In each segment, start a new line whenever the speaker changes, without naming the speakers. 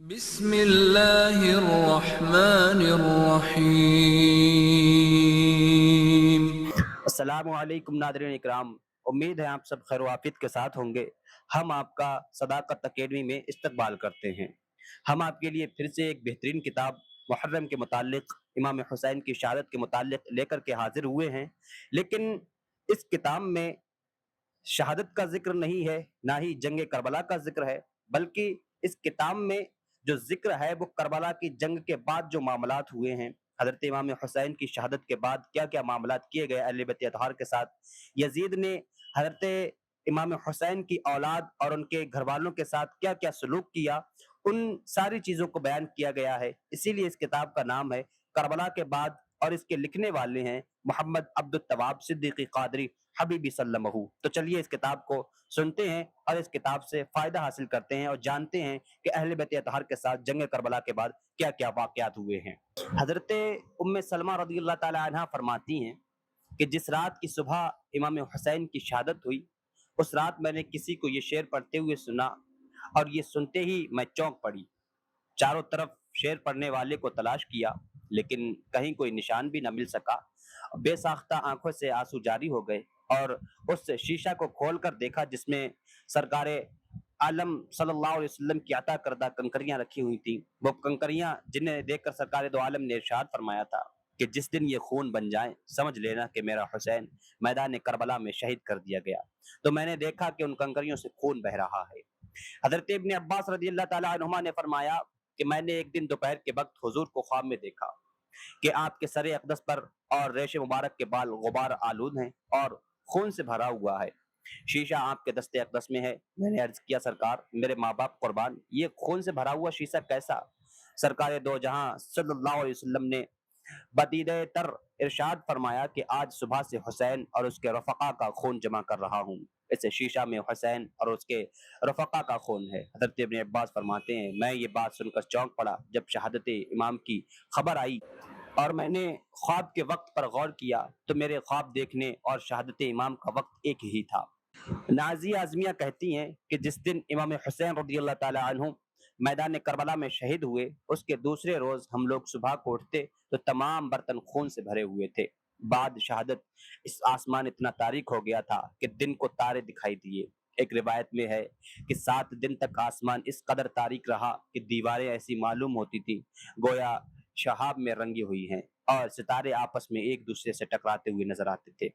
بسم اللہ الرحمن الرحیم۔
السلام علیکم ناظرین اکرام، امید ہے آپ سب خیر و عافیت کے ساتھ ہوں گے۔ ہم آپ کا صداقت اکیڈمی میں استقبال کرتے ہیں۔ ہم آپ کے لیے پھر سے ایک بہترین کتاب محرم کے متعلق، امام حسین کی شہادت کے متعلق لے کر کے حاضر ہوئے ہیں، لیکن اس کتاب میں شہادت کا ذکر نہیں ہے، نہ ہی جنگ کربلا کا ذکر ہے، بلکہ اس کتاب میں جو ذکر ہے وہ کربلا کی جنگ کے بعد جو معاملات ہوئے ہیں، حضرت امام حسین کی شہادت کے بعد کیا کیا معاملات کیے گئے اہل بیت اطہار کے ساتھ، یزید نے حضرت امام حسین کی اولاد اور ان کے گھر والوں کے ساتھ کیا کیا سلوک کیا، ان ساری چیزوں کو بیان کیا گیا ہے۔ اسی لیے اس کتاب کا نام ہے کربلا کے بعد، اور اس کے لکھنے والے ہیں محمد عبد التواب صدیقی قادری حبیبی سلمہ۔ تو چلیے اس کتاب کو سنتے ہیں اور اس کتاب سے فائدہ حاصل کرتے ہیں اور جانتے ہیں کہ اہل بیت اطہار کے ساتھ جنگ کربلا کے بعد کیا کیا واقعات ہوئے ہیں۔ حضرت ام سلمہ رضی اللہ تعالی عنہا فرماتی ہیں کہ جس رات کی صبح امام حسین کی شہادت ہوئی، اس رات میں نے کسی کو یہ شعر پڑھتے ہوئے سنا، اور یہ سنتے ہی میں چونک پڑی۔ چاروں طرف شعر پڑھنے والے کو تلاش کیا، لیکن کہیں کوئی نشان بھی نہ مل سکا۔ بے ساختہ آنکھوں سے آنسو جاری ہو گئے، اور اس شیشہ کو کھول کر دیکھا جس میں سرکار عالم صلی اللہ علیہ وسلم کی عطا کردہ کنکریاں رکھی ہوئی تھیں، وہ کنکریاں جنہیں دیکھ کر سرکار دو عالم نے ارشاد فرمایا تھا کہ جس دن یہ خون بن جائیں سمجھ لینا کہ میرا حسین میدان کربلا میں شہید کر دیا گیا۔ تو میں نے دیکھا کہ ان کنکریوں سے خون بہ رہا ہے۔ حضرت ابن عباس رضی اللہ تعالی عنہما نے فرمایا کہ میں نے ایک دن دوپہر کے وقت حضور کو خواب میں دیکھا کہ آپ کے سر اقدس پر اور ریش مبارک کے بال غبار آلود ہیں اور خون سے بھرا ہوا ہے۔ شیشہ آپ کے دست اقدس میں ہے۔ میں نے عرض کیا سرکار میرے ماں باپ قربان، یہ خون سے بھرا ہوا شیشہ کیسا؟ سرکار دو جہاں صلی اللہ علیہ وسلم نے بدیدہ تر ارشاد فرمایا کہ آج صبح سے حسین اور اس کے رفقا کا خون جمع کر رہا ہوں۔ اس شیشہ میں حسین اور اس کے رفقا کا خون ہے۔ حضرت ابن عباس فرماتے ہیں میں یہ بات سن کر چونک پڑا جب شہادت امام کی خبر آئی، اور میں نے خواب کے وقت پر غور کیا تو میرے خواب دیکھنے اور شہادت امام کا وقت ایک ہی تھا۔ نازیہ اعظمیہ کہتی ہیں کہ جس دن امام حسین رضی اللہ تعالی عنہ میدان کربلا میں شہید ہوئے، اس کے دوسرے روز ہم لوگ صبح کو اٹھتے تو تمام برتن خون سے بھرے ہوئے تھے۔ بعد شہادت اس آسمان اتنا تاریک ہو گیا تھا کہ دن کو تارے دکھائی دیے۔ ایک روایت میں ہے کہ 7 دن تک آسمان اس قدر تاریک رہا کہ دیواریں ایسی معلوم ہوتی تھی گویا شہاب میں رنگی ہوئی ہیں، اور ستارے آپس میں ایک دوسرے سے ٹکراتے ہوئے نظر آتے تھے۔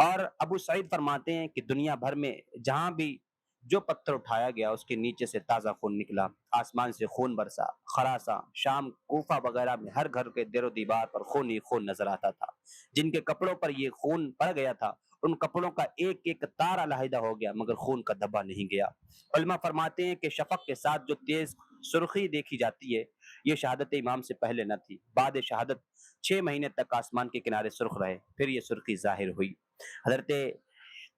اور ابو سعید فرماتے ہیں کہ دنیا بھر میں جہاں بھی جو پتھر اٹھایا گیا اس کے نیچے سے تازہ خون نکلا، آسمان سے خون برسا۔ خراساں، شام، کوفہ وغیرہ میں ہر گھر کے در و دیوار پر خون ہی خون نظر آتا تھا۔ جن کے کپڑوں پر یہ خون پڑ گیا تھا ان کپڑوں کا ایک ایک تار علیحدہ ہو گیا، مگر خون کا دھبا نہیں گیا۔ علماء فرماتے ہیں کہ شفق کے ساتھ جو تیز سرخی دیکھی جاتی ہے یہ شہادت امام سے پہلے نہ تھی۔ بعد شہادت 6 مہینے تک آسمان کے کنارے سرخ رہے، پھر یہ سرخی ظاہر ہوئی۔ حضرت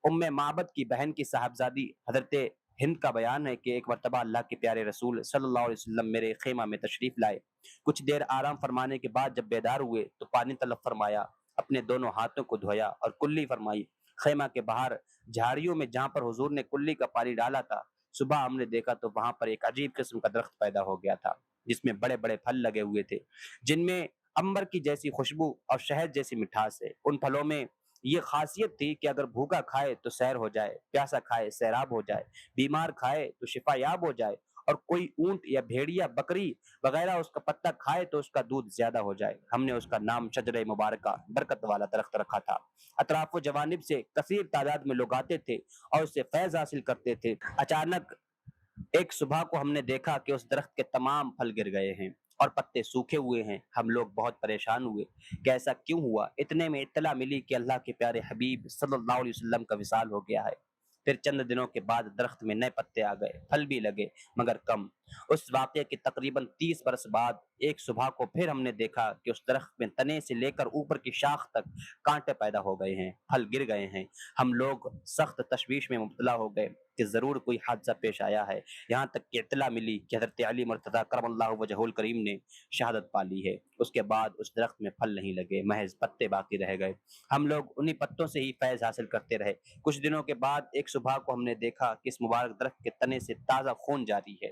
ام معبد کی بہن کی صاحبزادی حضرت ہند کا بیان ہے کہ ایک مرتبہ اللہ کے پیارے رسول صلی اللہ علیہ وسلم میرے خیمہ میں تشریف لائے۔ کچھ دیر آرام فرمانے کے بعد جب بیدار ہوئے تو پانی طلب فرمایا، اپنے دونوں ہاتھوں کو دھویا اور کلی فرمائی۔ خیمہ کے باہر جھاڑیوں میں جہاں پر حضور نے کلی کا پانی ڈالا تھا، صبح ہم نے دیکھا تو وہاں پر ایک عجیب قسم کا درخت پیدا ہو گیا تھا جس میں بڑے بڑے پھل لگے ہوئے تھے، جن میں عنبر کی جیسی خوشبو اور شہد جیسی مٹھاس ہے۔ ان پھلوں میں یہ خاصیت تھی کہ اگر بھوکا کھائے تو سیر ہو جائے، پیاسا کھائے سیراب ہو جائے، بیمار کھائے تو شفا یاب ہو جائے، اور کوئی اونٹ یا بھیڑیا بکری وغیرہ اس کا پتہ کھائے تو اس کا دودھ زیادہ ہو جائے۔ ہم نے اس کا نام شجرہ مبارکہ برکت والا درخت رکھا تھا۔ اطراف و جوانب سے کثیر تعداد میں لوگ آتے تھے اور اس سے فیض حاصل کرتے تھے۔ اچانک ایک صبح کو ہم نے دیکھا کہ اس درخت کے تمام پھل گر گئے ہیں اور پتے سوکھے ہوئے ہیں۔ ہم لوگ بہت پریشان ہوئے کہ ایسا کیوں ہوا۔ اتنے میں اطلاع ملی کہ اللہ کے پیارے حبیب صلی اللہ علیہ وسلم کا وصال ہو گیا ہے۔ پھر چند دنوں کے بعد درخت میں نئے پتے آ گئے، پھل بھی لگے مگر کم۔ اس واقعے کے تقریباً 30 برس بعد ایک صبح کو پھر ہم نے دیکھا کہ اس درخت میں تنے سے لے کر اوپر کی شاخ تک کانٹے پیدا ہو گئے ہیں، پھل گر گئے ہیں۔ ہم لوگ سخت تشویش میں مبتلا ہو گئے کہ ضرور کوئی حادثہ پیش آیا ہے، یہاں تک کہ اطلاع ملی کہ حضرت علی مرتضیٰ کرم اللہ وجہہ الکریم نے شہادت پالی ہے۔ اس کے بعد اس درخت میں پھل نہیں لگے، محض پتے باقی رہ گئے۔ ہم لوگ انہی پتوں سے ہی فیض حاصل کرتے رہے۔ کچھ دنوں کے بعد ایک صبح کو ہم نے دیکھا کہ اس مبارک درخت کے تنے سے تازہ خون جاری ہے۔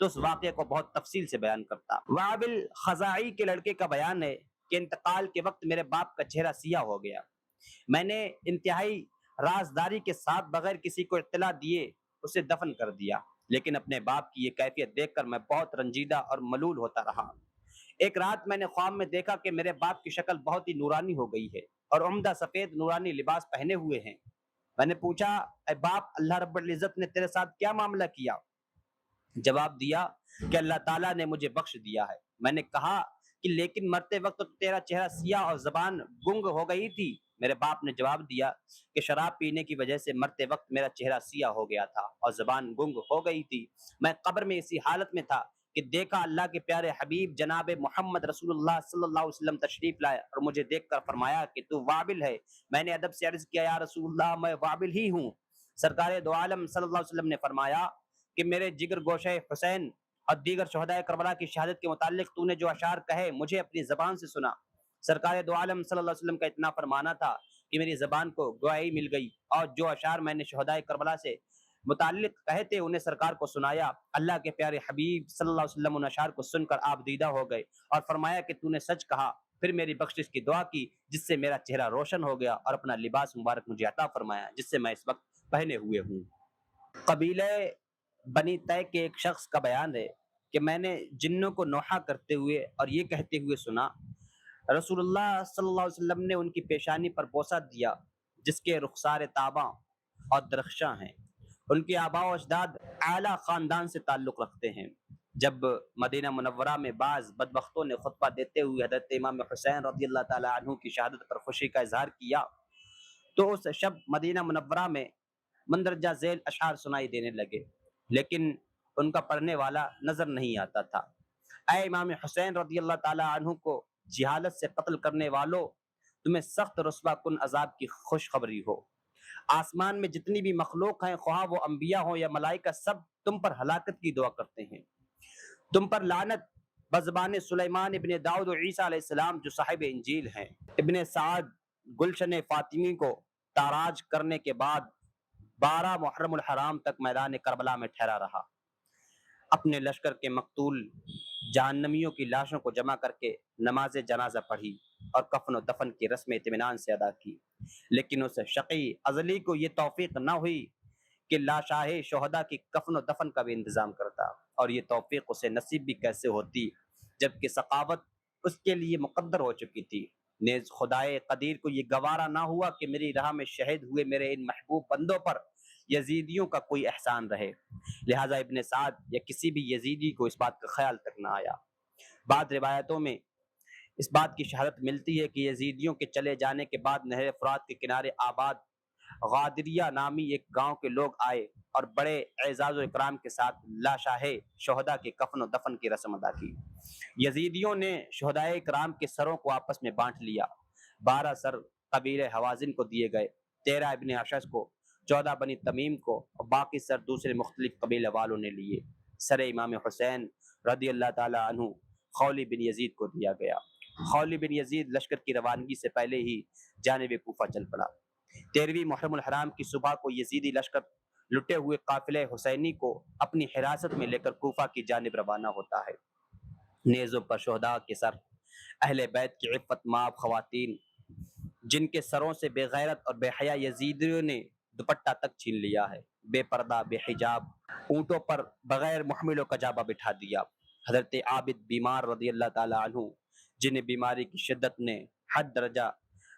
تو اس واقعے کو بہت تفصیل سے بیان کرتا۔ وابل خزاعی کے لڑکے کا بیان ہے کہ انتقال کے وقت میرے باپ کا چہرہ سیاہ ہو گیا، میں نے انتہائی رازداری کے ساتھ بغیر کسی کو اطلاع دیے اسے دفن کر دیا، لیکن اپنے باپ کی یہ کیفیت دیکھ کر میں بہت رنجیدہ اور ملول ہوتا رہا۔ ایک رات میں نے خواب میں دیکھا کہ میرے باپ کی شکل بہت ہی نورانی ہو گئی ہے اور عمدہ سفید نورانی لباس پہنے ہوئے ہیں۔ میں نے پوچھا، اے باپ، اللہ رب العزت نے تیرے ساتھ کیا معاملہ کیا؟ جواب دیا کہ اللہ تعالیٰ نے مجھے بخش دیا ہے۔ میں نے کہا کہ لیکن مرتے وقت تو تیرا چہرہ سیاہ اور زبان گنگ ہو گئی تھی۔ میرے باپ نے جواب دیا کہ شراب پینے کی وجہ سے مرتے وقت میرا چہرہ سیاہ ہو گیا تھا اور زبان گنگ ہو گئی تھی۔ میں قبر میں اسی حالت میں تھا کہ دیکھا اللہ کے پیارے حبیب جناب محمد رسول اللہ صلی اللہ علیہ وسلم تشریف لائے اور مجھے دیکھ کر فرمایا کہ تو وابل ہے۔ میں نے ادب سے عرض کیا، یا رسول اللہ، میں وابل ہی ہوں۔ سرکار دو عالم صلی اللہ علیہ وسلم نے فرمایا کہ میرے جگر گوشے حسین اور دیگر شہدائے کربلا کی شہادت کے متعلق تو نے جو اشعار کہے مجھے اپنی زبان سے سنا۔ سرکار دو عالم صلی اللہ علیہ وسلم کا اتنا فرمانا تھا کہ میری زبان کو گواہی مل گئی اور جو اشعار میں نے شہدائے کربلا سے متعلق کہے تھے انہیں سرکار کو سنایا۔ اللہ کے پیارے حبیب صلی اللہ علیہ وسلم ان اشعار کو سن کر آپ دیدہ ہو گئے اور فرمایا کہ تو نے سچ کہا۔ پھر میری بخشش کی دعا کی جس سے میرا چہرہ روشن ہو گیا اور اپنا لباس مبارک مجھے عطا فرمایا جس سے میں اس وقت پہنے ہوئے ہوں۔ قبیلہ بنی طے کے ایک شخص کا بیان ہے کہ میں نے جنوں کو نوحہ کرتے ہوئے اور یہ کہتے ہوئے سنا، رسول اللہ صلی اللہ علیہ وسلم نے ان کی پیشانی پر بوسہ دیا جس کے رخسار تاباں اور درخشاں ہیں۔ ان کے آباء و اجداد اعلیٰ خاندان سے تعلق رکھتے ہیں۔ جب مدینہ منورہ میں بعض بدبختوں نے خطبہ دیتے ہوئے حضرت امام حسین رضی اللہ تعالیٰ عنہ کی شہادت پر خوشی کا اظہار کیا تو اس شب مدینہ منورہ میں مندرجہ ذیل اشعار سنائی دینے لگے، لیکن ان کا پڑھنے والا نظر نہیں آتا تھا۔ اے امام حسین رضی اللہ تعالیٰ عنہ کو جہالت سے قتل کرنے والوں، تمہیں سخت رسوا کن عذاب کی خوشخبری ہو۔ آسمان میں جتنی بھی مخلوق ہیں، خواہ وہ انبیاء ہوں یا ملائکہ، سب تم پر ہلاکت کی دعا کرتے ہیں۔ تم پر لعنت بزبان سلیمان ابن داؤد و عیسیٰ علیہ السلام جو صاحب انجیل ہیں۔ ابن سعد گلشن فاطمی کو تاراج کرنے کے بعد 12 محرم الحرام تک میدان کربلا میں ٹھہرا رہا۔ اپنے لشکر کے مقتول جہنمیوں کی لاشوں کو جمع کر کے نماز جنازہ پڑھی اور کفن و دفن کی رسم اطمینان سے ادا کی، لیکن اس شقی ازلی کو یہ توفیق نہ ہوئی کہ لاشاہ شہداء کی کفن و دفن کا بھی انتظام کرتا، اور یہ توفیق اسے نصیب بھی کیسے ہوتی جبکہ سخاوت اس کے لیے مقدر ہو چکی تھی۔ نیز خدائے قدیر کو یہ گوارا نہ ہوا کہ میری راہ میں شہید ہوئے میرے ان محبوب بندوں پر یزیدیوں کا کوئی احسان رہے، لہٰذا ابن سعد یا کسی بھی یزیدی کو اس بات کا خیال تک نہ آیا۔ بعض روایتوں میں اس بات کی شہادت ملتی ہے کہ یزیدیوں کے چلے جانے کے بعد نہر فرات کے کنارے آباد غادریہ نامی ایک گاؤں کے لوگ آئے اور بڑے اعزاز و اکرام کے ساتھ لاشاہ شہداء کے کفن و دفن کی رسم ادا کی۔ یزیدیوں نے شہداء اکرام کے سروں کو آپس میں بانٹ لیا۔ 12 سر قبیلہ حوازن کو دیے گئے، 13 ابن اشعث کو، 14 بنی تمیم کو اور باقی سر دوسرے مختلف قبیلہ والوں نے لیے۔ سر امام حسین رضی اللہ تعالیٰ عنہ خولی بن یزید کو دیا گیا۔ خولی بن یزید لشکر کی روانگی سے پہلے ہی جانب کوفہ چل پڑا۔ 13ویں محرم الحرام کی صبح کو یزیدی لشکر لٹے ہوئے قافلہ حسینی کو اپنی حراست میں لے کر کوفہ کی جانب روانہ ہوتا ہے۔ نیزوں پر شہداء کے سر، اہل بیت کی عفت مآب خواتین جن کے سروں سے بے غیرت اور بے حیا یزیدیوں نے دوپٹہ تک چھین لیا ہے، بے پردہ بے حجاب اونٹوں پر بغیر محمل و کجابہ بٹھا دیا۔ حضرت عابد بیمار رضی اللہ تعالیٰ عنہ جنہیں بیماری کی شدت نے حد درجہ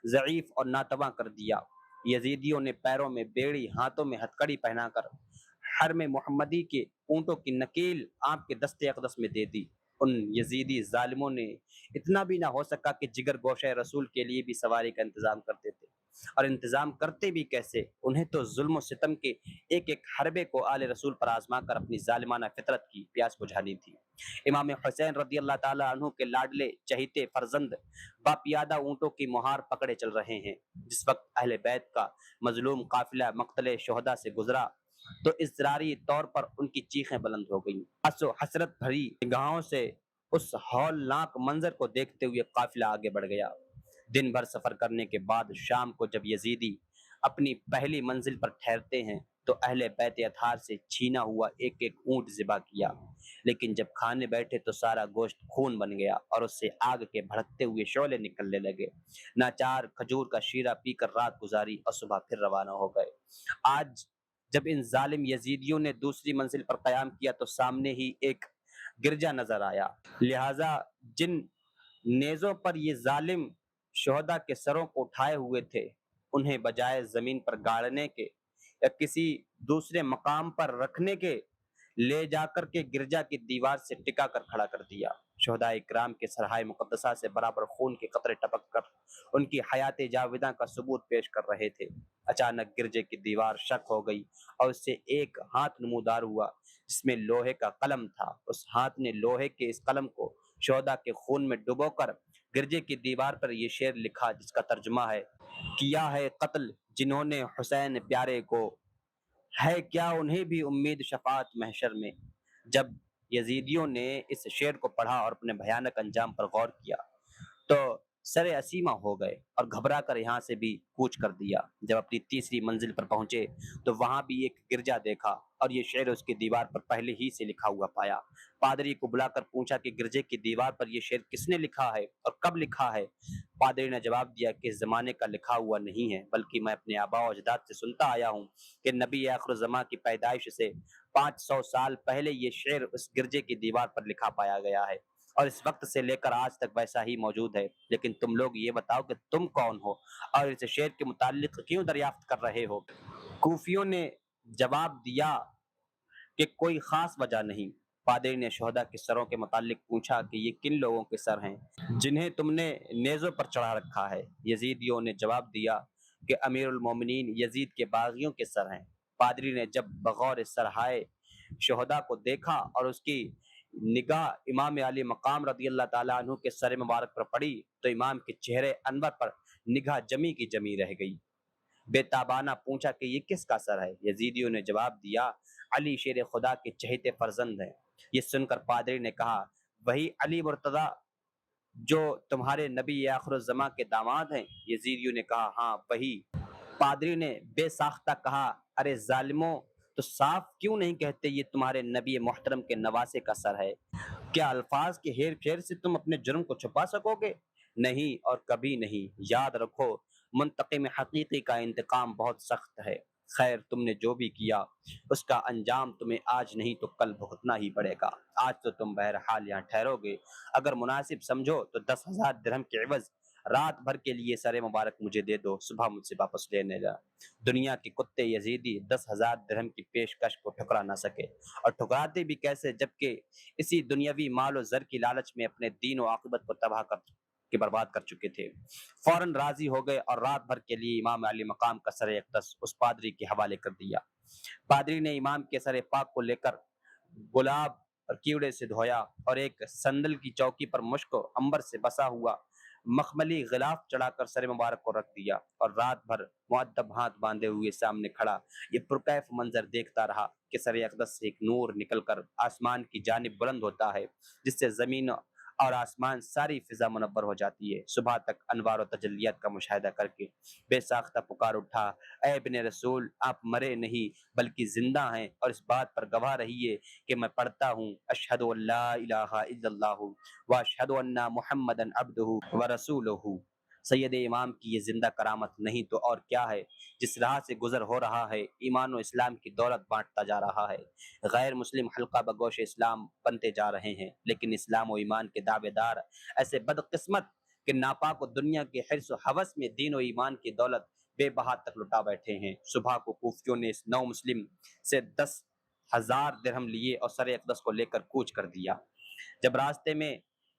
ضعیف اور ناتواں کر دیا، یزیدیوں نے پیروں میں بیڑی، ہاتھوں میں ہتھکڑی پہنا کر حرم محمدی کے اونٹوں کی نکیل آپ کے دست اقدس میں دے دی۔ ان یزیدی ظالموں نے اتنا بھی نہ ہو سکا کہ جگر گوشہ رسول کے لیے بھی سواری کا انتظام کرتے تھے، اور انتظام کرتے بھی کیسے، انہیں تو ظلم و ستم کے ایک ایک حربے کو آل رسول پر آزما کر اپنی ظالمانہ فطرت کی پیاس بجھانی تھی۔ امام حسین رضی اللہ تعالیٰ عنہ کے لاڈلے چہیتے فرزند باپیادہ اونٹوں کی مہار پکڑے چل رہے ہیں۔ جس وقت اہل بیت کا مظلوم قافلہ مقتل شہداء سے گزرا تو اضطراری طور پر ان کی چیخیں بلند ہو گئیں۔ حس و حسرت بھری نگاہوں سے اس ہولناک منظر کو دیکھتے ہوئے قافلہ آگے بڑھ گیا۔ دن بھر سفر کرنے کے بعد شام کو جب یزیدی اپنی پہلی منزل پر ٹھہرتے ہیں تو اہل بیت اطہار سے چھینا ہوا ایک ایک اونٹ ذبح کیا، لیکن جب کھانے بیٹھے تو سارا گوشت خون بن گیا اور اس سے آگ کے بھڑکتے ہوئے شعلے نکلنے لگے۔ ناچار کھجور کا شیرہ پی کر رات گزاری اور صبح پھر روانہ ہو گئے۔ آج جب ان ظالم یزیدیوں نے دوسری منزل پر قیام کیا تو سامنے ہی ایک گرجا نظر آیا، لہذا جن نیزوں پر یہ ظالم شہداء کے سروں کو اٹھائے ہوئے تھے انہیں بجائے زمین پر گاڑنے کے یا کسی دوسرے مقام پر رکھنے کے لے جا کر کے گرجا کی دیوار سے ٹکا کر کھڑا کر دیا۔ شہداء اکرام کے سرہائے مقدسہ سے برابر خون کے قطرے ٹپک کر ان کی حیات جاوداں کا ثبوت پیش کر رہے تھے۔ اچانک گرجے کی دیوار شق ہو گئی اور اس سے ایک ہاتھ نمودار ہوا جس میں لوہے کا قلم تھا۔ اس ہاتھ نے لوہے کے اس قلم کو شہداء کے خون میں ڈبو کر گرجے کی دیوار پر یہ شعر لکھا جس کا ترجمہ ہے: کیا ہے قتل جنہوں نے حسین پیارے کو، ہے کیا انہیں بھی امید شفاعت محشر میں۔ جب یزیدیوں نے اس شعر کو پڑھا اور اپنے بھیانک انجام پر غور کیا تو سر اسیمہ ہو گئے اور گھبرا کر یہاں سے بھی کوچ کر دیا۔ جب اپنی تیسری منزل پر پہنچے تو وہاں بھی ایک گرجا دیکھا اور یہ شعر اس کی دیوار پر پہلے ہی سے لکھا ہوا پایا۔ پادری کو بلا کر پوچھا کہ گرجے کی دیوار پر یہ شعر کس نے لکھا ہے اور کب لکھا ہے؟ پادری نے جواب دیا کہ اس زمانے کا لکھا ہوا نہیں ہے، بلکہ میں اپنے آباء و اجداد سے سنتا آیا ہوں کہ نبی آخر الزماں کی پیدائش سے 500 سال پہلے یہ شعر اس گرجے کی دیوار پر لکھا پایا گیا ہے اور اس وقت سے لے کر آج تک ویسا ہی موجود ہے۔ لیکن تم لوگ یہ بتاؤ کہ تم کون ہو اور اس شعر کے متعلق کیوں دریافت کر رہے ہو؟ کوفیوں نے جواب دیا کہ کوئی خاص وجہ نہیں۔ پادری نے شہداء کے سروں کے متعلق پوچھا کہ یہ کن لوگوں کے سر ہیں جنہیں تم نے نیزوں پر چڑھا رکھا ہے؟ یزیدیوں نے جواب دیا کہ امیر المومنین یزید کے باغیوں کے سر ہیں۔ پادری نے جب بغور سرہائے شہداء کو دیکھا اور اس کی نگاہ امام علی مقام رضی اللہ تعالیٰ عنہ کے سر مبارک پر پڑی تو امام کے چہرے انور پر نگاہ جمی کی جمی رہ گئی۔ بے تابانہ پوچھا کہ یہ کس کا سر ہے؟ یزیدیوں نے جواب دیا علی شیر خدا کے چہیتے فرزند ہیں۔ یہ سن کر پادری نے کہا وہی علی مرتضیٰ جو تمہارے نبی آخر الزماں کے داماد ہیں؟ یزیدیوں نے کہا ہاں وہی۔ پادری نے بے ساختہ کہا ارے ظالموں، تو صاف کیوں نہیں کہتے یہ تمہارے نبی محترم کے نواسے کا سر ہے؟ کیا الفاظ کے ہیر پھیر سے تم اپنے جرم کو چھپا سکو گے؟ نہیں اور کبھی نہیں۔ یاد رکھو منتقم حقیقی کا انتقام بہت سخت ہے۔ خیر تم نے جو بھی کیا اس کا انجام تمہیں آج نہیں تو کل بھگتنا ہی پڑے گا۔ آج تو تم بہرحال یہاں ٹھہرو گے، اگر مناسب سمجھو تو 10,000 درہم کے عوض رات بھر کے لیے سر مبارک مجھے دے دو، صبح مجھ سے واپس لینے جا۔ دنیا کے کتے یزیدی 10,000 درہم کی پیشکش کو ٹھکرا نہ سکے، اور ٹھکراتے بھی کیسے جبکہ اسی دنیاوی مال و زر کی لالچ میں اپنے دین و عاقبت کو تباہ کر کے برباد کر چکے تھے۔ فوراً راضی ہو گئے اور رات بھر کے لیے امام علی مقام کا سر اقدس اس پادری کے حوالے کر دیا۔ پادری نے امام کے سر پاک کو لے کر گلاب اور کیوڑے سے دھویا اور ایک صندل کی چوکی پر مشک و عنبر سے بسا ہوا مخملی غلاف چڑھا کر سر مبارک کو رکھ دیا اور رات بھر مؤدب ہاتھ باندھے ہوئے سامنے کھڑا یہ پرکیف منظر دیکھتا رہا کہ سر اقدس سے ایک نور نکل کر آسمان کی جانب بلند ہوتا ہے جس سے زمین اور آسمان ساری فضا منور ہو جاتی ہے۔ صبح تک انوار و تجلیات کا مشاہدہ کر کے بے ساختہ پکار اٹھا اے ابن رسول، آپ مرے نہیں بلکہ زندہ ہیں، اور اس بات پر گواہ رہیے کہ میں پڑھتا ہوں اشہد ان لا الہ الا اللہ واشہد ان محمدا عبدہ ورسولہ۔ سید امام کی یہ زندہ کرامت نہیں تو اور کیا ہے، جس راہ سے گزر ہو رہا ہے ایمان و اسلام کی دولت بانٹتا جا رہا ہے۔ غیر مسلم حلقہ بگوش اسلام بنتے جا رہے ہیں، لیکن اسلام و ایمان کے دعوے دار ایسے بدقسمت کہ ناپاک و دنیا کے حرص و ہوس میں دین و ایمان کی دولت بے بہا تک لٹا بیٹھے ہیں۔ صبح کو کوفیوں نے اس نو مسلم سے 10,000 درہم لیے اور سر اقدس کو لے کر کوچ کر دیا۔ جب راستے میں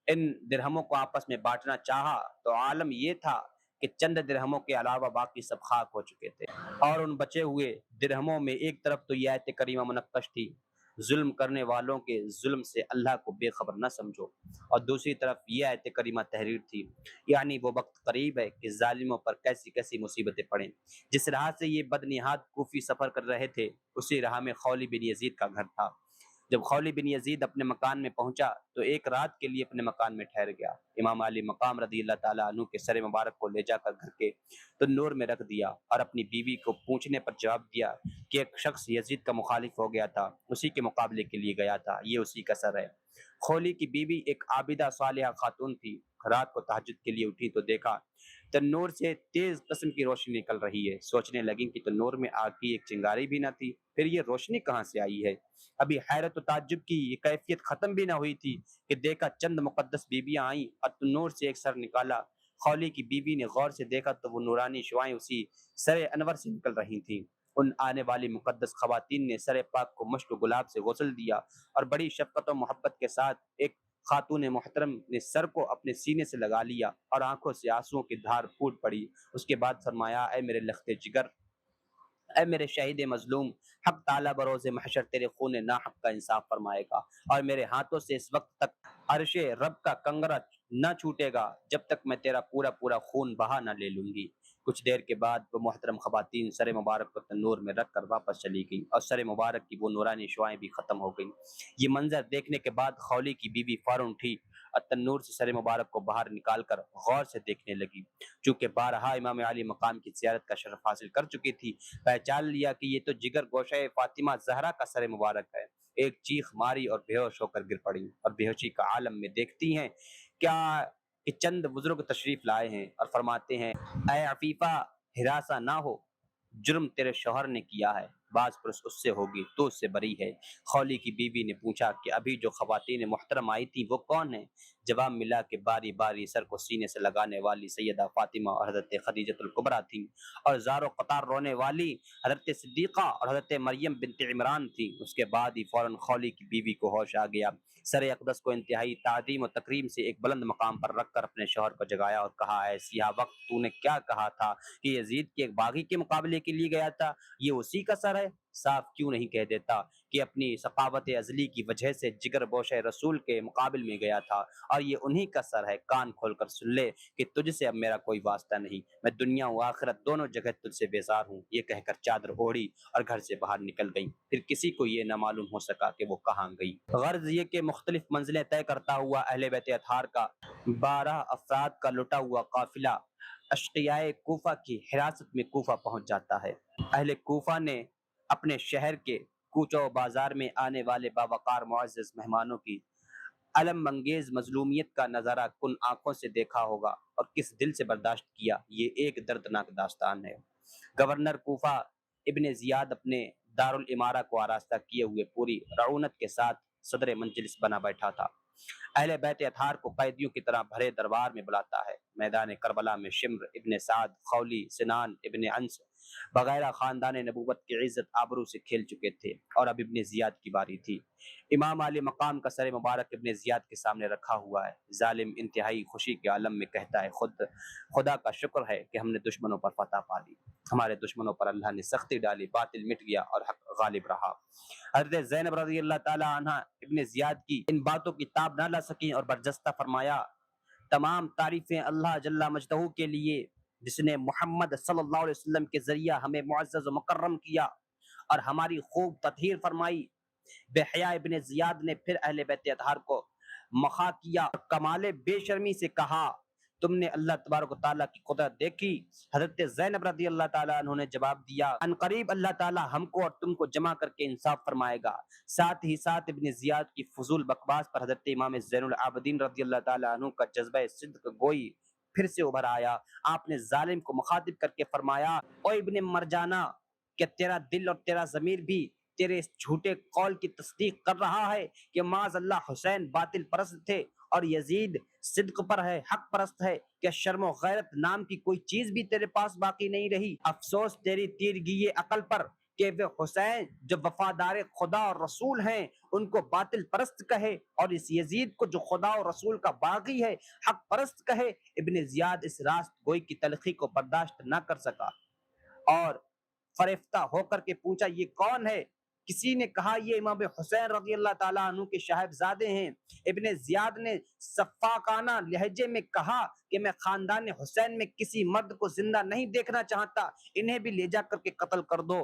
ان درہموں کو آپس میں بانٹنا چاہا تو عالم یہ تھا کہ چند درہموں کے علاوہ باقی سب خاک ہو چکے تھے، اور ان بچے ہوئے درہموں میں ایک طرف تو یہ آیت کریمہ منقش تھی ظلم کرنے والوں کے ظلم سے اللہ کو بے خبر نہ سمجھو، اور دوسری طرف یہ آیت کریمہ تحریر تھی، یعنی وہ وقت قریب ہے کہ ظالموں پر کیسی کیسی مصیبتیں پڑیں۔ جس راہ سے یہ بدنہاد کوفی سفر کر رہے تھے اسی راہ میں خولی بن یزید کا گھر تھا۔ جب خولی بن یزید اپنے مکان میں پہنچا تو ایک رات کے لیے اپنے مکان میں ٹھہر گیا۔ امام علی مقام رضی اللہ تعالیٰ عنہ کے سر مبارک کو لے جا کر گھر کے تنور میں رکھ دیا اور اپنی بیوی کو پوچھنے پر جواب دیا کہ ایک شخص یزید کا مخالف ہو گیا تھا، اسی کے مقابلے کے لیے گیا تھا، یہ اسی کا سر ہے۔ خولی کی بیوی ایک عابدہ صالحہ خاتون تھی۔ رات کو تہجد کے لیے اٹھی تو دیکھا تنور سے تیز قسم کی روشنی نکل رہی ہے۔ سوچنے لگی کہ تنور میں آگ کی ایک چنگاری بھی نہ تھی، پھر یہ روشنی کہاں سے آئی ہے؟ ابھی حیرت و تعجب کی یہ کیفیت ختم بھی نہ ہوئی تھی کہ دیکھا چند مقدس بیویاں آئیں اور تنور سے ایک سر نکالا۔ خولی کی بیوی نے غور سے دیکھا تو وہ نورانی شعائیں اسی سر انور سے نکل رہی تھیں۔ ان آنے والی مقدس خواتین نے سر پاک کو مشک و گلاب سے غسل دیا اور بڑی شفقت و محبت کے ساتھ ایک خاتون محترم نے سر کو اپنے سینے سے لگا لیا اور آنکھوں سے آنسوؤں کی دھار پھوٹ پڑی۔ اس کے بعد فرمایا، اے میرے لخت جگر، اے میرے شہید مظلوم، حق تعالیٰ بروز محشر تیرے خون ناحق کا انصاف فرمائے گا، اور میرے ہاتھوں سے اس وقت تک عرش رب کا کنگرا نہ چھوٹے گا جب تک میں تیرا پورا پورا خون بہا نہ لے لوں گی۔ کچھ دیر کے بعد وہ محترم خواتین سر مبارک کو تنور میں رکھ کر واپس چلی گئیں اور سر مبارک کی وہ نورانی شعائیں بھی ختم ہو گئیں۔ یہ منظر دیکھنے کے بعد خولی کی بیوی فوراً اٹھی اور تنور سے سر مبارک کو باہر نکال کر غور سے دیکھنے لگی۔ چونکہ بارہا امام علی مقام کی زیارت کا شرف حاصل کر چکی تھی، پہچان لیا کہ یہ تو جگر گوشہ فاطمہ زہرا کا سر مبارک ہے۔ ایک چیخ ماری اور بے ہوش ہو کر گر پڑی اور بے ہوشی کا عالم میں دیکھتی ہیں کیا کہ چند بزرگ تشریف لائے ہیں اور فرماتے ہیں، اے عفیفہ، ہراساں نہ ہو، جرم تیرے شوہر نے کیا ہے، بعض پرس اس سے ہوگی تو اس سے بری ہے۔ خولی کی بیوی نے پوچھا کہ ابھی جو خواتین محترم آئی تھیں وہ کون ہیں؟ جواب ملا کہ باری باری سر کو سینے سے لگانے والی سیدہ فاطمہ اور حضرت خدیجۃ الکبریٰ تھیں، اور زار و قطار رونے والی حضرت صدیقہ اور حضرت مریم بنت عمران تھیں۔ اس کے بعد ہی فوراً خولی کی بیوی کو ہوش آ گیا۔ سر اقدس کو انتہائی تعظیم و تکریم سے ایک بلند مقام پر رکھ کر اپنے شوہر کو جگایا اور کہا، اے سیاہ وقت، تو نے کیا کہا تھا کہ یزید کے ایک باغی کے مقابلے کے لیے گیا تھا، یہ اسی کا سر ہے؟ صاف کیوں نہیں کہہ دیتا کہ اپنی سخاوت ازلی کی وجہ سے جگر گوشہ رسول کے مقابل میں گیا تھا اور یہ انہی کا سر ہے؟ کان کھول کر سن لے کہ تجھ سے اب میرا کوئی واسطہ نہیں، میں دنیا و آخرت دونوں جگہ تجھ سے بیزار ہوں۔ یہ کہہ کر چادر اوڑھی اور گھر سے باہر نکل گئی۔ پھر کسی کو یہ نہ معلوم ہو سکا کہ وہ کہاں گئی۔ غرض یہ کہ مختلف منزلیں طے کرتا ہوا اہل بیت اطہار کا 12 افراد کا لٹا ہوا قافلہ اشقیاء کوفہ کی حراست میں کوفہ پہنچ جاتا ہے۔ اہل کوفہ نے اپنے شہر کے کوچوں و بازار میں آنے والے باوقار معزز مہمانوں کی علم انگیز مظلومیت کا نظارہ کن آنکھوں سے دیکھا ہوگا اور کس دل سے برداشت کیا، یہ ایک دردناک داستان ہے۔ گورنر کوفہ ابن زیاد اپنے دارالامارہ کو آراستہ کیے ہوئے پوری رعونت کے ساتھ صدر مجلس بنا بیٹھا تھا۔ اہل بیت اطہار کو قیدیوں کی طرح بھرے دربار میں بلاتا ہے۔ میدان کربلا میں شمر ابن سعد، خولی، سنان ابن انس وغیرہ خاندان نبوت کی عزت آبرو سے کھیل چکے تھے اور اب ابن زیاد کی باری تھی۔ امام علی مقام کا سر مبارک ابن زیاد کے سامنے رکھا ہوا ہے۔ ظالم انتہائی خوشی کے عالم میں کہتا ہے، خدا کا شکر ہے کہ ہم نے دشمنوں پر فتح پا لی، ہمارے دشمنوں پر اللہ نے سختی ڈالی، باطل مٹ گیا اور حق غالب رہا۔ حضرت زینب رضی اللہ تعالی عنہ ابن زیاد کی ان باتوں کی تاب نہ لا سکیں اور برجستہ فرمایا، تمام تعریفیں اللہ جل مجدہ کے لیے جس نے محمد صلی اللہ علیہ وسلم کے ذریعہ ہمیں معزز و مکرم کیا اور ہماری خوب تطہیر فرمائی۔ بے حیا ابن زیاد نے پھر اہل بیت اطہار کو مخا کیا اور کمال بے شرمی سے کہا، تم نے اللہ تبارک و تعالیٰ کی قدرت دیکھی؟ حضرت زینب رضی اللہ تعالیٰ عنہ نے جواب دیا، ان قریب اللہ تعالیٰ ہم کو اور تم کو جمع کر کے انصاف فرمائے گا۔ ساتھ ہی ساتھ ابن زیاد کی فضول بکواس پر حضرت امام زین العابدین رضی اللہ تعالیٰ عنہ کا جذبہ صدق گوئی پھر سے ابھر آیا۔ آپ نے ظالم کو مخاطب کر کے فرمایا، او ابن مرجانہ، کہ تیرا دل اور تیرا ضمیر بھی تیرے اس جھوٹے قول کی تصدیق کر رہا ہے کہ معاذ اللہ حسین باطل پرست تھے اور یزید صدق پر ہے، حق پرست ہے؟ کہ شرم و غیرت نام کی کوئی چیز بھی تیرے پاس باقی نہیں رہی؟ افسوس تیری تیرگی عقل پر کہ وہ حسین جو وفادار خدا اور رسول ہیں ان کو باطل پرست کہے اور اس یزید کو جو خدا اور رسول کا باغی ہے حق پرست کہے۔ ابن زیاد اس راست گوئی کی تلخی کو برداشت نہ کر سکا اور فریفتہ ہو کر کے پوچھا، یہ کون ہے؟ کسی نے کہا یہ امام حسین رضی اللہ تعالیٰ عنہ کے صاحبزادے ہیں۔ ابن زیاد نے سفاکانہ لہجے میں کہا کہ میں خاندان حسین میں کسی مرد کو زندہ نہیں دیکھنا چاہتا، انہیں بھی لے جا کر کے قتل کر دو۔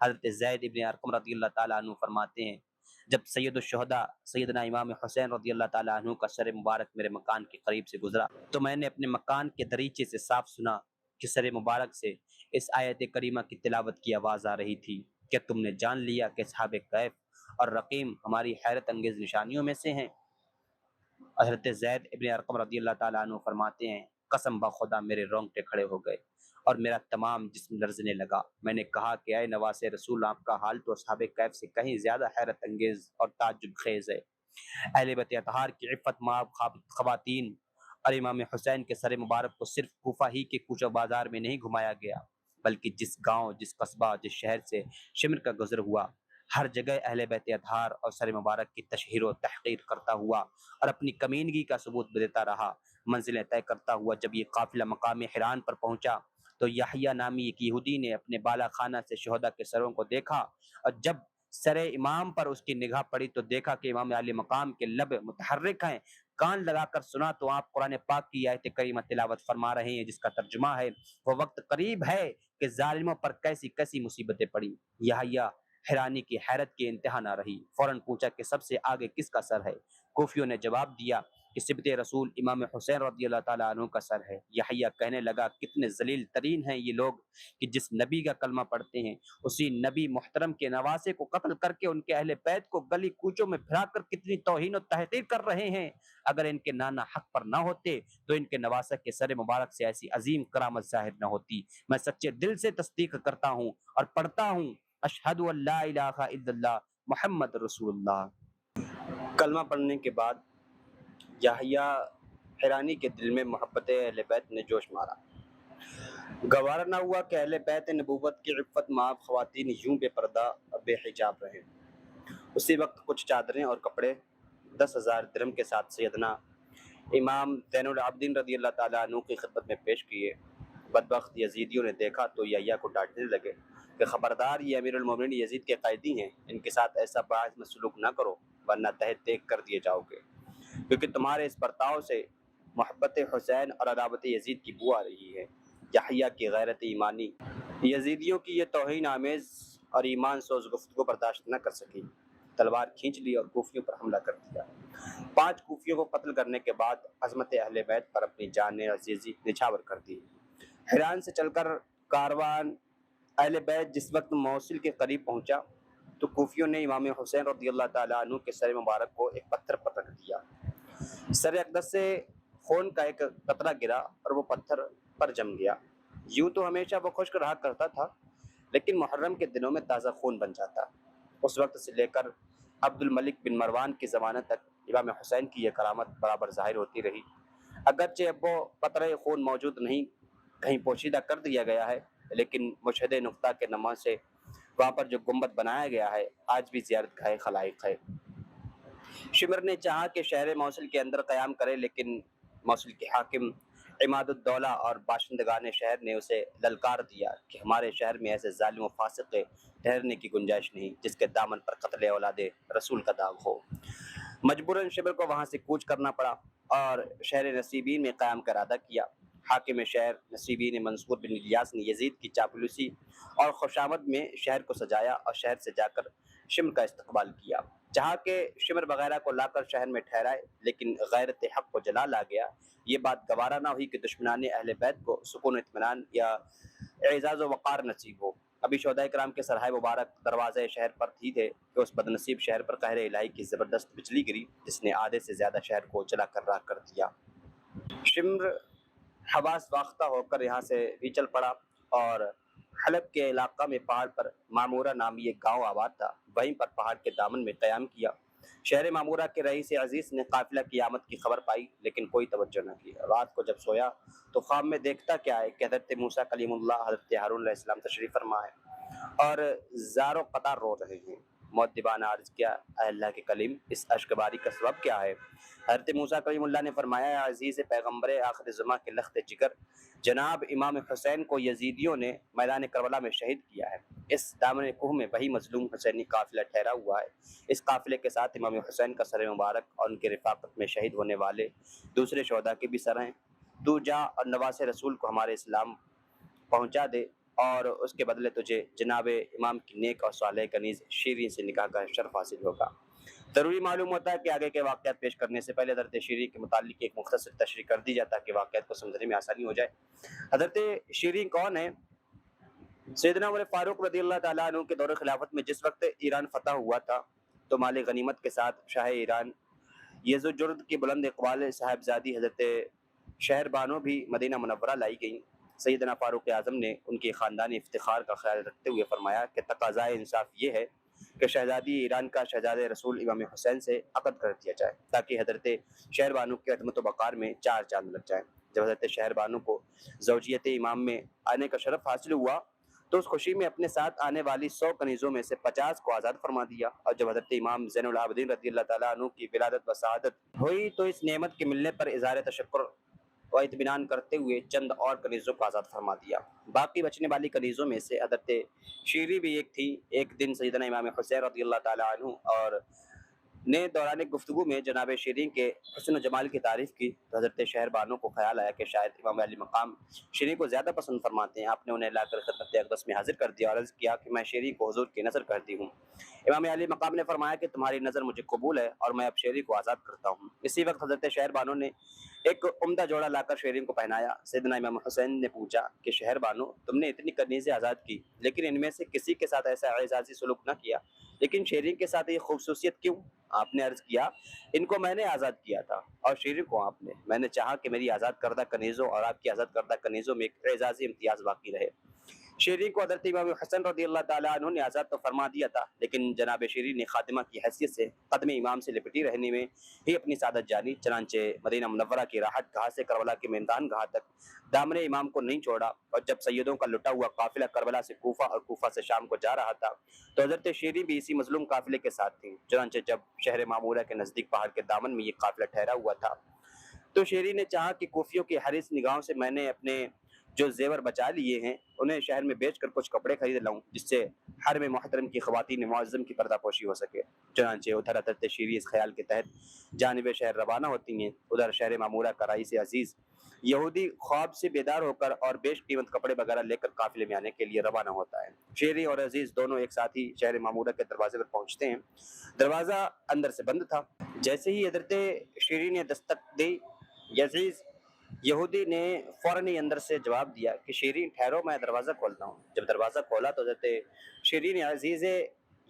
حضرت زید ابن ارقم رضی اللہ تعالیٰ عنہ فرماتے ہیں جب سید الشہداء سیدنا امام حسین رضی اللہ تعالیٰ عنہ کا سر مبارک میرے مکان کے قریب سے گزرا تو میں نے اپنے مکان کے دریچے سے صاف سنا کہ سر مبارک سے اس آیت کریمہ کی تلاوت کی آواز آ رہی تھی کہ تم نے جان لیا کہ اصحاب کہف اور رقیم ہماری حیرت انگیز نشانیوں میں سے ہیں۔ حضرت زید ابن ارقم رضی اللہ تعالیٰ عنہ فرماتے ہیں قسم بخدا میرے رونگٹے کھڑے ہو گئے اور میرا تمام جسم لرزنے لگا۔ میں نے کہا کہ اے نواز رسول، آپ کا حال تو اصحاب کہف سے کہیں زیادہ حیرت انگیز اور تعجب خیز ہے۔ اہل بیت اطہار کی عفت مآب خواتین اور امام حسین کے سر مبارک کو صرف کوفہ ہی کے کوچہ بازار میں نہیں گھمایا گیا بلکہ جس گاؤں، جس قصبہ، جس شہر سے شمر کا گزر ہوا، ہر جگہ اہل بیت اطہار اور سر مبارک کی تشہیر و تحقیر کرتا ہوا اور اپنی کمینگی کا ثبوت دیتا رہا۔ منزلیں طے کرتا ہوا جب یہ قافلہ مقام حران پر پہنچا تو یحییٰ نامی ایک یہودی نے اپنے بالا خانہ سے شہداء کے سروں کو دیکھا اور جب سر امام پر اس کی نگاہ پڑی تو دیکھا کہ امام علی مقام کے لب متحرک ہیں۔ کان لگا کر سنا تو آپ قرآن پاک کی آیت کریمہ تلاوت فرما رہے ہیں جس کا ترجمہ ہے وہ وقت قریب ہے کہ ظالموں پر کیسی کیسی مصیبتیں پڑی۔ یحییٰ حرانی کی حیرت کی انتہا نہ رہی، فوراً پوچھا کہ سب سے آگے کس کا سر ہے؟ کوفیوں نے جواب دیا کہ سبط رسول امام حسین رضی اللہ تعالیٰ عنہ کا سر ہے۔ یحییٰ کہنے لگا کتنے ذلیل ترین ہیں یہ لوگ کہ جس نبی کا کلمہ پڑھتے ہیں اسی نبی محترم کے نواسے کو قتل کر کے ان کے اہل بیت کو گلی کوچوں میں پھرا کر کتنی توہین و تحقیر کر رہے ہیں۔ اگر ان کے نانا حق پر نہ ہوتے تو ان کے نواسہ کے سر مبارک سے ایسی عظیم کرامت ظاہر نہ ہوتی۔ میں سچے دل سے تصدیق کرتا ہوں اور پڑھتا ہوں اشہد ان لا الہ الا اللہ محمد رسول اللہ۔ کلمہ پڑھنے کے بعد یحییٰ حرانی کے دل میں محبت اہل بیت نے جوش مارا۔ گوارا نہ ہوا کہ اہل بیت نبوت کی عفت مآب خواتین یوں بے پردہ بے حجاب رہیں۔ اسی وقت کچھ چادریں اور کپڑے 10,000 درہم کے ساتھ سیدنا امام زین العابدین رضی اللہ تعالیٰ عنہ کی خدمت میں پیش کیے۔ بدبخت یزیدیوں نے دیکھا تو یحییٰ کو ڈانٹنے لگے کہ خبردار یہ امیر المومنین یزید کے قائدی ہیں، ان کے ساتھ ایسا باعث سلوک نہ کرو ورنہ تحت دیکھ کر دیے جاؤ گے، کیونکہ تمہارے اس برتاؤ سے محبت حسین اور عداوت یزید کی بو آ رہی ہے۔ یحییٰ کی غیرت ایمانی یزیدیوں کی یہ توہین آمیز اور ایمان سوز گفتگو برداشت نہ کر سکی، تلوار کھینچ لی اور کوفیوں پر حملہ کر دیا۔ 5 کوفیوں کو قتل کرنے کے بعد عظمت اہل بیت پر اپنی جان عزیزی نچھاور کر دی۔ حران سے چل کر کاروان اہل بیت جس وقت موصل کے قریب پہنچا تو کوفیوں نے امام حسین رضی اللہ تعالیٰ عنہ کے سر مبارک کو ایک پتھر پر رکھ دیا۔ سر اقدس سے خون کا ایک قطرہ گرا اور وہ پتھر پر جم گیا۔ یوں تو ہمیشہ وہ خشک رہا کرتا تھا لیکن محرم کے دنوں میں تازہ خون بن جاتا۔ اس وقت سے لے کر عبد الملک بن مروان کے زمانے تک امام حسین کی یہ کرامت برابر ظاہر ہوتی رہی۔ اگرچہ اب وہ قطرہ خون موجود نہیں، کہیں پوشیدہ کر دیا گیا ہے، لیکن مشہد نقطہ کے نما سے وہاں پر جو گنبد بنایا گیا ہے آج بھی زیارت گاہ خلائق ہے۔ شمر نے چاہا کہ شہر موصل کے اندر قیام کرے لیکن موصل کے حاکم عماد الدولہ اور باشندگان شہر نے اسے للکار دیا کہ ہمارے شہر میں ایسے ظالم و فاسق کے ٹھہرنے کی گنجائش نہیں جس کے دامن پر قتل اولاد رسول کا داغ ہو۔ مجبوراً شمر کو وہاں سے کوچ کرنا پڑا اور شہر نصیبین میں قیام کا ارادہ کیا۔ حاکم شہر نصیبین منصور بن الیاس نے یزید کی چاپلوسی اور خوشامد میں شہر کو سجایا اور شہر سے جا کر شمر کا استقبال کیا، چاہا کہ شمر وغیرہ کو لا کر شہر میں ٹھہرائے، لیکن غیرت حق کو جلا لا گیا۔ یہ بات گوارا نہ ہوئی کہ دشمنان اہل بیت کو سکون و اطمینان یا اعزاز و وقار نصیب ہو۔ ابھی شہداء کرام کے سرہائے مبارک دروازے شہر پر تھی تھے کہ اس بدنصیب شہر پر قہر الہی کی زبردست بجلی گری جس نے آدھے سے زیادہ شہر کو جلا کر راکھ کر دیا۔ شمر حواس واختہ ہو کر یہاں سے بھی چل پڑا اور حلب کے علاقہ میں پہاڑ پر معمورہ نامی ایک گاؤں آباد تھا، وہیں پر پہاڑ کے دامن میں قیام کیا۔ شہر معمورہ کے رئیس عزیز نے قافلہ کی آمد کی خبر پائی لیکن کوئی توجہ نہ کی۔ رات کو جب سویا تو خواب میں دیکھتا کیا ہے کہ حضرت موسیٰ کلیم اللہ، حضرت ہارون علیہ السلام تشریف فرما ہے اور زار و قطار رو رہے ہیں۔ مؤدبانہ عرض کیا، اے اللہ کے کلیم، اس اشک باری کا سبب کیا ہے؟ حضرت موسیٰ کلیم اللہ نے فرمایا، عزیز پیغمبر آخر زمان کے لخت جگر جناب امام حسین کو یزیدیوں نے میدان کربلا میں شہید کیا ہے۔ اس دامن کوہ میں وہی مظلوم حسینی قافلہ ٹھہرا ہوا ہے۔ اس قافلے کے ساتھ امام حسین کا سر مبارک اور ان کے رفاقت میں شہید ہونے والے دوسرے شہداء کے بھی سر ہیں۔ تو جا اور نواز رسول کو ہمارے اسلام پہنچا دے اور اس کے بدلے تجھے جناب امام کی نیک اور صالح کنیز شیریں سے نکاح کا شرف حاصل ہوگا۔ ضروری معلوم ہوتا ہے کہ آگے کے واقعات پیش کرنے سے پہلے حضرت شیریں کے متعلق ایک مختصر تشریح کر دی جائے تاکہ واقعات کو سمجھنے میں آسانی ہو جائے۔ حضرت شیریں کون ہے؟ سیدنا عمر فاروق رضی اللہ تعالیٰ عنہ کے دور خلافت میں جس وقت ایران فتح ہوا تھا تو مال غنیمت کے ساتھ شاہ ایران یزدجرد کی بلند اقبال صاحبزادی حضرت شہر بانو بھی مدینہ منورہ لائی گئیں۔ سیدنا فاروق اعظم نے ان کے خاندانی افتخار کا خیال رکھتے ہوئے فرمایا کہ تقاضائے انصاف یہ ہے کہ شہزادی ایران کا شہزاد رسول امام حسین سے عقد کر دیا جائے تاکہ حضرت شہر بانو کے عظمت و وقار میں چار چاند لگ جائیں۔ جب حضرت شہر بانو کو زوجیت امام میں آنے کا شرف حاصل ہوا تو اس خوشی میں اپنے ساتھ آنے والی 100 کنیزوں میں سے 50 کو آزاد فرما دیا، اور جب حضرت امام زین العابدین رضی اللہ تعالیٰ عنہ کی ولادت و سعادت ہوئی تو اس نعمت کے ملنے پر اظہار تشکر و اطمینان کرتے ہوئے چند اور کنیزوں کو آزاد فرما دیا۔ باقی بچنے والی کنیزوں میں سے حضرت شیریں بھی ایک تھی۔ ایک دن سیدنا امام حسین رضی اللہ تعالیٰ عنہ اور نے دوران گفتگو میں جناب شیریں کے حسن و جمال کی تعریف کی تو حضرت شہر بانو کو خیال آیا کہ شاید امام علی مقام شیریں کو زیادہ پسند فرماتے ہیں۔ آپ نے انہیں لا کر خدمت اقدس میں حاضر کر دیا اور عرض کیا کہ میں شیریں کو حضور کی نظر کرتی ہوں۔ امام علی مقام نے فرمایا کہ تمہاری نظر مجھے قبول ہے اور میں اب شیریں کو آزاد کرتا ہوں۔ اسی وقت حضرت شہر بانو نے ایک عمدہ جوڑا لا کر شیریں کو پہنایا۔ سیدنا امام حسین نے پوچھا کہ شہر بانو، تم نے اتنی کنیزیں آزاد کی لیکن ان میں سے کسی کے ساتھ ایسا اعزازی سلوک نہ کیا، لیکن شیریں کے ساتھ یہ خوبصورت کیوں؟ آپ نے عرض کیا، ان کو میں نے آزاد کیا تھا اور شیریں کو آپ نے۔ میں نے چاہا کہ میری آزاد کردہ کنیزوں اور آپ کی آزاد کردہ کنیزوں میں ایک اعزازی امتیاز باقی رہے۔ شیریں کو حضرت امام حسن رضی اللہ تعالیٰ عنہ نے آزاد تو فرما دیا تھا، لیکن جناب شیریں نے خاتمہ کی حیثیت سے قدم امام سے لپٹی رہنے میں ہی اپنی سعادت جانی، چنانچہ مدینہ منورہ کی راحت گاہ سے کربلا کے میدان گاہ تک دامن امام کو نہیں چھوڑا، اور جب سیدوں کا لٹا ہوا قافلہ کربلا سے کوفہ اور کوفہ سے شام کو جا رہا تھا تو حضرت شیریں بھی اسی مظلوم قافلے کے ساتھ تھیں۔ چنانچہ جب شہر معمورہ کے نزدیک پہاڑ کے دامن میں یہ قافلہ ٹھہرا ہوا تھا تو شیریں نے چاہا کہ کوفیوں کی حریص نگاہوں سے میں نے اپنے جو زیور بچا لیے ہیں انہیں شہر میں بیچ کر کچھ کپڑے خرید لاؤں جس سے حرم محترم کی خواتین معظم کی پردہ پوشی ہو سکے۔ چنانچہ ادھر حضرت شیریں اس خیال کے تحت جانب شہر روانہ ہوتی ہیں۔ ادھر شہر معمورہ کا رئیس عزیز یہودی خواب سے بیدار ہو کر اور بیش قیمت کپڑے وغیرہ لے کر قافلے میں آنے کے لیے روانہ ہوتا ہے۔ شیریں اور عزیز دونوں ایک ساتھ ہی شہر معمورہ کے دروازے پر پہنچتے ہیں۔ دروازہ اندر سے بند تھا۔ جیسے ہی حضرت شیریں نے دستک دی، عزیز یہودی نے فوراً ہی اندر سے جواب دیا کہ شیریں ٹھہرو، میں دروازہ کھولتا ہوں۔ جب دروازہ کھولا تو حضرت شیریں نے عزیز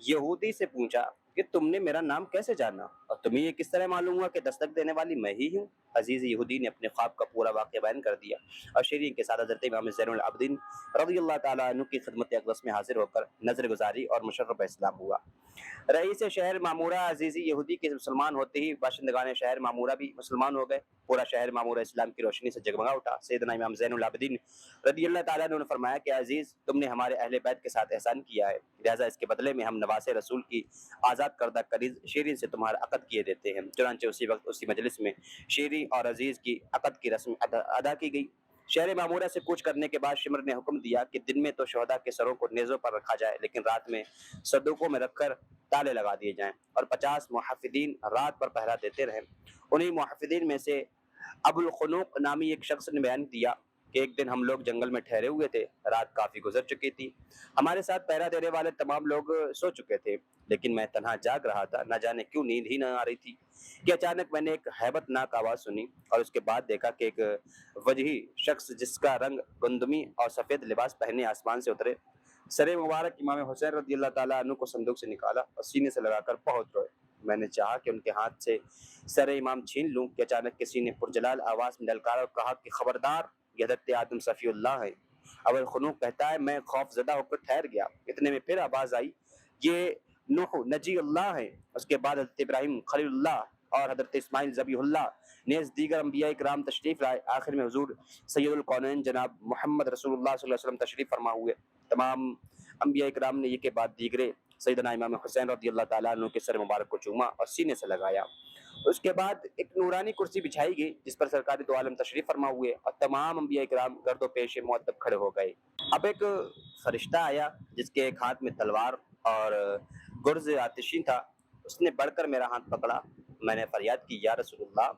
یہودی سے پوچھا کہ تم نے میرا نام کیسے جانا اور تمہیں یہ کس طرح معلوم ہوا کہ دستک دینے والی میں ہی ہوں؟ عزیز یہودی نے اپنے خواب کا پورا واقعہ بیان کر دیا اور شیریں کے ساتھ حضرت امام زین العابدین رضی اللہ تعالیٰ عنہ کی خدمت اقدس میں حاضر ہو کر نظر گزاری اور مشرف اسلام ہوا۔ رئیس شہر معمورہ عزیزی یہودی کے مسلمان ہوتے ہی باشندگان شہر معمورہ بھی مسلمان ہو گئے۔ پورا شہر معمورہ اسلام کی روشنی سے جگمگا اٹھا۔ سیدنا امام زین العابدین رضی اللہ تعالیٰ عنہ نے فرمایا کہ عزیز، تم نے ہمارے اہل بیت کے ساتھ احسان کیا ہے، لہٰذا اس کے بدلے میں ہم نواز رسول کی آزاد کردہ کنیز شیریں سے تمہارا عقد کیے دیتے ہیں۔ چنانچہ اسی وقت اسی مجلس میں شیریں اور عزیز کی عقد کی رسم ادا کی گئی۔ شہر معمورہ سے کوچ کرنے کے بعد شمر نے حکم دیا کہ دن میں تو شہداء کے سروں کو نیزوں پر رکھا جائے، لیکن رات میں صندوقوں میں رکھ کر تالے لگا دیے جائیں اور 50 محافظین رات پر پہرا دیتے رہیں۔ انہی محافظین میں سے ابو الخنوق نامی ایک شخص نے بیان دیا کہ ایک دن ہم لوگ جنگل میں ٹھہرے ہوئے تھے، رات کافی گزر چکی تھی، ہمارے ساتھ پہرا دینے والے تمام لوگ سو چکے تھے، لیکن میں تنہا جاگ رہا تھا۔ نہ جانے کیوں نیند ہی نہ آ رہی تھی کہ اچانک میں نے ایک ہیبت ناک آواز سنی اور اس کے بعد دیکھا کہ ایک وجہی شخص جس کا رنگ گندمی اور سفید لباس پہنے آسمان سے اترے، سر مبارک امام حسین رضی اللہ تعالیٰ عنہ کو صندوق سے نکالا اور سینے سے لگا کر بہت روئے۔ میں نے چاہا کہ ان کے ہاتھ سے سر امام چھین لوں کہ اچانک کسی نے پرجلال آواز میں للکارا اور کہا کہ خبردار، یہ حضرت آدم صفی اللہ ہے۔ ابو الخنوق کہتا ہے میں خوف زدہ ہو کر ٹھہر گیا، اتنے میں پھر آواز آئی یہ نوح نجی اللہ ہے۔ اس کے بعد حضرت ابراہیم خلیل اللہ اور حضرت اسماعیل ذبیح اللہ نیز دیگر انبیاء کرام تشریف لائے۔ آخر میں حضور سید الکونین جناب محمد رسول اللہ صلی اللہ علیہ وسلم تشریف فرما ہوئے۔ تمام انبیاء کرام نے یہ کے بعد دیگرے سیدنا امام حسین رضی اللہ تعالیٰ عنہ کے سر مبارک کو چوما اور سینے سے لگایا۔ اس کے بعد ایک نورانی کرسی بچھائی گئی جس پر سرکار دو عالم تشریف فرما ہوئے اور تمام انبیاء کرام گرد و پیش مؤدب کھڑے ہو گئے۔ اب ایک فرشتہ آیا جس کے ایک ہاتھ میں تلوار اور گرز آتشین تھا، اس نے بڑھ کر میرا ہاتھ پکڑا۔ میں نے فریاد کی یا رسول اللہ،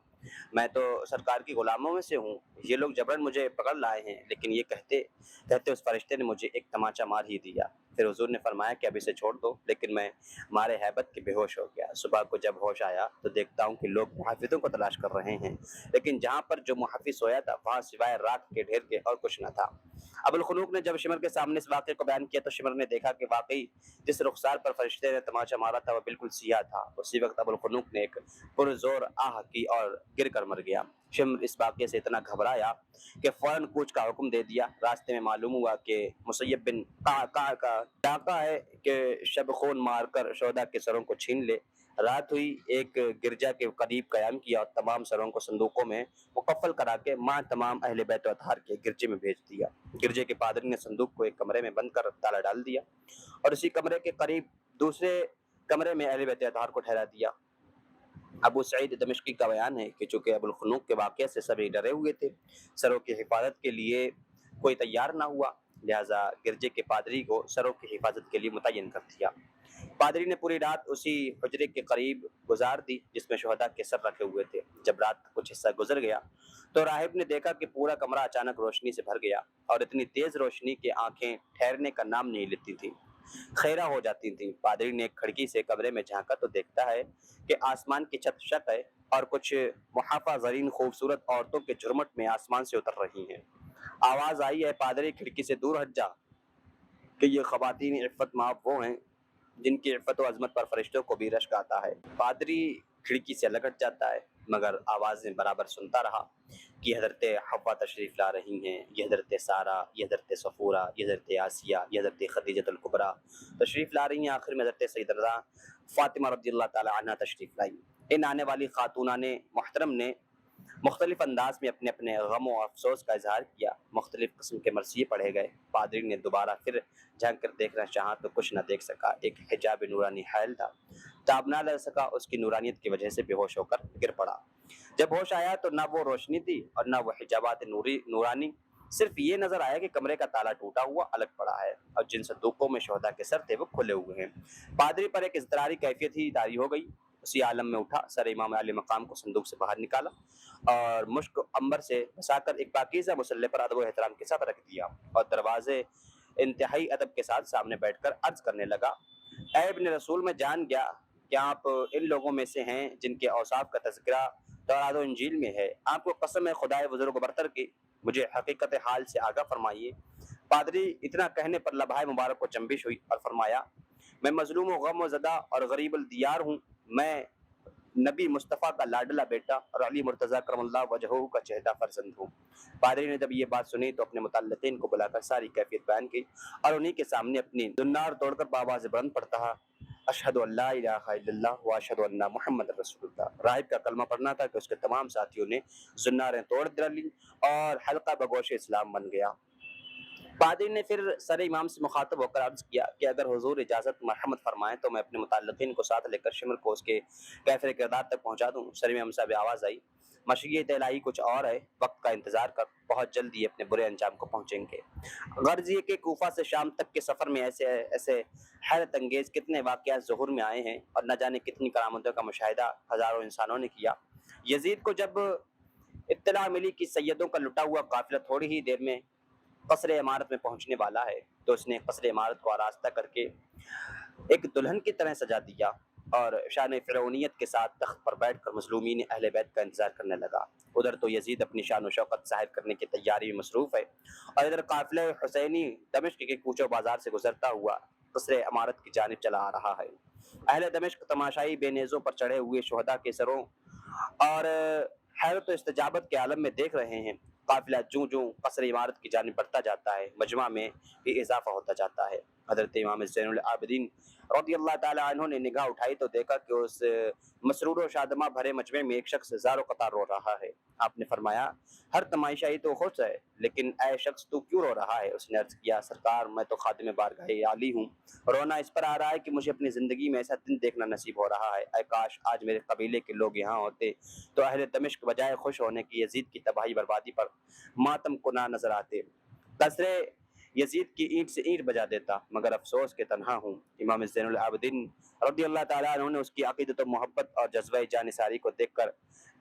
میں تو سرکار کی غلاموں میں سے ہوں، یہ لوگ جبرن مجھے پکڑ لائے ہیں۔ لیکن یہ کہتے کہتے اس فرشتے نے مجھے ایک تماچا مار ہی دیا۔ پھر حضور نے فرمایا کہ اب اسے چھوڑ دو، لیکن میں مارے ہیبت کے بے ہوش ہو گیا۔ صبح کو جب ہوش آیا تو دیکھتا ہوں کہ لوگ محافظوں کو تلاش کر رہے ہیں، لیکن جہاں پر جو محافظ سویا تھا وہاں سوائے راکھ کے ڈھیر کے اور کچھ نہ تھا۔ ابو الخنوق نے جب شمر کے سامنے اس واقعے کو بیان کیا تو شمر نے دیکھا کہ واقعی جس رخسار پر فرشتے نے تماچا مارا تھا وہ بالکل سیاہ تھا۔ اسی وقت ابو الخنوق نے ایک پرزور آہ کی اور گر کر مر گیا۔ شمر اس واقعے سے اتنا گھبرایا کہ فوراً کوچ کا حکم دے دیا۔ راستے میں معلوم ہوا کہ مسیب بن قعقاع کا ڈاکہ ہے کہ شب خون مار کر شہداء کے سروں کو چھین لے۔ رات ہوئی، ایک گرجا کے قریب قیام کیا اور تمام سروں کو صندوقوں میں مکفل کرا کے ماں تمام اہل بیت و اطہار کے گرجے میں بھیج دیا۔ گرجے کے پادری نے صندوق کو ایک کمرے میں بند کر تالا ڈال دیا اور اسی کمرے کے قریب دوسرے کمرے میں اہل بیت اطہار کو ٹھہرا دیا۔ ابو سعید دمشقی کا بیان ہے کہ چونکہ ابو الخنوق کے واقعے سے سبھی ڈرے ہوئے تھے، سروں کی حفاظت کے لیے کوئی تیار نہ ہوا، لہذا گرجے کے پادری کو سروں کی حفاظت کے لیے متعین کر دیا۔ پادری نے پوری رات اسی حجرے کے قریب گزار دی جس میں شہداء کے سر رکھے ہوئے تھے۔ جب رات کا کچھ حصہ گزر گیا تو راہب نے دیکھا کہ پورا کمرہ اچانک روشنی سے بھر گیا اور اتنی تیز روشنی کہ آنکھیں ٹھہرنے کا نام نہیں لیتی تھیں، خیرہ ہو جاتی تھیں۔ پادری نے ایک کھڑکی سے کمرے میں جھانکا تو دیکھتا ہے کہ آسمان کی چھت شق ہے اور کچھ محافہ زرین خوبصورت عورتوں کے جھرمٹ میں آسمان سے اتر رہی ہیں۔ آواز آئی، ہے پادری کھڑکی سے دور ہٹ جا، کہ یہ خواتین عفت مآب وہ ہیں جن کی عفت و عظمت پر فرشتوں کو بھی رشک آتا ہے۔ پادری کھڑکی سے الگ ہٹ جاتا ہے مگر آوازیں برابر سنتا رہا کہ حضرت حوا تشریف لا رہی ہیں، یہ حضرت سارہ، یہ حضرت صفورہ، یہ حضرت آسیہ، یہ حضرت خدیجۃ الکبریٰ تشریف لا رہی ہیں۔ آخر میں حضرت سیدنا فاطمہ رضی اللہ تعالی عنہ تشریف لائی۔ ان آنے والی خاتونان محترم نے مختلف انداز میں اپنے اپنے غم و افسوس کا اظہار کیا۔ مختلف قسم کے مرثیے پڑھے گئے۔ پادری نے دوبارہ پھر جھانک کر دیکھنا چاہا تو کچھ نہ دیکھ سکا۔ ایک حجاب نورانی حائل تھا، تاب نہ لے سکا، اس کی نورانیت کی وجہ سے بے ہوش ہو کر گر پڑا۔ جب ہوش آیا تو نہ وہ روشنی تھی اور نہ وہ حجابات نورانی، صرف یہ نظر آیا کہ کمرے کا تالا ٹوٹا ہوا الگ پڑا ہے اور جن صندوقوں میں شہداء کے سر تھے وہ کھلے ہوئے ہیں۔ پادری پر ایک اضطراری کیفیت ہی طاری ہو گئی۔ اسی عالم میں اٹھا، سر امام علی مقام کو صندوق سے باہر نکالا اور مشک عنبر سے بسا کر ایک پاکیزہ مسلح پر ادب و احترام کے ساتھ رکھ دیا اور دروازے انتہائی ادب کے ساتھ سامنے بیٹھ کر عرض کرنے لگا، اے ابن رسول، میں جان گیا کہ آپ ان لوگوں میں سے ہیں جن کے اوصاف کا تذکرہ تورات و انجیل میں ہے۔ آپ کو قسم ہے خدائے بزرگ و برتر کی، مجھے حقیقت حال سے آگاہ فرمائیے۔ پادری اتنا کہنے پر لبھائے مبارک کو چنبش ہوئی اور فرمایا، میں مظلوم و غم و زدہ اور غریب الدیار ہوں۔ میں نبی مصطفیٰ کا لاڈلا بیٹا اور علی مرتضیٰ کرم اللہ وجہہ کا چہیتا فرزند ہوں۔ پادری نے جب یہ بات سنی تو اپنے متعلقین کو بلا کر ساری کیفیت بیان کی اور انہی کے سامنے اپنی زنار توڑ کر بآواز بلند پڑھتا ہے، اشہد ان لا الہ الا اللہ و اشہد ان محمد رسول اللہ۔ راہب کا کلمہ پڑھنا تھا کہ اس کے تمام ساتھیوں نے زناریں توڑ ڈالی اور حلقہ بگوش اسلام بن گیا۔ پادری نے پھر سر امام سے مخاطب ہو کر عرض کیا کہ اگر حضور اجازت مرحمت فرمائیں تو میں اپنے متعلقین کو ساتھ لے کر شمر کو اس کے کیفر کردار تک پہنچا دوں۔ سر امام صاحب آواز آئی، مشیت الہی کچھ اور ہے، وقت کا انتظار کر، بہت جلدی اپنے برے انجام کو پہنچیں گے۔ غرض یہ کہ کوفہ سے شام تک کے سفر میں ایسے حیرت انگیز کتنے واقعات ظہور میں آئے ہیں اور نہ جانے کتنی کرامتوں کا مشاہدہ ہزاروں انسانوں نے کیا۔ یزید کو جب اطلاع ملی کہ سیدوں کا لٹا ہوا قافلہ تھوڑی ہی دیر میں قصر عمارت میں پہنچنے والا ہے تو اس نے قصر عمارت کو آراستہ کر کے ایک دلہن کی طرح سجا دیا اور شان فرعونیت کے ساتھ تخت پر بیٹھ کر مظلومین اہل بیت کا انتظار کرنے لگا۔ ادھر تو یزید اپنی شان و شوکت ظاہر کرنے کی تیاری میں مصروف ہے اور ادھر قافلہ حسینی دمشق کے کوچوں بازار سے گزرتا ہوا قصر عمارت کی جانب چلا آ رہا ہے۔ اہل دمشق تماشائی بے نیزوں پر چڑھے ہوئے شہداء کے سروں اور حیرت و استجابت کے عالم میں دیکھ رہے ہیں۔ قافلہ جوں جوں قصر عمارت کی جانب بڑھتا جاتا ہے، مجمع میں بھی اضافہ ہوتا جاتا ہے۔ حضرت امام زین العابدین رضی اللہ تعالی عنہ نے نگاہ اٹھائی تو دیکھا کہ اس مسرور و شادماں بھرے مجمع میں ایک شخص زار و قطار رو رہا ہے۔ آپ نے فرمایا، ہر تماشائی تو خوش ہے لیکن اے شخص تو کیوں رو رہا ہے؟ اس نے عرض کیا، سرکار میں تو خادم بارگاہ عالی ہوں، رونا اس پر آ رہا ہے کہ مجھے اپنی زندگی میں ایسا دن دیکھنا نصیب ہو رہا ہے۔ اے کاش آج میرے قبیلے کے لوگ یہاں ہوتے تو اہل دمشق بجائے خوش ہونے کی یزید کی تباہی بربادی پر ماتم کناں نظر آتے، قصرے یزید کی اینٹ سے اینٹ بجا دیتا، مگر افسوس کہ تنہا ہوں۔ امام زین العابدین رضی اللہ تعالیٰ عنہ نے اس کی عقیدت و محبت اور جذبہ جانثاری کو دیکھ کر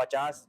50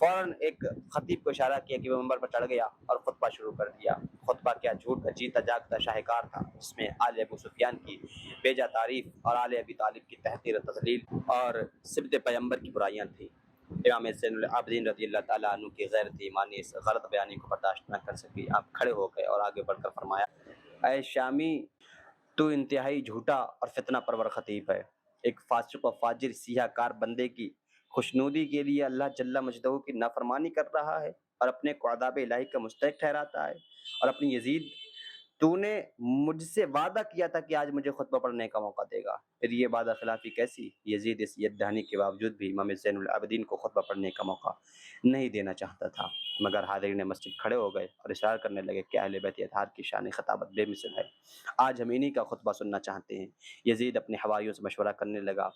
فوراً ایک خطیب کو اشارہ کیا کہ وہ منبر پر چڑھ گیا اور خطبہ شروع کر دیا۔ خطبہ کیا جھوٹ کا جیتا جاگتا شاہکار تھا، جس میں آل ابو سفیان کی بیجا تعریف اور آل ابی طالب کی تحقیر و تذلیل اور سبط پیغمبر کی برائیاں تھیں۔ امام زین العابدین رضی اللہ تعالیٰ عنہ کی غیرت ایمانی اس غلط بیانی کو برداشت نہ کر سکی۔ آپ کھڑے ہو گئے اور آگے بڑھ کر فرمایا، اے شامی، تو انتہائی جھوٹا اور فتنہ پرور خطیب ہے۔ ایک فاسق و فاجر سیاہ کار بندے کی خوشنودی کے لیے اللہ جل مجدہ کی نافرمانی کر رہا ہے اور اپنے کو عذاب الہی کا مستحق ٹھہراتا ہے۔ اور اپنی یزید، تو نے مجھ سے وعدہ کیا تھا کہ آج مجھے خطبہ پڑھنے کا موقع دے گا، پھر یہ وعدہ خلافی کیسی؟ یزید اس ید دہانی کے باوجود بھی امام زین العابدین کو خطبہ پڑھنے کا موقع نہیں دینا چاہتا تھا، مگر حاضرین مسجد کھڑے ہو گئے اور اشارہ کرنے لگے کہ اہل بیت اطہار کی شان خطابت بے مثل ہے، آج ہم انہی کا خطبہ سننا چاہتے ہیں۔ یزید اپنے حواریوں سے مشورہ کرنے لگا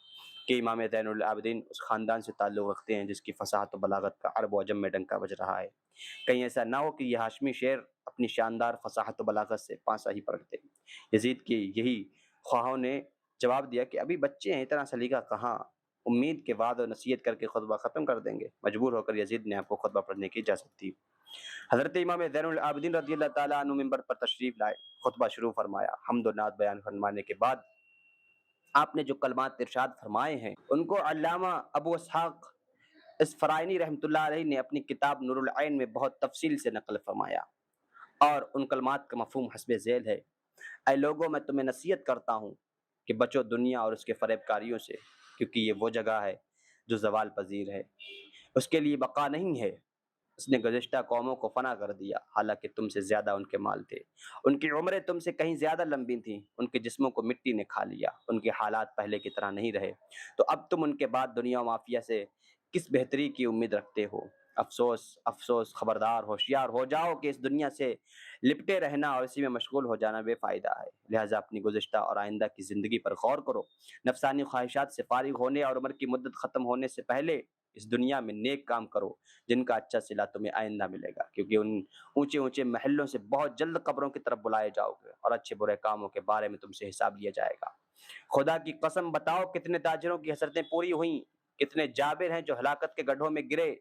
کہ امام زین العابدین اس خاندان سے تعلق رکھتے ہیں جس کی فصاحت و بلاغت کا عرب و عجم میں ڈنکا بج رہا ہے، کہیں ایسا نہ ہو کہ یہ ہاشمی شعر اپنی شاندار فصاحت و بلاغت سے پانسا ہی پلٹ دے۔ یزید کی یہی خواہوں نے جواب دیا کہ ابھی بچے ہیں، اتنا سلیقہ کہاں، امید کے وعد و نصیحت کر کے خطبہ ختم کر دیں گے۔ مجبور ہو کر یزید نے آپ کو خطبہ پڑھنے کی اجازت دی۔ حضرت امام زین العابدین رضی اللہ تعالیٰ عنہ منبر پر تشریف لائے، خطبہ شروع فرمایا۔ حمد و نعت بیان فرمانے کے بعد آپ نے جو کلمات ارشاد فرمائے ہیں ان کو علامہ ابو اسحاق اصفرائینی رحمۃ اللہ علیہ نے اپنی کتاب نور العین میں بہت تفصیل سے نقل فرمایا، اور ان کلمات کا مفہوم حسب ذیل ہے: اے لوگوں، میں تمہیں نصیحت کرتا ہوں کہ بچو دنیا اور اس کے فریب کاریوں سے، کیونکہ یہ وہ جگہ ہے جو زوال پذیر ہے، اس کے لیے بقا نہیں ہے۔ اس نے گزشتہ قوموں کو فنا کر دیا، حالانکہ تم سے زیادہ ان کے مال تھے، ان کی عمریں تم سے کہیں زیادہ لمبی تھیں، ان کے جسموں کو مٹی نے کھا لیا، ان کے حالات پہلے کی طرح نہیں رہے، تو اب تم ان کے بعد دنیا و مافیا سے کس بہتری کی امید رکھتے ہو؟ افسوس افسوس، خبردار، ہوشیار ہو جاؤ کہ اس دنیا سے لپٹے رہنا اور اسی میں مشغول ہو جانا بے فائدہ ہے، لہٰذا اپنی گزشتہ اور آئندہ کی زندگی پر غور کرو، نفسانی خواہشات سے فارغ ہونے اور عمر کی مدت ختم ہونے سے پہلے اس دنیا میں نیک کام کرو جن کا اچھا صلہ تمہیں آئندہ ملے گا، کیونکہ ان اونچے اونچے محلوں سے بہت جلد قبروں کی طرف بلائے جاؤ گے اور اچھے برے کاموں کے بارے میں تم سے حساب لیا جائے گا۔ خدا کی قسم بتاؤ، کتنے تاجروں کی حسرتیں پوری ہوئیں، کتنے جابر ہیں جو ہلاکت کے گڈھوں میں گرے،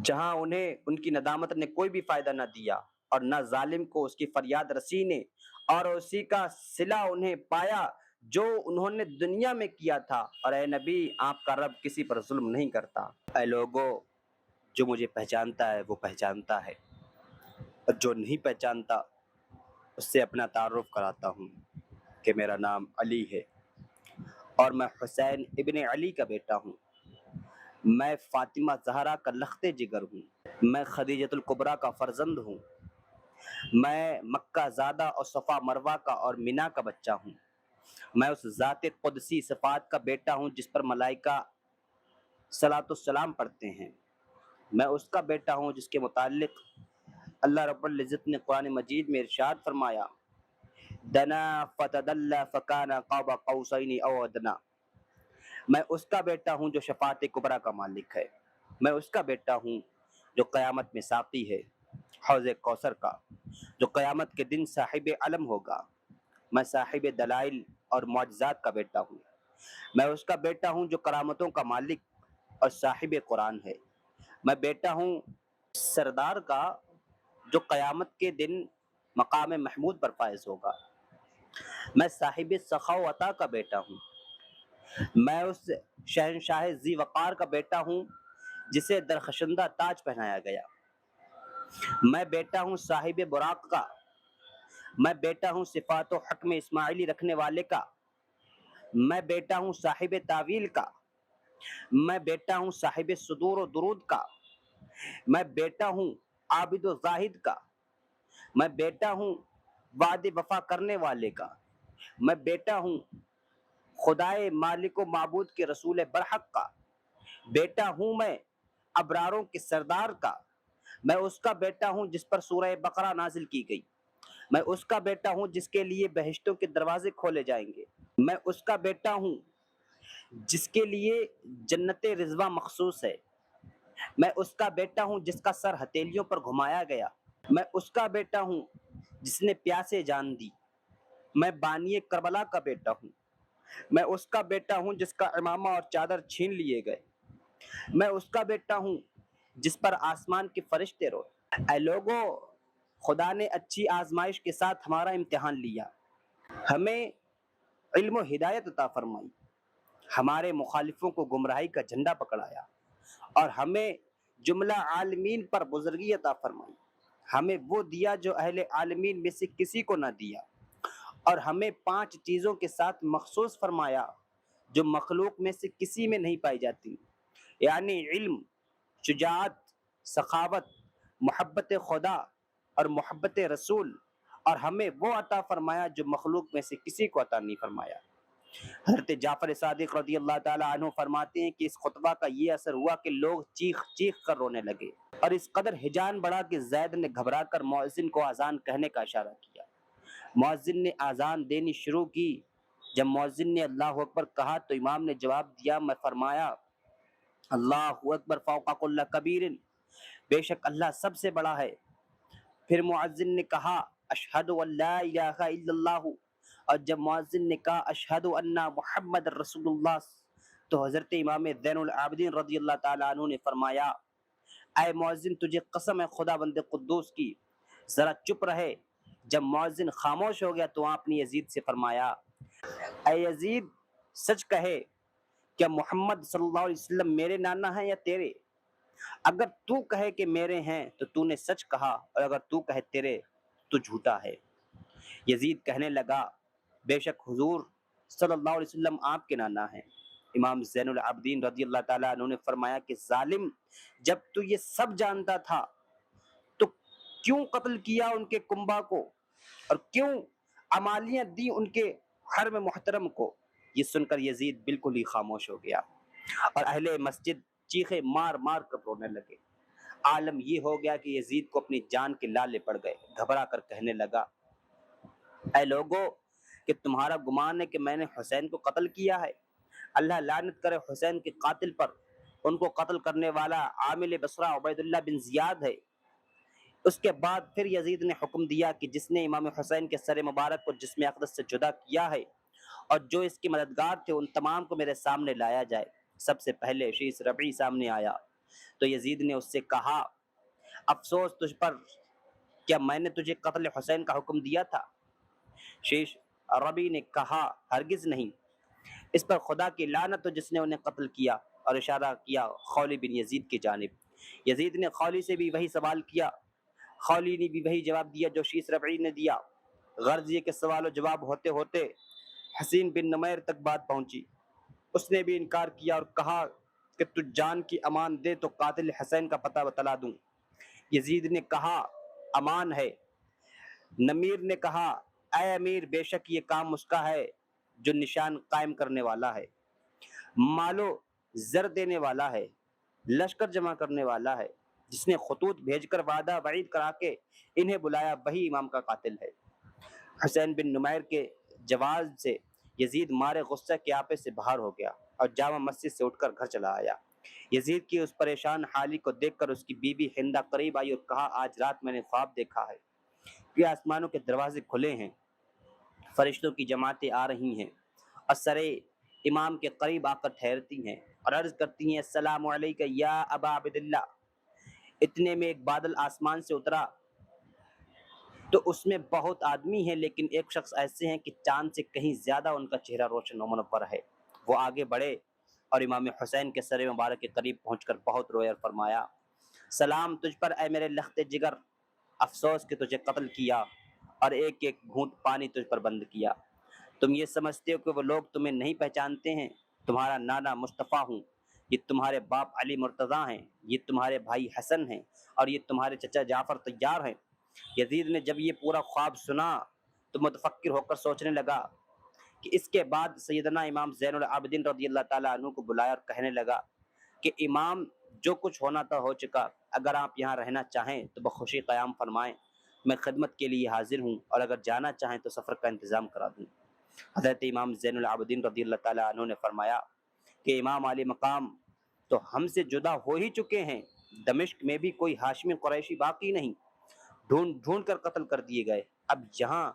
جہاں انہیں ان کی ندامت نے کوئی بھی فائدہ نہ دیا اور نہ ظالم کو اس کی فریاد رسی نے، اور اسی کا صلہ انہیں پایا جو انہوں نے دنیا میں کیا تھا۔ اور اے نبی، آپ کا رب کسی پر ظلم نہیں کرتا۔ اے لوگو، جو مجھے پہچانتا ہے وہ پہچانتا ہے، اور جو نہیں پہچانتا اس سے اپنا تعارف کراتا ہوں کہ میرا نام علی ہے اور میں حسین ابن علی کا بیٹا ہوں، میں فاطمہ زہرا کا لخت جگر ہوں، میں خدیجۃ الکبریٰ کا فرزند ہوں، میں مکہ زادہ اور صفا مروہ کا اور مینا کا بچہ ہوں، میں اس ذات قدسی صفات کا بیٹا ہوں جس پر ملائکہ صلاۃ السلام پڑھتے ہیں، میں اس کا بیٹا ہوں جس کے متعلق اللہ رب العزت نے قرآن مجید میں ارشاد فرمایا: دنا فتدلی فکان قاب قوسین او ادنا۔ میں اس کا بیٹا ہوں جو شفاعت کبریٰ کا مالک ہے، میں اس کا بیٹا ہوں جو قیامت میں ساقی ہے حوض کوثر کا، جو قیامت کے دن صاحب علم ہوگا، میں صاحب دلائل اور معجزات کا بیٹا ہوں، میں اس کا بیٹا ہوں جو کرامتوں کا مالک اور صاحب قرآن ہے، میں بیٹا ہوں سردار کا جو قیامت کے دن مقام محمود پر فائز ہوگا، میں صاحب سخا و عطا کا بیٹا ہوں، میں اس شہنشاہ ذی وقار کا بیٹا ہوں جسے درخشندہ تاج پہنایا گیا، میں بیٹا ہوں صاحب براق کا، میں بیٹا ہوں صفات و حکم اسماعیلی رکھنے والے کا، میں بیٹا ہوں صاحب تعویل کا، میں بیٹا ہوں صاحب صدور و درود کا، میں بیٹا ہوں عابد و زاہد کا، میں بیٹا ہوں وعد وفا کرنے والے کا، میں بیٹا ہوں خدائے مالک و معبود کے رسول برحق کا، بیٹا ہوں میں ابراروں کے سردار کا، میں اس کا بیٹا ہوں جس پر سورہ بقرہ نازل کی گئی، میں اس کا بیٹا ہوں جس کے لیے بہشتوں کے دروازے کھولے جائیں گے، میں اس کا بیٹا ہوں جس کے لیے جنت رضوان مخصوص ہے، میں اس کا بیٹا ہوں جس کا سر ہتھیلیوں پر گھمایا گیا، میں اس کا بیٹا ہوں جس نے پیاسے جان دی، میں بانی کربلا کا بیٹا ہوں، میں اس کا بیٹا ہوں جس کا امامہ اور چادر چھین لیے گئے، میں اس کا بیٹا ہوں جس پر آسمان کے فرشتے روئے۔ اے لوگوں، خدا نے اچھی آزمائش کے ساتھ ہمارا امتحان لیا، ہمیں علم و ہدایت عطا فرمائی، ہمارے مخالفوں کو گمراہی کا جھنڈا پکڑایا، اور ہمیں جملہ عالمین پر بزرگی عطا فرمائی۔ ہمیں وہ دیا جو اہل عالمین میں سے کسی کو نہ دیا، اور ہمیں 5 چیزوں کے ساتھ مخصوص فرمایا جو مخلوق میں سے کسی میں نہیں پائی جاتی، یعنی علم، شجاعت، سخاوت، محبت خدا اور محبت رسول، اور ہمیں وہ عطا فرمایا جو مخلوق میں سے کسی کو عطا نہیں فرمایا۔ حضرت جعفر صادق رضی اللہ تعالیٰ عنہ فرماتے ہیں کہ اس خطبہ کا یہ اثر ہوا کہ لوگ چیخ چیخ کر رونے لگے، اور اس قدر ہجان بڑھا کہ زید نے گھبرا کر مؤذن کو اذان کہنے کا اشارہ کیا۔ مؤذن نے اذان دینی شروع کی۔ جب مؤذن نے اللہ اکبر کہا تو امام نے جواب دیا، میں فرمایا اللہ اکبر فوق کل کبیر، بے شک اللہ سب سے بڑا ہے۔ پھر مؤذن نے کہا اشہد ان لا الہ الا اللہ، اور جب مؤذن نے کہا اشہد ان محمد رسول اللہ، تو حضرت امام زین العابدین رضی اللہ تعالیٰ عنہ نے فرمایا اے مؤذن تجھے قسم ہے خدا بند قدوس کی، ذرا چپ رہے۔ جب مؤذن خاموش ہو گیا تو آپ نے یزید سے فرمایا اے یزید سچ کہے، کیا محمد صلی اللہ علیہ وسلم میرے نانا ہیں یا تیرے؟ اگر تو کہے کہ میرے ہیں تو تو نے سچ کہا، اور اگر تو کہے تیرے تو جھوٹا ہے۔ یزید کہنے لگا بے شک حضور صلی اللہ علیہ وسلم آپ کے نانا ہیں۔ امام زین العابدین رضی اللہ تعالیٰ عنہ نے فرمایا کہ ظالم، جب تو یہ سب جانتا تھا تو کیوں قتل کیا ان کے کنبہ کو، اور کیوں امالیاں دی ان کے حرم محترم کو؟ یہ سن کر یزید بالکل ہی خاموش ہو گیا، اور اہل مسجد چیخے مار مار کر رونے لگے۔ عالم یہ ہو گیا کہ یزید کو اپنی جان کے لالے پڑ گئے۔ گھبرا کر کہنے لگا اے لوگو، کہ تمہارا گمان ہے کہ میں نے حسین کو قتل کیا ہے؟ اللہ لعنت کرے حسین کے قاتل پر، ان کو قتل کرنے والا عامل بصرہ عبید اللہ بن زیاد ہے۔ اس کے بعد پھر یزید نے حکم دیا کہ جس نے امام حسین کے سر مبارک کو جسم اقدس سے جدا کیا ہے اور جو اس کے مددگار تھے ان تمام کو میرے سامنے لایا جائے۔ سب سے پہلے شیش ربعی سامنے آیا تو یزید نے اس سے کہا افسوس تجھ پر، کیا میں نے تجھے قتل حسین کا حکم دیا تھا؟ شیش ربی نے کہا ہرگز نہیں، اس پر خدا کی لعنت ہو جس نے انہیں قتل کیا، اور اشارہ کیا خولی بن یزید کی جانب۔ یزید نے خولی سے بھی وہی سوال کیا، خولی نے بھی وہی جواب دیا جو شیش ربعی نے دیا۔ غرض یہ کہ سوال و جواب ہوتے ہوتے حسین بن نمیر تک بات پہنچی۔ اس نے بھی انکار کیا اور کہا کہ تو جان کی امان دے تو قاتل حسین کا پتہ بتلا دوں۔ یزید نے کہا امان ہے۔ نمیر نے کہا اے امیر، بے شک یہ کام اس کا ہے جو نشان قائم کرنے والا ہے، مالو زر دینے والا ہے، لشکر جمع کرنے والا ہے، جس نے خطوط بھیج کر وعدہ وعید کرا کے انہیں بلایا وہی امام کا قاتل ہے۔ حسین بن نمیر کے جواز سے یزید مارے غصہ کے آپے سے باہر ہو گیا اور جامع مسجد سے اٹھ کر گھر چلا آیا۔ یزید کی اس پریشان حالی کو دیکھ کر اس کی بیوی ہندہ قریب آئی اور کہا آج رات میں نے خواب دیکھا ہے کہ آسمانوں کے دروازے کھلے ہیں، فرشتوں کی جماعتیں آ رہی ہیں اور سرے امام کے قریب آ کر ٹھہرتی ہیں اور عرض کرتی ہیں السلام علیکہ یا ابا عبداللہ۔ اتنے میں ایک بادل آسمان سے اترا تو اس میں بہت آدمی ہیں، لیکن ایک شخص ایسے ہیں کہ چاند سے کہیں زیادہ ان کا چہرہ روشن و منور ہے۔ وہ آگے بڑھے اور امام حسین کے سر مبارک کے قریب پہنچ کر بہت روئے اور فرمایا سلام تجھ پر اے میرے لخت جگر، افسوس کہ تجھے قتل کیا اور ایک ایک گھونٹ پانی تجھ پر بند کیا۔ تم یہ سمجھتے ہو کہ وہ لوگ تمہیں نہیں پہچانتے ہیں؟ تمہارا نانا مصطفیٰ ہوں، یہ تمہارے باپ علی مرتضیٰ ہیں، یہ تمہارے بھائی حسن ہیں، اور یہ تمہارے چچا جعفر طیار ہیں۔ یزید نے جب یہ پورا خواب سنا تو متفکر ہو کر سوچنے لگا کہ اس کے بعد سیدنا امام زین العابدین رضی اللہ تعالیٰ عنہ کو بلایا اور کہنے لگا کہ امام جو کچھ ہونا تھا ہو چکا، اگر آپ یہاں رہنا چاہیں تو بخوشی قیام فرمائیں، میں خدمت کے لیے حاضر ہوں، اور اگر جانا چاہیں تو سفر کا انتظام کرا دوں۔ حضرت امام زین العابدین رضی اللہ تعالیٰ عنہ نے فرمایا کہ امام علی مقام تو ہم سے جدا ہو ہی چکے ہیں، دمشق میں بھی کوئی ہاشمی قریشی باقی نہیں، ڈھونڈ ڈھونڈ کر قتل کر دیے گئے، اب یہاں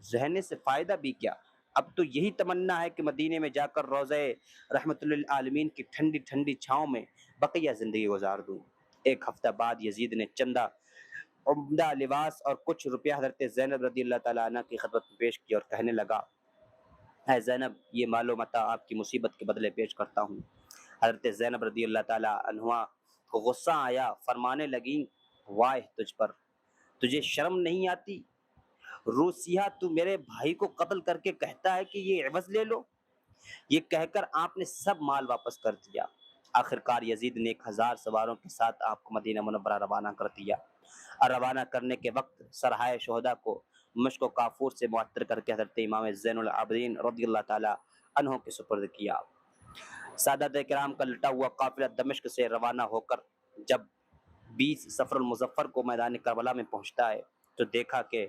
رہنے سے فائدہ بھی کیا؟ اب تو یہی تمنا ہے کہ مدینے میں جا کر روضہ رحمت للعالمین کی ٹھنڈی ٹھنڈی چھاؤں میں بقیہ زندگی گزار دوں۔ ایک ہفتہ بعد یزید نے چندہ عمدہ لباس اور کچھ روپیہ حضرت زینب رضی اللہ تعالیٰ عنہ کی خدمت میں پیش کیا اور کہنے لگا، اے زینب، یہ مال و متاع آپ کی مصیبت کے بدلے پیش کرتا ہوں۔ حضرت زینب رضی اللہ تعالیٰ عنہا کو غصہ آیا، فرمانے لگیں، واہ تجھ پر، تجھے شرم نہیں آتی؟ روسیہ، تو میرے بھائی کو قتل کر کے کہتا ہے کہ یہ عوض لے لو۔ یہ کہہ کر آپ نے سب مال واپس کر دیا۔ آخرکار یزید نے 1000 سواروں کے ساتھ آپ کو مدینہ منورہ روانہ کر دیا، اور روانہ کرنے کے وقت سرحائے شہداء کو مشک و کافور سے معطر کر کے حضرت امام زین العابدین رضی اللہ تعالی عنہ کے سپرد کیا۔ سادات کرام کا لٹا ہوا قافلہ دمشق سے روانہ ہو کر جب 20 صفر المظفر کو میدان کربلا میں پہنچتا ہے تو دیکھا کہ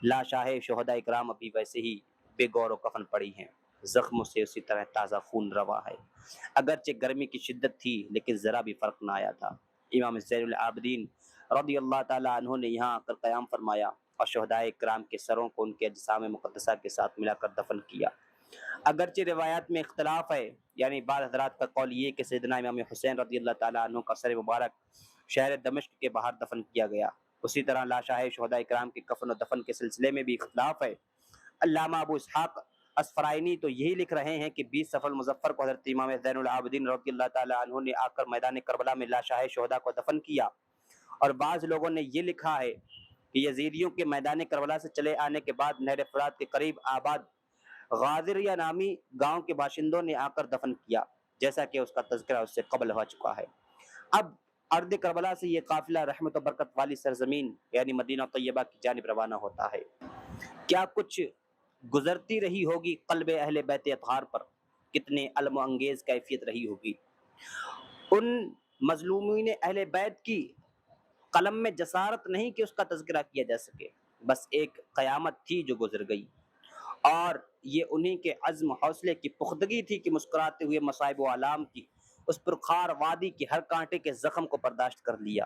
لاشاہ شہداء کرام ابھی ویسے ہی بے گور و کفن پڑی ہیں، زخموں سے اسی طرح تازہ خون روا ہے۔ اگرچہ گرمی کی شدت تھی لیکن ذرا بھی فرق نہ آیا تھا۔ امام زین العابدین رضی اللہ تعالیٰ عنہ نے یہاں آ کر قیام فرمایا اور شہداء کرام کے سروں کو ان کے اجسام مقدسہ کے ساتھ ملا کر دفن کیا۔ اگرچہ روایات میں اختلاف ہے، یعنی بعض حضرات کا قول یہ کہ سیدنا امام حسین رضی اللہ تعالیٰ عنہ کا سر مبارک شہر دمشق کے باہر دفن کیا گیا، اسی طرح لاشاہ شہداء کرام کے کفن و دفن کے سلسلے میں بھی اختلاف ہے۔ علامہ ابو اسحاق اسفرائینی تو یہی لکھ رہے ہیں کہ 20 صفر المظفر کو حضرت امام زین العابدین رضی اللہ تعالیٰ عنہ نے آ کر میدان کربلا میں لاشاہ شہداء کو دفن کیا، اور بعض لوگوں نے یہ لکھا ہے کہ یزیدیوں کے میدان کربلا سے چلے آنے کے بعد نہر فرات کے قریب آباد غادریہ نامی گاؤں کے باشندوں نے آ کر دفن کیا، جیسا کہ اس کا تذکرہ اس سے قبل ہو چکا ہے۔ اب ارض کربلا سے یہ قافلہ رحمت و برکت والی سرزمین یعنی مدینہ طیبہ کی جانب روانہ ہوتا ہے۔ کیا کچھ گزرتی رہی ہوگی قلب اہل بیت اطہار پر، کتنے علم و انگیز کیفیت رہی ہوگی۔ ان مظلومین اہل بیت کی قلم میں جسارت نہیں کہ اس کا تذکرہ کیا جا سکے، بس ایک قیامت تھی جو گزر گئی، اور یہ انہی کے عزم حوصلے کی پختگی تھی کہ مسکراتے ہوئے مصائب و آلام کی اس پرخار وادی کی ہر کانٹے کے زخم کو برداشت کر لیا،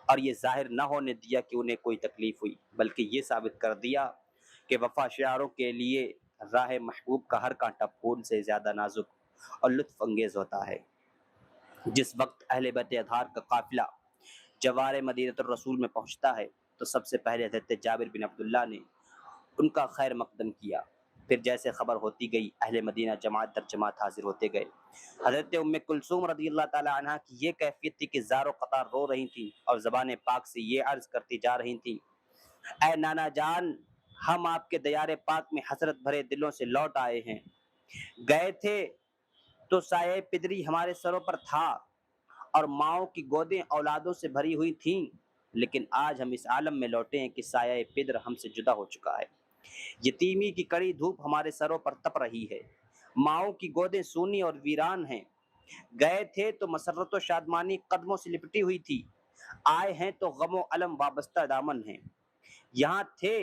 اور یہ ظاہر نہ ہونے دیا کہ انہیں کوئی تکلیف ہوئی، بلکہ یہ ثابت کر دیا کہ وفا شعاروں کے لیے راہ محبوب کا ہر کانٹا پھول سے زیادہ نازک اور لطف انگیز ہوتا ہے۔ جس وقت اہل بیت اطہار کا قافلہ جوار مدینۃ الرسول میں پہنچتا ہے تو سب سے پہلے حضرت جابر بن عبداللہ نے ان کا خیر مقدم کیا، پھر جیسے خبر ہوتی گئی اہل مدینہ جماعت در جماعت حاضر ہوتے گئے۔ حضرت ام کلثوم رضی اللہ تعالی عنہا کی یہ کیفیت تھی کہ زار و قطار رو رہی تھیں اور زبان پاک سے یہ عرض کرتی جا رہی تھیں، اے نانا جان، ہم آپ کے دیار پاک میں حسرت بھرے دلوں سے لوٹ آئے ہیں۔ گئے تھے تو سایہ پدری ہمارے سروں پر تھا اور ماؤں کی گودیں اولادوں سے بھری ہوئی تھیں، لیکن آج ہم اس عالم میں لوٹے ہیں کہ سایہ پدر ہم سے جدا ہو چکا ہے۔ یتیمی کی کڑی دھوپ ہمارے سروں پر تپ رہی ہے، ماؤں کی گودیں سونی اور ویران ہیں۔ گئے تھے تو مسرت و شادمانی قدموں سے لپٹی ہوئی تھی، آئے ہیں تو غم و علم وابستہ دامن ہیں۔ یہاں تھے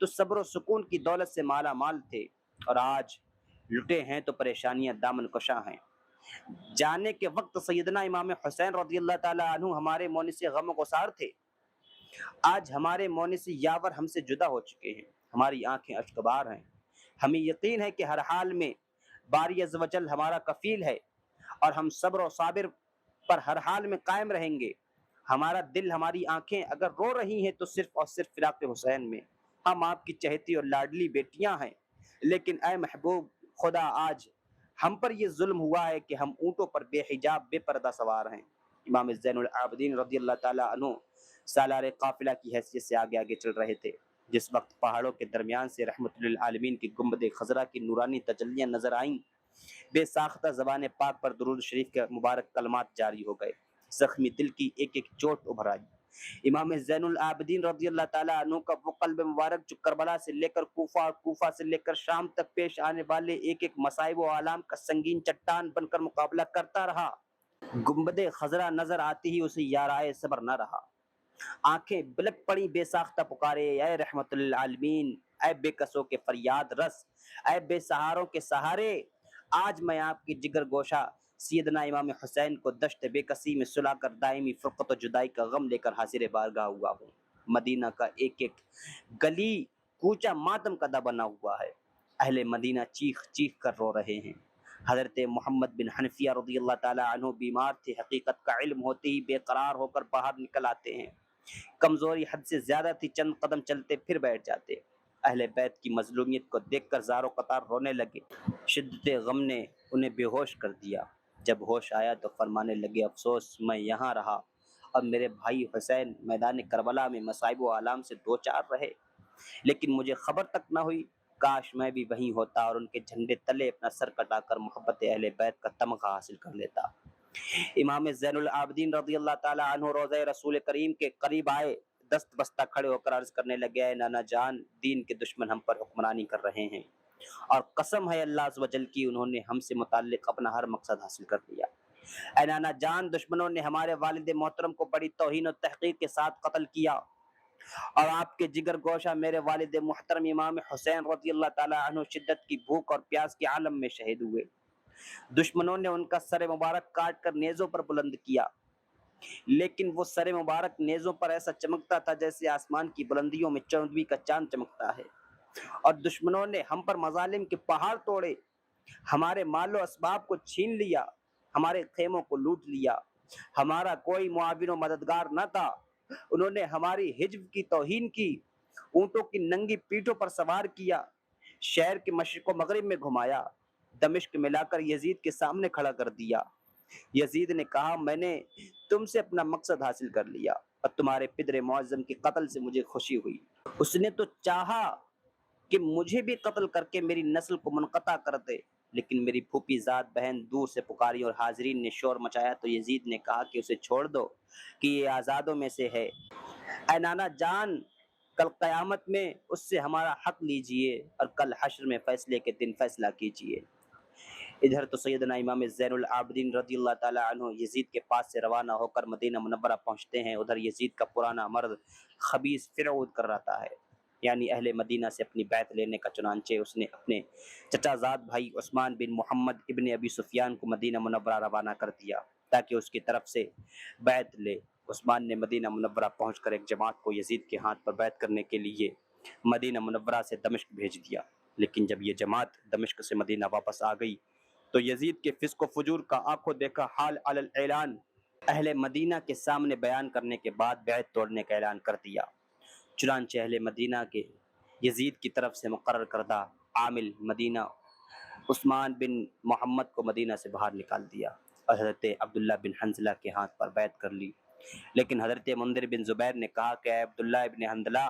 تو صبر و سکون کی دولت سے مالا مال تھے، اور آج لٹے ہیں تو پریشانیاں دامن کشاں ہیں۔ جانے کے وقت سیدنا امام حسین رضی اللہ تعالیٰ عنہ ہمارے مونس غم و گسار تھے، آج ہمارے مونس یاور ہم سے جدا ہو چکے ہیں، ہماری آنکھیں اشکبار ہیں۔ ہمیں یقین ہے کہ ہر حال میں باری عز و جل ہمارا کفیل ہے، اور ہم صبر و صابر پر ہر حال میں قائم رہیں گے۔ ہمارا دل، ہماری آنکھیں اگر رو رہی ہیں تو صرف اور صرف فراق حسین میں۔ ہم آپ کی چہتی اور لاڈلی بیٹیاں ہیں، لیکن اے محبوب خدا، آج ہم پر یہ ظلم ہوا ہے کہ ہم اونٹوں پر بے حجاب بے پردہ سوار ہیں۔ امام زین العابدین رضی اللہ تعالیٰ عنہ سالار قافلہ کی حیثیت سے آگے آگے چل رہے تھے، جس وقت پہاڑوں کے درمیان سے رحمت للعالمین کی گنبد خضرا کی نورانی تجلیاں نظر آئیں، بے ساختہ زبان پاک پر درود شریف کے مبارک کلمات جاری ہو گئے، زخمی دل کی ایک ایک چوٹ ابھر آئی۔ امام زین العابدین رضی اللہ تعالیٰ عنہ کا وہ قلب مبارک جو کربلا سے لے کر کوفہ اور کوفہ سے لے کر شام تک پیش آنے والے ایک ایک مصائب و آلام کا سنگین چٹان بن کر مقابلہ کرتا رہا، گنبد خضرا نظر آتی ہی اسے یارائے صبر نہ رہا، آنکھیں بلک پڑی، بے ساختہ پکارے، اے رحمت للعالمین، اے بے کسوں کے فریاد رس، اے بے سہاروں کے سہارے، آج میں آپ کی جگر گوشہ سیدنا امام حسین کو دشت بے کسی میں سلا کر دائمی فرقت و جدائی کا غم لے کر حاضر بارگاہ ہوا ہوں۔ مدینہ کا ایک ایک گلی کوچہ ماتم کدہ بنا ہوا ہے، اہل مدینہ چیخ چیخ کر رو رہے ہیں، حضرت محمد بن حنفیہ رضی اللہ تعالی عنہ بیمار تھے، حقیقت کا علم ہوتے ہی بے قرار ہو کر باہر نکل آتے ہیں، کمزوری حد سے زیادہ تھی، چند قدم چلتے پھر بیٹھ جاتے۔ اہل بیت کی مظلومیت کو دیکھ کر زار و قطار رونے لگے، شدت غم نے انہیں بے ہوش کر دیا۔ جب ہوش آیا تو فرمانے لگے، افسوس میں یہاں رہا اور میرے بھائی حسین میدان کربلا میں مصائب و آلام سے دو چار رہے، لیکن مجھے خبر تک نہ ہوئی، کاش میں بھی وہیں ہوتا اور ان کے جھنڈے تلے اپنا سر کٹا کر محبت اہل بیت کا تمغہ حاصل کر لیتا۔ امام زین العابدین رضی اللہ تعالی عنہ روضہ رسول کریم کے قریب آئے، دست بستہ کھڑے ہو کر عرض کرنے لگے، اے نانا جان، دین کے دشمن ہم پر حکمرانی کر رہے ہیں اور قسم ہے اللہ عز و جل کی، انہوں نے ہم سے متعلق اپنا ہر مقصد حاصل کر لیا۔ اے نانا جان، دشمنوں نے ہمارے والد محترم کو بڑی توہین و تحقیر کے ساتھ قتل کیا اور آپ کے جگر گوشہ میرے والد محترم امام حسین رضی اللہ تعالی عنہ شدت کی بھوک اور پیاس کے عالم میں شہید ہوئے۔ دشمنوں نے ان کا سر مبارک کاٹ کر نیزوں پر بلند کیا، لیکن وہ سر مبارک نیزوں پر ایسا چمکتا تھا جیسے آسمان کی بلندیوں میں چودھویں کا چاند چمکتا ہے، اور دشمنوں نے ہم پر مظالم کے پہاڑ توڑے، ہمارے مال و اسباب کو چھین لیا، ہمارے خیموں کو لوٹ لیا، ہمارا کوئی معاون و مددگار نہ تھا، انہوں نے ہماری حجب کی توہین کی، اونٹوں کی ننگی پیٹھوں پر سوار کیا، شہر کے مشرق و مغرب میں گھمایا، دمشق میں لا کر یزید کے سامنے کھڑا کر دیا۔ یزید نے کہا، میں نے تم سے اپنا مقصد حاصل کر لیا اور تمہارے پدر معظم کے قتل سے مجھے خوشی ہوئی۔ اس نے تو چاہا کہ مجھے بھی قتل کر کے میری نسل کو منقطع کر دے، لیکن میری پھوپھی ذات بہن دور سے پکاری اور حاضرین نے شور مچایا تو یزید نے کہا کہ اسے چھوڑ دو کہ یہ آزادوں میں سے ہے۔ اے نانا جان، کل قیامت میں اس سے ہمارا حق لیجئے اور کل حشر میں فیصلے کے دن فیصلہ کیجئے۔ ادھر تو سیدنا امام زین العابدین رضی اللہ تعالی عنہ یزید کے پاس سے روانہ ہو کر مدینہ منورہ پہنچتے ہیں، ادھر یزید کا پرانا مرد خبیث فرعون کر رہتا ہے، یعنی اہل مدینہ سے اپنی بیعت لینے کا، چنانچہ اس نے اپنے چچا زاد بھائی عثمان بن محمد ابن ابی سفیان کو مدینہ منورہ روانہ کر دیا تاکہ اس کی طرف سے بیعت لے۔ عثمان نے مدینہ منورہ پہنچ کر ایک جماعت کو یزید کے ہاتھ پر بیعت کرنے کے لیے مدینہ منورہ سے دمشق بھیج دیا، لیکن جب یہ جماعت دمشق سے مدینہ واپس آ گئی تو یزید کے فسق و فجور کا آنکھوں دیکھا حال علی الاعلان اہل مدینہ کے سامنے بیان کرنے کے بعد بیعت توڑنے کا اعلان کر دیا۔ چنانچہ اہل مدینہ کے یزید کی طرف سے مقرر کردہ عامل مدینہ عثمان بن محمد کو مدینہ سے باہر نکال دیا اور حضرت عبداللہ بن حنظلہ کے ہاتھ پر بیعت کر لی، لیکن حضرت منذر بن زبیر نے کہا کہ اے عبداللہ ابن حنظلہ،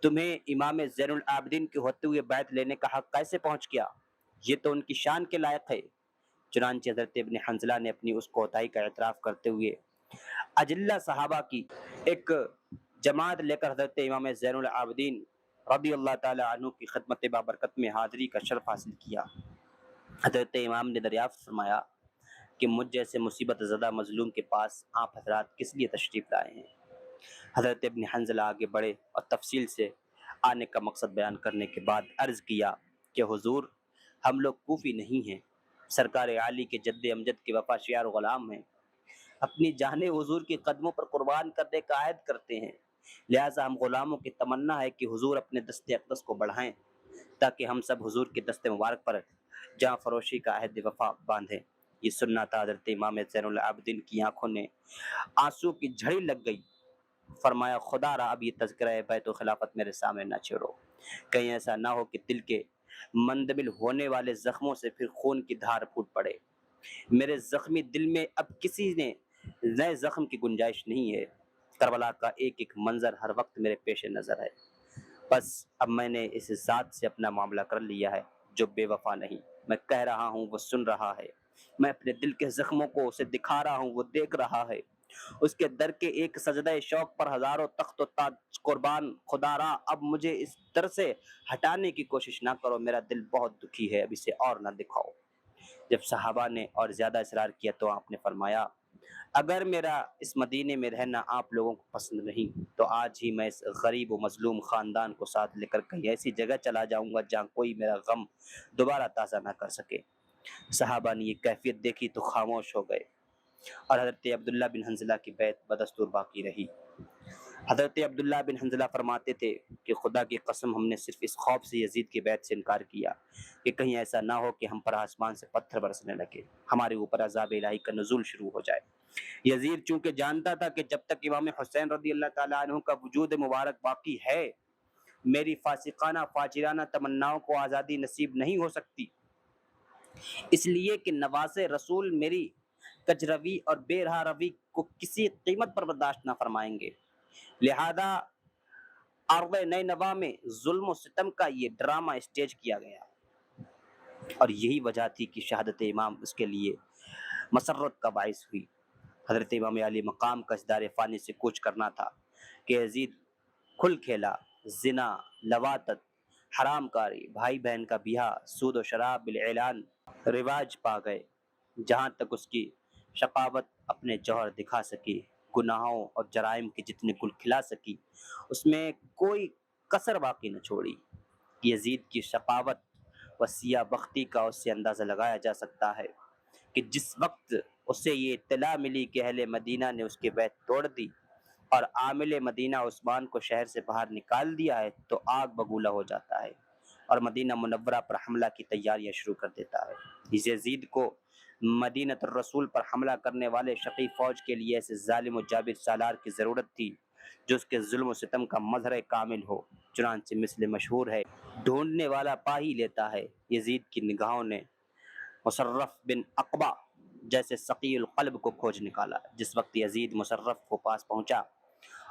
تمہیں امام زین العابدین کے ہوتے ہوئے بیعت لینے کا حق کیسے پہنچ گیا؟ یہ تو ان کی شان کے لائق ہے۔ چنانچہ حضرت ابن حنظلہ نے اپنی اس کوتاہی کا اعتراف کرتے ہوئے اجلہ صحابہ کی ایک جماعت لے کر حضرت امام زین العابدین رضی اللہ تعالی عنہ کی خدمت بابرکت میں حاضری کا شرف حاصل کیا۔ حضرت امام نے دریافت فرمایا کہ مجھ جیسے مصیبت زدہ مظلوم کے پاس آپ حضرات کس لیے تشریف لائے ہیں؟ حضرت ابن حنظلہ آگے بڑھے اور تفصیل سے آنے کا مقصد بیان کرنے کے بعد عرض کیا کہ حضور، ہم لوگ کوفی نہیں ہیں، سرکار عالی کے جد امجد کے وفا شیار غلام ہیں، اپنی جانیں حضور کے قدموں پر قربان کرنے کا عہد کرتے ہیں، لہٰذا ہم غلاموں کی تمنا ہے کہ حضور اپنے دست اقدس کو بڑھائیں تاکہ ہم سب حضور کے دست مبارک پر جاں فروشی کا عہد وفا باندھیں۔ یہ سننا تھا حضرت امام زین العابدین کی آنکھوں نے آنسو کی جھڑی لگ گئی۔ فرمایا، خدا را اب یہ تذکرہ بیت و خلافت میرے سامنے نہ چھیڑو، کہیں ایسا نہ ہو کہ دل کے مندمل ہونے والے زخموں سے پھر خون کی دھار پھوٹ پڑے۔ میرے زخمی دل میں اب کسی نے نئے زخم کی گنجائش نہیں ہے، کربلا کا ایک ایک منظر ہر وقت میرے پیش نظر ہے، بس اب میں نے اس ذات سے اپنا معاملہ کر لیا ہے جو بے وفا نہیں، میں کہہ رہا ہوں وہ سن رہا ہے، میں اپنے دل کے زخموں کو اسے دکھا رہا ہوں وہ دیکھ رہا ہے، اس کے در کے ایک سجدہ شوق پر ہزاروں تخت و تاج قربان، خدا را اب مجھے اس در سے ہٹانے کی کوشش نہ کرو، میرا دل بہت دکھی ہے، اب اسے اور نہ دکھاؤ۔ جب صحابہ نے اور زیادہ اصرار کیا تو آپ نے فرمایا، اگر میرا اس مدینے میں رہنا آپ لوگوں کو پسند نہیں تو آج ہی میں اس غریب و مظلوم خاندان کو ساتھ لے کر کہیں ایسی جگہ چلا جاؤں گا جہاں کوئی میرا غم دوبارہ تازہ نہ کر سکے۔ صحابہ نے یہ کیفیت دیکھی تو خاموش ہو گئے اور حضرت عبداللہ بن حنظلہ کی بیعت بدستور باقی رہی۔ حضرت عبداللہ بن حنظلہ فرماتے تھے کہ خدا کی قسم ہم نے صرف اس خوف سے یزید کی بیعت سے انکار کیا کہ کہیں ایسا نہ ہو کہ ہم پر آسمان سے پتھر برسنے لگے، ہمارے اوپر عذاب الہی کا نزول شروع ہو جائے۔ یزید چونکہ جانتا تھا کہ جب تک امام حسین رضی اللہ تعالیٰ عنہ کا وجود مبارک باقی ہے، میری فاسقانہ فاجرانہ تمناؤں کو آزادی نصیب نہیں ہو سکتی، اس لیے کہ نواز رسول میری کجروی اور بے رہا روی کو کسی قیمت پر برداشت نہ فرمائیں گے، لہذا ارض نئی نوا میں ظلم و ستم کا یہ ڈرامہ اسٹیج کیا گیا، اور یہی وجہ تھی کہ شہادت امام اس کے لیے مسرت کا باعث ہوئی۔ حضرت امام علی مقام کا اس دار فانی سے کوچ کرنا تھا کہ یزید کھل کھیلا زنا، لواطت، حرام کاری، بھائی بہن کا بیاہ، سود و شراب بالاعلان رواج پا گئے۔ جہاں تک اس کی شقاوت اپنے جوہر دکھا سکی، گناہوں اور جرائم کے جتنے گل کھلا سکی، اس میں کوئی کسر باقی نہ چھوڑی۔ یزید کی شقاوت و سیاہ بختی کا اس سے اندازہ لگایا جا سکتا ہے کہ جس وقت اسے یہ اطلاع ملی کہ اہل مدینہ نے اس کی بیعت توڑ دی اور عامل مدینہ عثمان کو شہر سے باہر نکال دیا ہے، تو آگ بگولہ ہو جاتا ہے اور مدینہ منورہ پر حملہ کی تیاریاں شروع کر دیتا ہے۔ یزید کو مدینہ الرسول پر حملہ کرنے والے شقی فوج کے لیے ایسے ظالم و جابر سالار کی ضرورت تھی جو اس کے ظلم و ستم کا مظہر کامل ہو، چنانچہ مثل مشہور ہے ڈھونڈنے والا پا ہی لیتا ہے۔ یزید کی نگاہوں نے مصرف بن عقبہ جیسے سقی القلب کو کھوج نکالا۔ جس وقت یزید مصرف کو پاس پہنچا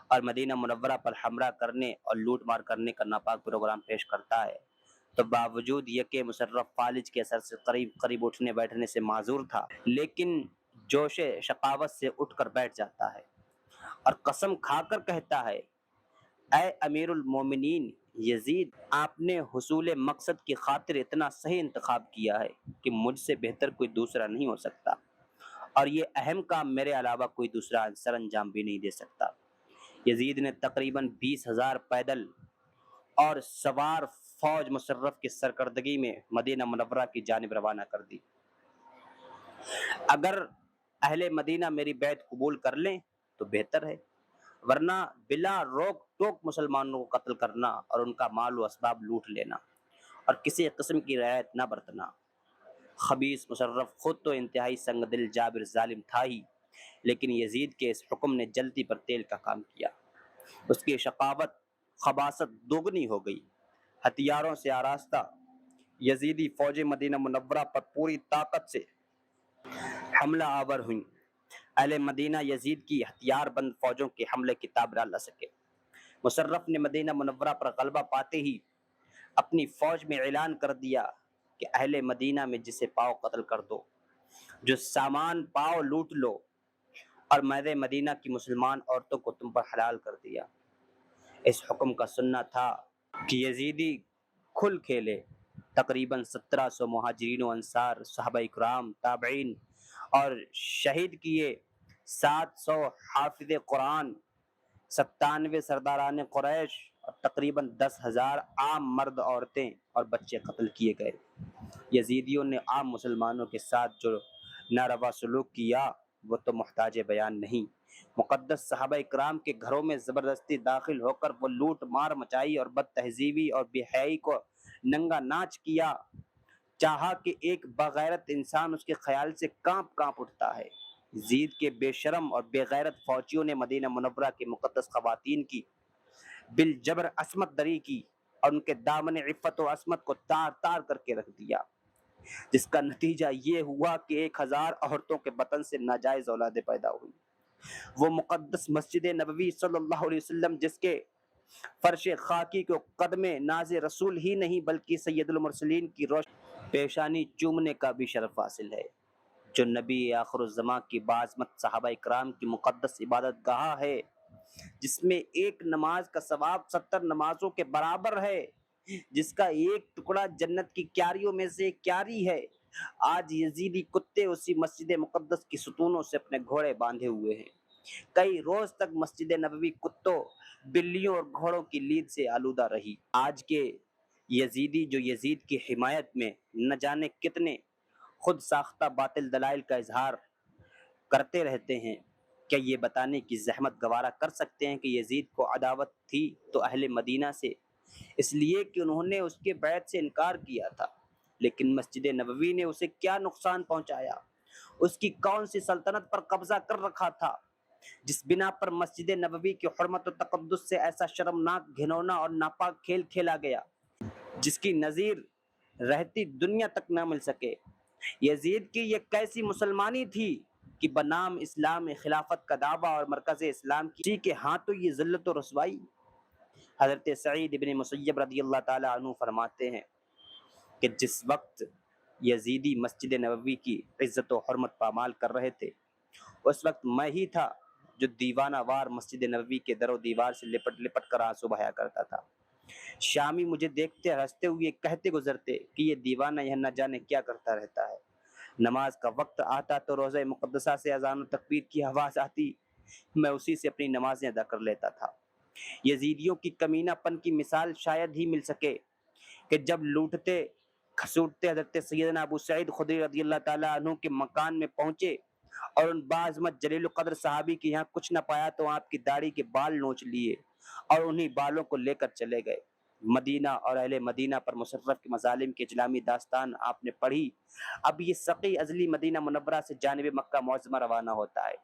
اور مدینہ منورہ پر حملہ کرنے اور لوٹ مار کرنے کا ناپاک پروگرام پیش کرتا ہے، تو باوجود یہ کہ مصرف فالج کے اثر سے قریب قریب اٹھنے بیٹھنے سے معذور تھا، لیکن جوش شقاوت سے اٹھ کر بیٹھ جاتا ہے اور قسم کھا کر کہتا ہے، اے امیر المومنین یزید، آپ نے حصول مقصد کی خاطر اتنا صحیح انتخاب کیا ہے کہ مجھ سے بہتر کوئی دوسرا نہیں ہو سکتا، اور یہ اہم کام میرے علاوہ کوئی دوسرا سر انجام بھی نہیں دے سکتا۔ یزید نے تقریباً 20,000 پیدل اور سوار فوج مصرف کی سرکردگی میں مدینہ منورہ کی جانب روانہ کر دی۔ اگر اہل مدینہ میری بیعت قبول کر لیں تو بہتر ہے، ورنہ بلا روک ٹوک مسلمانوں کو قتل کرنا اور ان کا مال و اسباب لوٹ لینا اور کسی قسم کی رعایت نہ برتنا۔ خبیث مصرف خود تو انتہائی سنگ دل جابر ظالم تھا ہی، لیکن یزید کے اس حکم نے جلتی پر تیل کا کام کیا۔ اس کی شقاوت خباثت دوگنی ہو گئی۔ ہتھیاروں سے آراستہ یزیدی فوجیں مدینہ منورہ پر پوری طاقت سے حملہ آور ہوئیں۔ اہل مدینہ یزید کی ہتھیار بند فوجوں کے حملے کی تاب نہ لا سکے۔ مصرف نے مدینہ منورہ پر غلبہ پاتے ہی اپنی فوج میں اعلان کر دیا کہ اہل مدینہ میں جسے پاؤ قتل کر دو، جو سامان پاؤ لوٹ لو، اور میں مدینہ کی مسلمان عورتوں کو تم پر حلال کر دیا۔ اس حکم کا سننا تھا کہ یزیدی کھل کھیلے تقریباً 1700 مہاجرین و انصار، صحابہ اکرام، تابعین اور شہید کیے 700 حافظ قرآن، 97 سرداران قریش اور تقریباً 10,000 عام مرد، عورتیں اور بچے قتل کیے گئے۔ یزیدیوں نے عام مسلمانوں کے ساتھ جو ناروا سلوک کیا وہ تو محتاج بیان نہیں۔ مقدس صحابہ اکرام کے گھروں میں زبردستی داخل ہو کر وہ لوٹ مار مچائی اور بد تہذیبی اور بے حیائی کو ننگا ناچ کیا، چاہا کہ ایک بغیرت انسان اس کے خیال سے کانپ کانپ اٹھتا ہے۔ یزید کے بے شرم اور بے غیرت فوجیوں نے مدینہ منورہ کی مقدس خواتین کی بالجبر عصمت دری کی اور ان کے دامن عفت و عصمت کو تار تار کر کے رکھ دیا، جس کا نتیجہ یہ ہوا کہ 1,000 عورتوں کے بطن سے ناجائز اولادیں پیدا ہوئی۔ وہ مقدس مسجد نبوی صلی اللہ علیہ وسلم جس کے فرش خاکی کو قدم ناز رسول ہی نہیں بلکہ سید المرسلین کی روشن پیشانی چومنے کا بھی شرف حاصل ہے، جو نبی آخر الزماں کی باعظمت صحابہ اکرام کی مقدس عبادت گاہ ہے، جس میں ایک نماز کا ثواب 70 نمازوں کے برابر ہے، جس کا ایک ٹکڑا جنت کی کیاریوں میں سے ایک کیاری ہے، آج یزیدی کتے اسی مسجد مقدس کی ستونوں سے اپنے گھوڑے باندھے ہوئے ہیں۔ کئی روز تک مسجد نبوی کتوں، بلیوں اور گھوڑوں کی لید سے آلودہ رہی۔ آج کے یزیدی جو یزید کی حمایت میں نہ جانے کتنے خود ساختہ باطل دلائل کا اظہار کرتے رہتے ہیں، کیا یہ بتانے کی زحمت گوارا کر سکتے ہیں کہ یزید کو عداوت تھی تو اہل مدینہ سے، اس لیے کہ انہوں نے اس کے بیعت سے انکار کیا تھا، لیکن مسجد نبوی نے اسے کیا نقصان پہنچایا، اس کی کون سی سلطنت پر قبضہ کر رکھا تھا جس بنا پر مسجد نبوی کی حرمت و تقدس سے ایسا شرمناک، گھنونا اور ناپاک کھیل کھیلا گیا جس کی نظیر رہتی دنیا تک نہ مل سکے۔ یزید کی یہ کیسی مسلمانی تھی کہ بنام اسلام خلافت کا دعویٰ اور مرکز اسلام کی کے ہاتھوں یہ ذلت و رسوائی۔ حضرت سعید ابن مسیب رضی اللہ تعالی عنہ فرماتے ہیں کہ جس وقت یزیدی مسجد نبوی کی عزت و حرمت پامال کر رہے تھے، اس وقت میں ہی تھا جو دیوانہ وار مسجد نبوی کے در و دیوار سے لپٹ لپٹ کر آنسو بہایا کرتا تھا۔ شامی مجھے دیکھتے ہنستے ہوئے کہتے گزرتے کہ یہ دیوانہ یہ نہ جانے کیا کرتا رہتا ہے۔ نماز کا وقت آتا تو روضہ مقدسہ سے اذان و تکبیر کی آواز آتی، میں اسی سے اپنی نمازیں ادا کر لیتا تھا۔ یزیدیوں کی کمینہ پن کی مثال شاید ہی مل سکے کہ جب لوٹتے کھسوٹتے حضرت سیدنا ابو سعید خدری رضی اللہ تعالیٰ عنہ کے مکان میں پہنچے اور ان باعظمت جلیل القدر صحابی کے یہاں کچھ نہ پایا تو آپ کی داڑھی کے بال نوچ لیے اور انہی بالوں کو لے کر چلے گئے۔ مدینہ اور اہل مدینہ پر مصرف کے مظالم کی اجلامی داستان آپ نے پڑھی۔ اب یہ سقی ازلی مدینہ منورہ سے جانب مکہ معظمہ روانہ ہوتا ہے،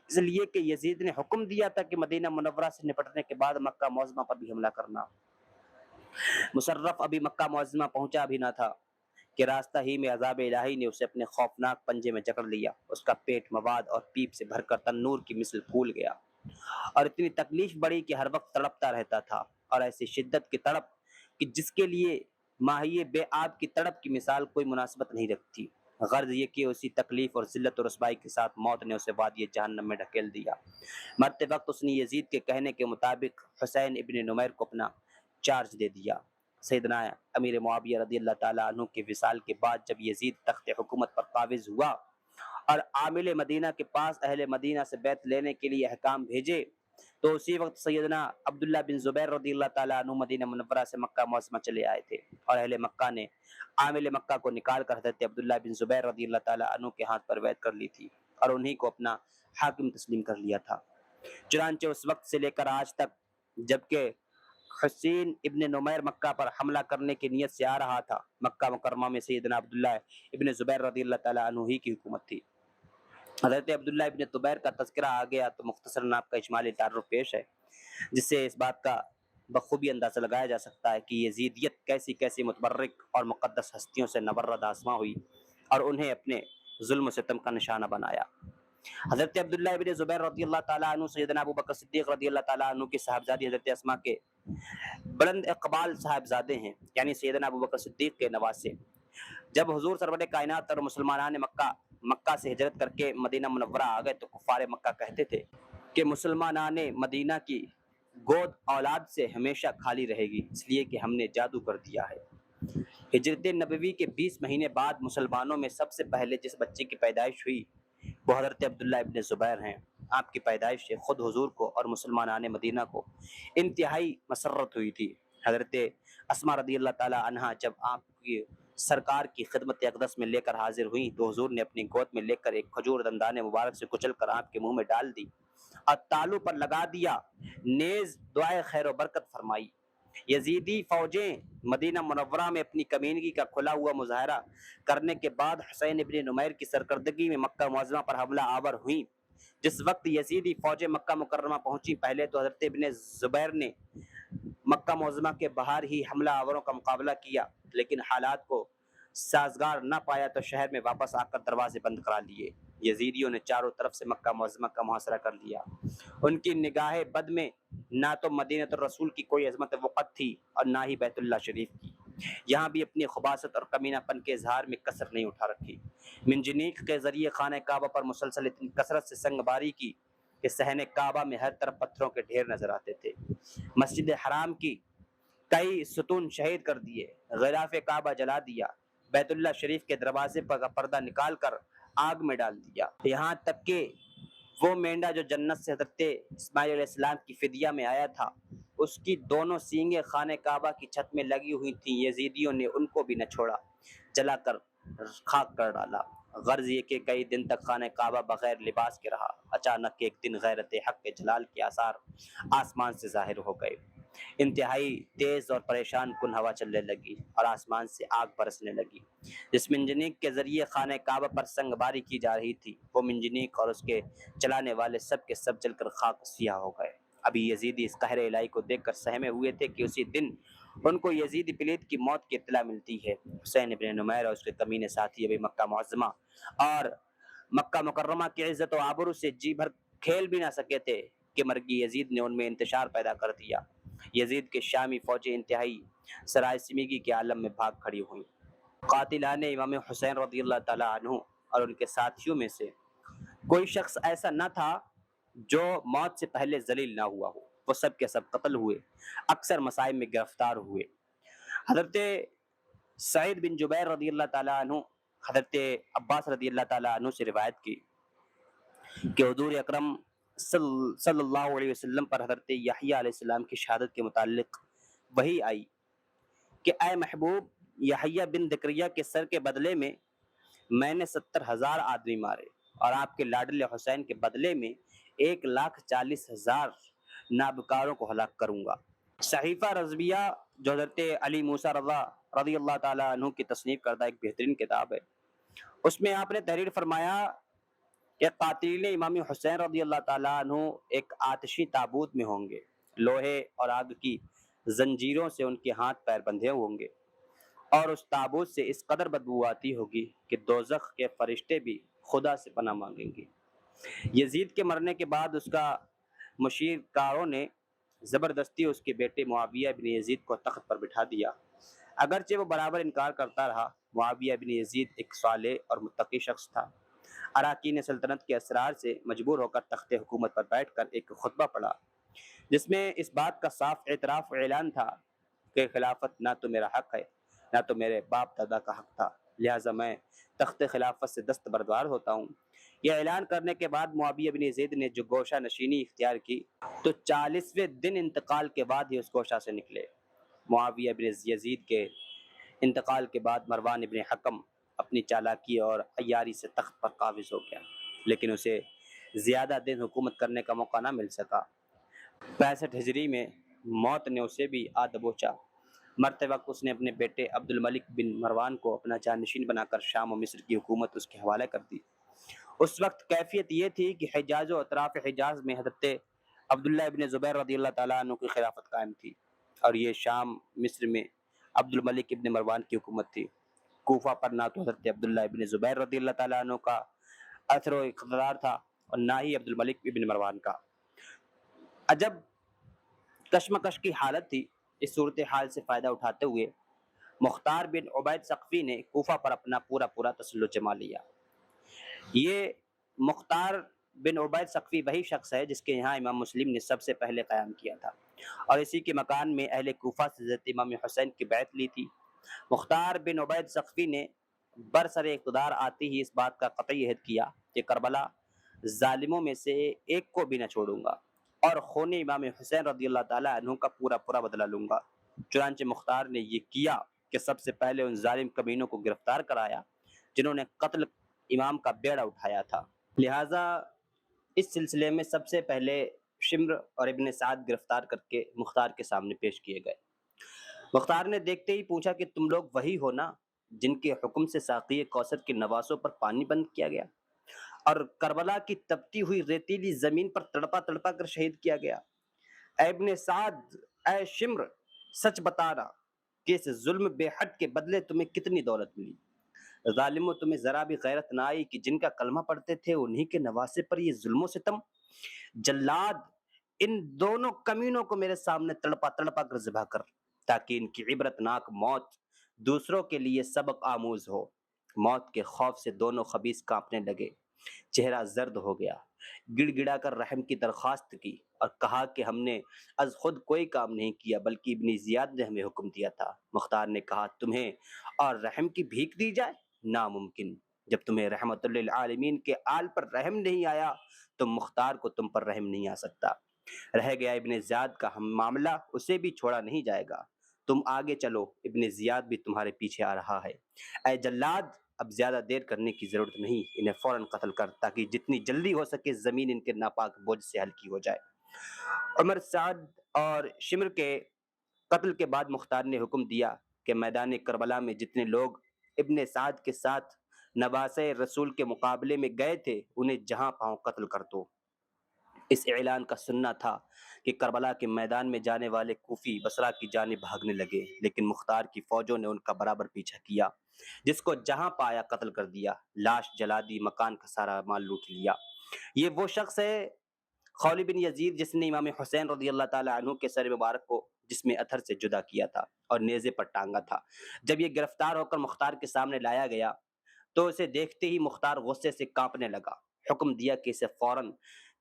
اس لیے کہ یزید نے حکم دیا تھا کہ مدینہ منورہ سے نپٹنے کے بعد مکہ معظمہ پر بھی حملہ کرنا۔ مصرف ابھی مکہ معظمہ پہنچا بھی نہ تھا کہ راستہ ہی میں عذاب الہی نے اسے اپنے خوفناک پنجے میں جکڑ لیا۔ اس کا پیٹ مواد اور پیپ سے بھر کر تنور کی مثل پھول گیا اور اتنی تکلیف بڑی کہ ہر وقت تڑپتا رہتا تھا، اور ایسی شدت کی تڑپ کہ جس کے لیے ماہی بے آب کی تڑپ کی مثال کوئی مناسبت نہیں رکھتی۔ غرض یہ کہ اسی تکلیف اور ذلت و رسوائی کے ساتھ موت نے اسے وادی جہنم میں ڈھکیل دیا۔ مرتے وقت اس نے یزید کے کہنے کے مطابق حسین ابن نمیر کو اپنا چارج دے دیا۔ سیدنا امیر معاویہ رضی اللہ تعالیٰ عنہ کے وصال کے بعد جب یزید تخت حکومت پر قابض ہوا اور عامل مدینہ کے پاس اہل مدینہ سے بیعت لینے کے لیے احکام بھیجے، تو اسی وقت سیدنا عبداللہ بن زبیر رضی اللہ تعالیٰ عنہ مدینہ منورہ سے مکہ معظمہ چلے آئے تھے، اور اہل مکہ نے عامل مکہ کو نکال کر حضرت عبداللہ بن زبیر رضی اللہ تعالیٰ عنہ کے ہاتھ پر بیعت کر لی تھی اور انہی کو اپنا حاکم تسلیم کر لیا تھا۔ چنانچہ اس وقت سے لے کر آج تک جبکہ حسین ابن نمیر مکہ پر حملہ کرنے کی نیت سے آ رہا تھا، مکہ مکرمہ میں سیدنا عبداللہ ابن زبیر رضی اللہ تعالیٰ عنہ ہی کی حکومت تھی۔ حضرت عبداللہ ابن زبیر کا تذکرہ آ گیا تو مختصراً آپ کا اجمالی تعارف پیش ہے، جس سے اس بات کا بخوبی اندازہ لگایا جا سکتا ہے کہ یزیدیت کیسی کیسی متبرک اور مقدس ہستیوں سے نبرد آزما ہوئی اور انہیں اپنے ظلم و ستم کا نشانہ بنایا۔ حضرت عبداللہ ابن زبیر رضی اللہ تعالیٰ عنہ سیدنا ابو بکر صدیق رضی اللہ تعالیٰ عنہ کی صاحبزادی حضرت اسماء کے بلند اقبال صاحبزادے ہیں، یعنی سیدنا ابو بکر صدیق کے نواسے۔ جب حضور سرور کائنات اور مسلمانان مکہ سے ہجرت کر کے مدینہ منورہ آ گئے تو کفار مکہ کہتے تھے کہ مسلمانان مدینہ کی گود اولاد سے ہمیشہ خالی رہے گی، اس لیے کہ ہم نے جادو کر دیا ہے۔ ہجرت نبوی کے 20 مہینے بعد مسلمانوں میں سب سے پہلے جس بچے کی پیدائش ہوئی وہ حضرت عبداللہ ابن زبیر ہیں۔ آپ کی پیدائش سے خود حضور کو اور مسلمانان مدینہ کو انتہائی مسرت ہوئی تھی۔ حضرت اسماء رضی اللہ تعالی عنہا جب آپ کی سرکار کی خدمت اقدس میں لے کر حاضر ہوئیں تو حضور نے اپنی گود میں لے کر ایک کھجور دندان مبارک سے کچل کر آپ کے منہ میں ڈال دی اور تالو پر لگا دیا، نیز دعائے خیر و برکت فرمائی۔ یزیدی فوجیں مدینہ منورہ میں اپنی کمینگی کا کھلا ہوا مظاہرہ کرنے کے بعد حسین ابن نمیر کی سرکردگی میں مکہ معظمہ پر حملہ آور ہوئیں۔ جس وقت یزیدی فوجیں مکہ مکرمہ پہنچی، پہلے تو حضرت ابن زبیر نے مکہ معظمہ کے باہر ہی حملہ آوروں کا مقابلہ کیا، لیکن حالات کو سازگار نہ پایا تو شہر میں واپس آ کر دروازے بند کرا لیے۔ یزیدیوں نے چاروں طرف سے مکہ معظمہ کا محاصرہ کر لیا۔ ان کی نگاہ بد میں نہ تو مدینہ الرسول کی کوئی عظمت وقت تھی اور نہ ہی بیت اللہ شریف کی۔ یہاں بھی اپنی خباثت اور کمینہ پن کے اظہار میں کسر نہیں اٹھا رکھی۔ منجنیق کے ذریعے خانہ کعبہ پر مسلسل اتنی کثرت سے سنگ باری کی کہ صحن کعبہ میں ہر طرف پتھروں کے ڈھیر نظر آتے تھے۔ مسجد حرام کی کئی ستون شہید کر دیے، غلاف کعبہ جلا دیا، بیت اللہ شریف کے دروازے پر پردہ نکال کر آگ میں ڈال دیا۔ یہاں تک کہ وہ مینڈا جو جنت سے حضرت اسماعیل علیہ السلام کی فدیہ میں آیا تھا، اس کی دونوں سینگیں خانہ کعبہ کی چھت میں لگی ہوئی تھیں، یزیدیوں نے ان کو بھی نہ چھوڑا، جلا کر خاک کر ڈالا۔ غرض یہ کہ کئی دن تک خانہ کعبہ بغیر لباس کے رہا۔ اچانک ایک دن غیرت حق کے جلال کے آثار آسمان سے ظاہر ہو گئے۔ انتہائی تیز اور پریشان کن ہوا چلنے لگی اور آسمان سے آگ برسنے لگی۔ جس منجنیق کے ذریعے خانہ کعبہ پر سنگ باری کی جا رہی تھی، وہ منجنیق اور اس کے چلانے والے سب کے سب جل کر خاک سیاہ ہو گئے۔ ابھی یزیدی اس قہر الہی کو دیکھ کر سہمے ہوئے تھے کہ اسی دن ان کو یزید پلیت کی موت کی اطلاع ملتی ہے۔ حسین ابن نمیر اور اس کے کمینے ساتھی ابھی مکہ معظمہ اور مکہ مکرمہ کی عزت و آبرو سے جی بھر کھیل بھی نہ سکے تھے کہ مرگی یزید نے ان میں انتشار پیدا کر دیا۔ یزید کے شامی فوجیں انتہائی سراسیمگی کے عالم میں بھاگ کھڑی ہوئیں۔ قاتلان امام حسین رضی اللہ تعالیٰ عنہ اور ان کے ساتھیوں میں سے کوئی شخص ایسا نہ تھا جو موت سے پہلے ذلیل نہ ہوا ہو۔ وہ سب کے سب قتل ہوئے، اکثر مصائب میں گرفتار ہوئے۔ حضرت سعید بن جبیر رضی اللہ تعالیٰ عنہ حضرت عباس رضی اللہ تعالیٰ عنہ سے روایت کی کہ حضور اکرم صلی اللہ علیہ وسلم پر حضرت یحییٰ علیہ السلام کی شہادت کے متعلق وحی آئی کہ اے محبوب، یحییٰ بن زکریا کے سر کے بدلے میں نے 70,000 آدمی مارے، اور آپ کے لاڈلے حسین کے بدلے میں 1,40,000 نابکاروں کو ہلاک کروں گا۔ صحیفہ رضویہ جو حضرت علی موسیٰ رضا رضی اللہ تعالیٰ عنہ کی تصنیف کردہ ایک بہترین کتاب ہے، اس میں آپ نے تحریر فرمایا کہ قاتلین امام حسین رضی اللہ تعالیٰ عنہ ایک آتشی تابوت میں ہوں گے، لوہے اور آگ کی زنجیروں سے ان کے ہاتھ پیر بندھے ہوں گے، اور اس تابوت سے اس قدر بدبو آتی ہوگی کہ دوزخ کے فرشتے بھی خدا سے پناہ مانگیں گے۔ یزید کے مرنے کے بعد اس کا مشیر کاروں نے زبردستی اس کے بیٹے معاویہ بن یزید کو تخت پر بٹھا دیا۔ اگرچہ وہ برابر انکار کرتا رہا، معاویہ بن یزید ایک صالح اور متقی شخص تھا۔ اراکین سلطنت کے اسرار سے مجبور ہو کر تخت حکومت پر بیٹھ کر ایک خطبہ پڑھا، جس میں اس بات کا صاف اعتراف و اعلان تھا کہ خلافت نہ تو میرا حق ہے، نہ تو میرے باپ دادا کا حق تھا، لہٰذا میں تخت خلافت سے دستبردار ہوتا ہوں۔ یہ اعلان کرنے کے بعد معاویہ بن یزید نے جو گوشہ نشینی اختیار کی تو 40ویں دن انتقال کے بعد ہی اس گوشہ سے نکلے۔ معاویہ بن یزید کے انتقال کے بعد مروان ابن حکم اپنی چالاکی اور عیاری سے تخت پر قابض ہو گیا، لیکن اسے زیادہ دن حکومت کرنے کا موقع نہ مل سکا۔ 65 ہجری میں موت نے اسے بھی آ دبوچا۔ مرتے وقت اس نے اپنے بیٹے عبد الملک بن مروان کو اپنا جانشین بنا کر شام و مصر کی حکومت اس کے حوالے کر دی۔ اس وقت کیفیت یہ تھی کہ حجاز و اطراف حجاز میں حضرت عبداللہ ابن زبیر رضی اللہ تعالیٰ عنہ کی خلافت قائم تھی، اور یہ شام مصر میں عبد الملک ابن مروان کی حکومت تھی۔ کوفہ پر نہ تو حضرت عبداللہ ابن زبیر رضی اللہ تعالیٰ عنہ کا اثر و اقتدار تھا اور نہ ہی عبد الملک ابن مروان کا۔ عجب کشمکش کی حالت تھی۔ اس صورتحال سے فائدہ اٹھاتے ہوئے مختار بن عبید ثقفی نے کوفہ پر اپنا پورا تسلط جما لیا۔ یہ مختار بن عبید ثقفی وہی شخص ہے جس کے یہاں امام مسلم نے سب سے پہلے قیام کیا تھا، اور اسی کے مکان میں اہل کوفہ سے حضرت امام حسین کی بیعت لی تھی۔ مختار بن عبید ثقفی نے برسر اقتدار آتے ہی اس بات کا قطعی عہد کیا کہ کربلا ظالموں میں سے ایک کو بھی نہ چھوڑوں گا، اور خون امام حسین رضی اللہ تعالیٰ عنہ کا پورا بدلہ لوں گا۔ چنانچہ مختار نے یہ کیا کہ سب سے پہلے ان ظالم کمینوں کو گرفتار کرایا جنہوں نے قتل امام کا بیڑا اٹھایا تھا۔ لہٰذا اس سلسلے میں سب سے پہلے شمر اور ابن سعد گرفتار کر کے مختار کے سامنے پیش کیے گئے۔ مختار نے دیکھتے ہی پوچھا کہ تم لوگ وہی ہو نا جن کے حکم سے ساقی کوثر کے نواسوں پر پانی بند کیا گیا اور کربلا کی تپتی ہوئی ریتیلی زمین پر تڑپا کر شہید کیا گیا؟ اے ابن سعد، اے شمر، سچ بتانا کہ اس ظلم بے حد کے بدلے تمہیں کتنی دولت ملی؟ ظالموں، تمہیں ذرا بھی غیرت نہ آئی کہ جن کا کلمہ پڑھتے تھے انہی کے نواسے پر یہ ظلم و ستم؟ جلاد، ان دونوں کمینوں کو میرے سامنے تڑپا کر ذبح کر، تاکہ ان کی عبرت ناک موت دوسروں کے لیے سبق آموز ہو۔ موت کے خوف سے دونوں خبیث کانپنے لگے، چہرہ زرد ہو گیا، گڑ گڑا کر رحم کی درخواست کی اور کہا کہ ہم نے از خود کوئی کام نہیں کیا بلکہ ابن زیاد نے ہمیں حکم دیا تھا۔ مختار نے کہا تمہیں اور رحم کی بھیک دی جائے؟ ناممکن، جب تمہیں رحمت للعالمین کے آل پر رحم نہیں آیا تو مختار کو تم پر رحم نہیں آ سکتا۔ رہ گیا ابن زیاد کا معاملہ، اسے بھی چھوڑا نہیں جائے گا، تم آگے چلو، ابن زیاد بھی تمہارے پیچھے آ رہا ہے۔ اے جلاد، اب زیادہ دیر کرنے کی ضرورت نہیں، انہیں فوراً قتل کر تاکہ جتنی جلدی ہو سکے زمین ان کے ناپاک بوجھ سے ہلکی ہو جائے۔ عمر سعد اور شمر کے قتل کے بعد مختار نے حکم دیا کہ میدان کربلا میں جتنے لوگ ابن سعد کے ساتھ نواسۂ رسول کے مقابلے میں گئے تھے انہیں جہاں پاؤں قتل کر دو۔ اس اعلان کا سننا تھا کہ کربلا کے میدان میں جانے والے کوفی بصرہ کی جانب بھاگنے لگے، لیکن مختار کی فوجوں نے ان کا برابر پیچھا کیا، جس کو جہاں پایا قتل کر دیا، لاش جلا دی، مکان کا سارا مال لوٹ لیا۔ یہ وہ شخص ہے خولی بن یزید جس نے امام حسین رضی اللہ تعالی عنہ کے سر مبارک کو جسم اتھر سے جدا کیا تھا اور نیزے پر ٹانگا تھا۔ جب یہ گرفتار ہو کر مختار کے سامنے لایا گیا تو اسے دیکھتے ہی مختار غصے سے کانپنے لگا۔ حکم دیا کہ اسے فوراً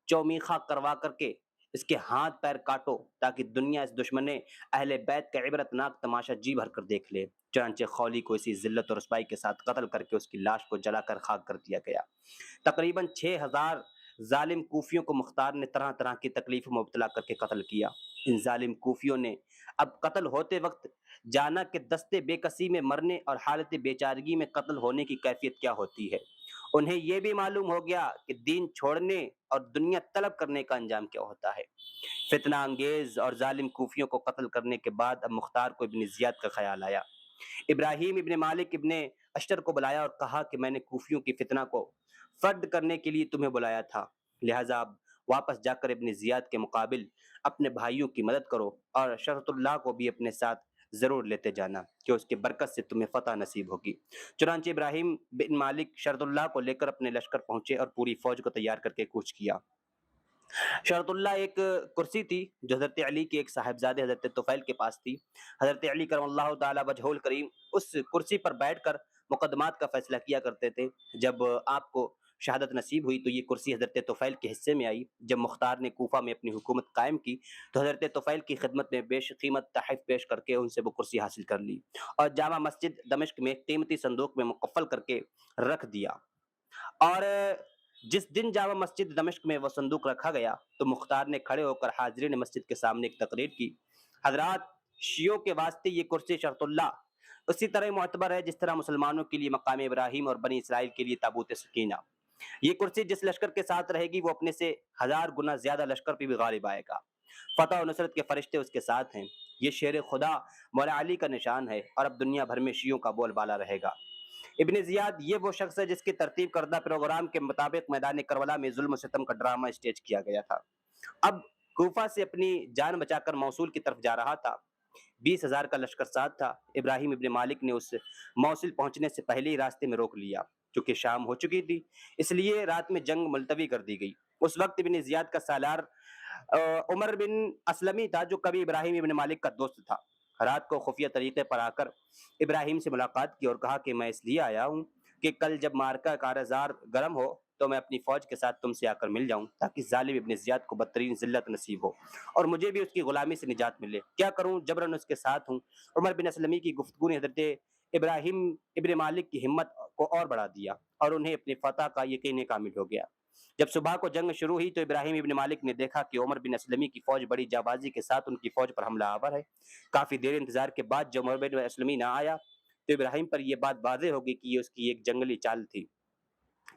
چومیخا کروا کر کے اس کے ہاتھ پیر کاٹو تاکہ دنیا اس دشمن اہل بیت کا عبرت ناک تماشا جی بھر کر دیکھ لے۔ چنانچہ خولی کو اسی ذلت اور رسوائی کے ساتھ قتل کر کے اس کی لاش کو جلا کر خاک کر دیا گیا۔ تقریباً 6000 ظالم کوفیوں کو مختار نے طرح طرح کی تکلیف میں مبتلا کر کے قتل کیا۔ ان ظالم کوفیوں نے اب قتل ہوتے وقت جانا کہ دستے بے کسی میں مرنے اور حالت بیچارگی میں قتل ہونے کی کیفیت کیا ہوتی ہے۔ انہیں یہ بھی معلوم ہو گیا کہ دین چھوڑنے اور دنیا طلب کرنے کا انجام کیا ہوتا ہے۔ فتنہ انگیز اور ظالم کوفیوں کو قتل کرنے کے بعد اب مختار کو ابن زیاد کا خیال آیا۔ ابراہیم ابن مالک ابن اشتر کو بلایا اور کہا کہ میں نے کوفیوں کی فتنہ کو فرد کرنے کے لیے تمہیں بلایا تھا، لہٰذا اب واپس جا کر ابن زیاد کے مقابل اپنے بھائیوں کی مدد کرو اور شرط اللہ کو بھی اپنے ساتھ ضرور لیتے جانا کہ اس کی برکت سے تمہیں فتح نصیب ہوگی۔ چنانچہ ابراہیم بن مالک شرط اللہ کو لے کر اپنے لشکر پہنچے اور پوری فوج کو تیار کر کے کوچ کیا۔ شرط اللہ ایک کرسی تھی جو حضرت علی کے ایک صاحبزادے حضرت طفیل کے پاس تھی۔ حضرت علی کرم اللہ تعالی وجہہ الکریم اس کرسی پر بیٹھ کر مقدمات کا فیصلہ کیا کرتے تھے۔ جب آپ کو شہادت نصیب ہوئی تو یہ کرسی حضرت طفیل کے حصے میں آئی۔ جب مختار نے کوفہ میں اپنی حکومت قائم کی تو حضرت طفیل کی خدمت میں بیش قیمت تحائف پیش کر کے ان سے وہ کرسی حاصل کر لی اور جامع مسجد دمشق میں قیمتی صندوق میں مقفل کر کے رکھ دیا۔ اور جس دن جامع مسجد دمشق میں وہ صندوق رکھا گیا تو مختار نے کھڑے ہو کر حاضرین مسجد کے سامنے ایک تقریر کی، حضرات، شیعوں کے واسطے یہ کرسی شرط اللہ اسی طرح معتبر ہے جس طرح مسلمانوں کے لیے مقام ابراہیم اور بنی اسرائیل کے لیے تابوت سکینہ۔ یہ کرسی جس لشکر کے ساتھ رہے گی وہ اپنے سے 1000 گنا زیادہ لشکر پہ بھی غالب آئے گا۔ فتح و نصرت کے فرشتے اس کے ساتھ ہیں۔ یہ شیر خدا مولا علی کا نشان ہے اور اب دنیا بھر میں شیعوں کا بول بالا رہے گا۔ ابن زیاد یہ وہ شخص ہے جس کی ترتیب کردہ پروگرام کے مطابق میدان کربلا میں ظلم و ستم کا ڈرامہ اسٹیج کیا گیا تھا۔ اب کوفہ سے اپنی جان بچا کر موصول کی طرف جا رہا تھا۔ 20,000 کا لشکر ساتھ تھا۔ ابراہیم ابن مالک نے اس موصل پہنچنے سے پہلے ہی راستے میں روک لیا، چونکہ شام ہو چکی تھی اس لیے رات میں جنگ ملتوی کر دی گئی۔ اس وقت ابن زیاد کا سالار عمر بن اسلمی تھا جو کبھی ابراہیم ابن مالک کا دوست تھا۔ رات کو خفیہ طریقے پر آ کر ابراہیم سے ملاقات کی اور کہا کہ میں اس لیے آیا ہوں کہ کل جب مارکہ کارزار گرم ہو تو میں اپنی فوج کے ساتھ تم سے آ کر مل جاؤں تاکہ ظالم ابن زیاد کو بدترین ذلت نصیب ہو اور مجھے بھی اس کی غلامی سے نجات ملے۔ کیا کروں، جبراً اس کے ساتھ ہوں۔ عمر بن اسلمی کی گفتگو نے حضرت ابراہیم ابن مالک کی ہمت کو اور بڑھا دیا اور انہیں اپنی فتح کا یقین کامل ہو گیا۔ جب صبح کو جنگ شروع ہوئی تو ابراہیم ابن مالک نے دیکھا کہ عمر بن اسلمی کی فوج بڑی جانبازی کے ساتھ ان کی فوج پر حملہ آور ہے۔ کافی دیر انتظار کے بعد جب عمر بن اسلمی نہ آیا تو ابراہیم پر یہ بات واضح ہو گئی کہ یہ اس کی ایک جنگلی چال تھی۔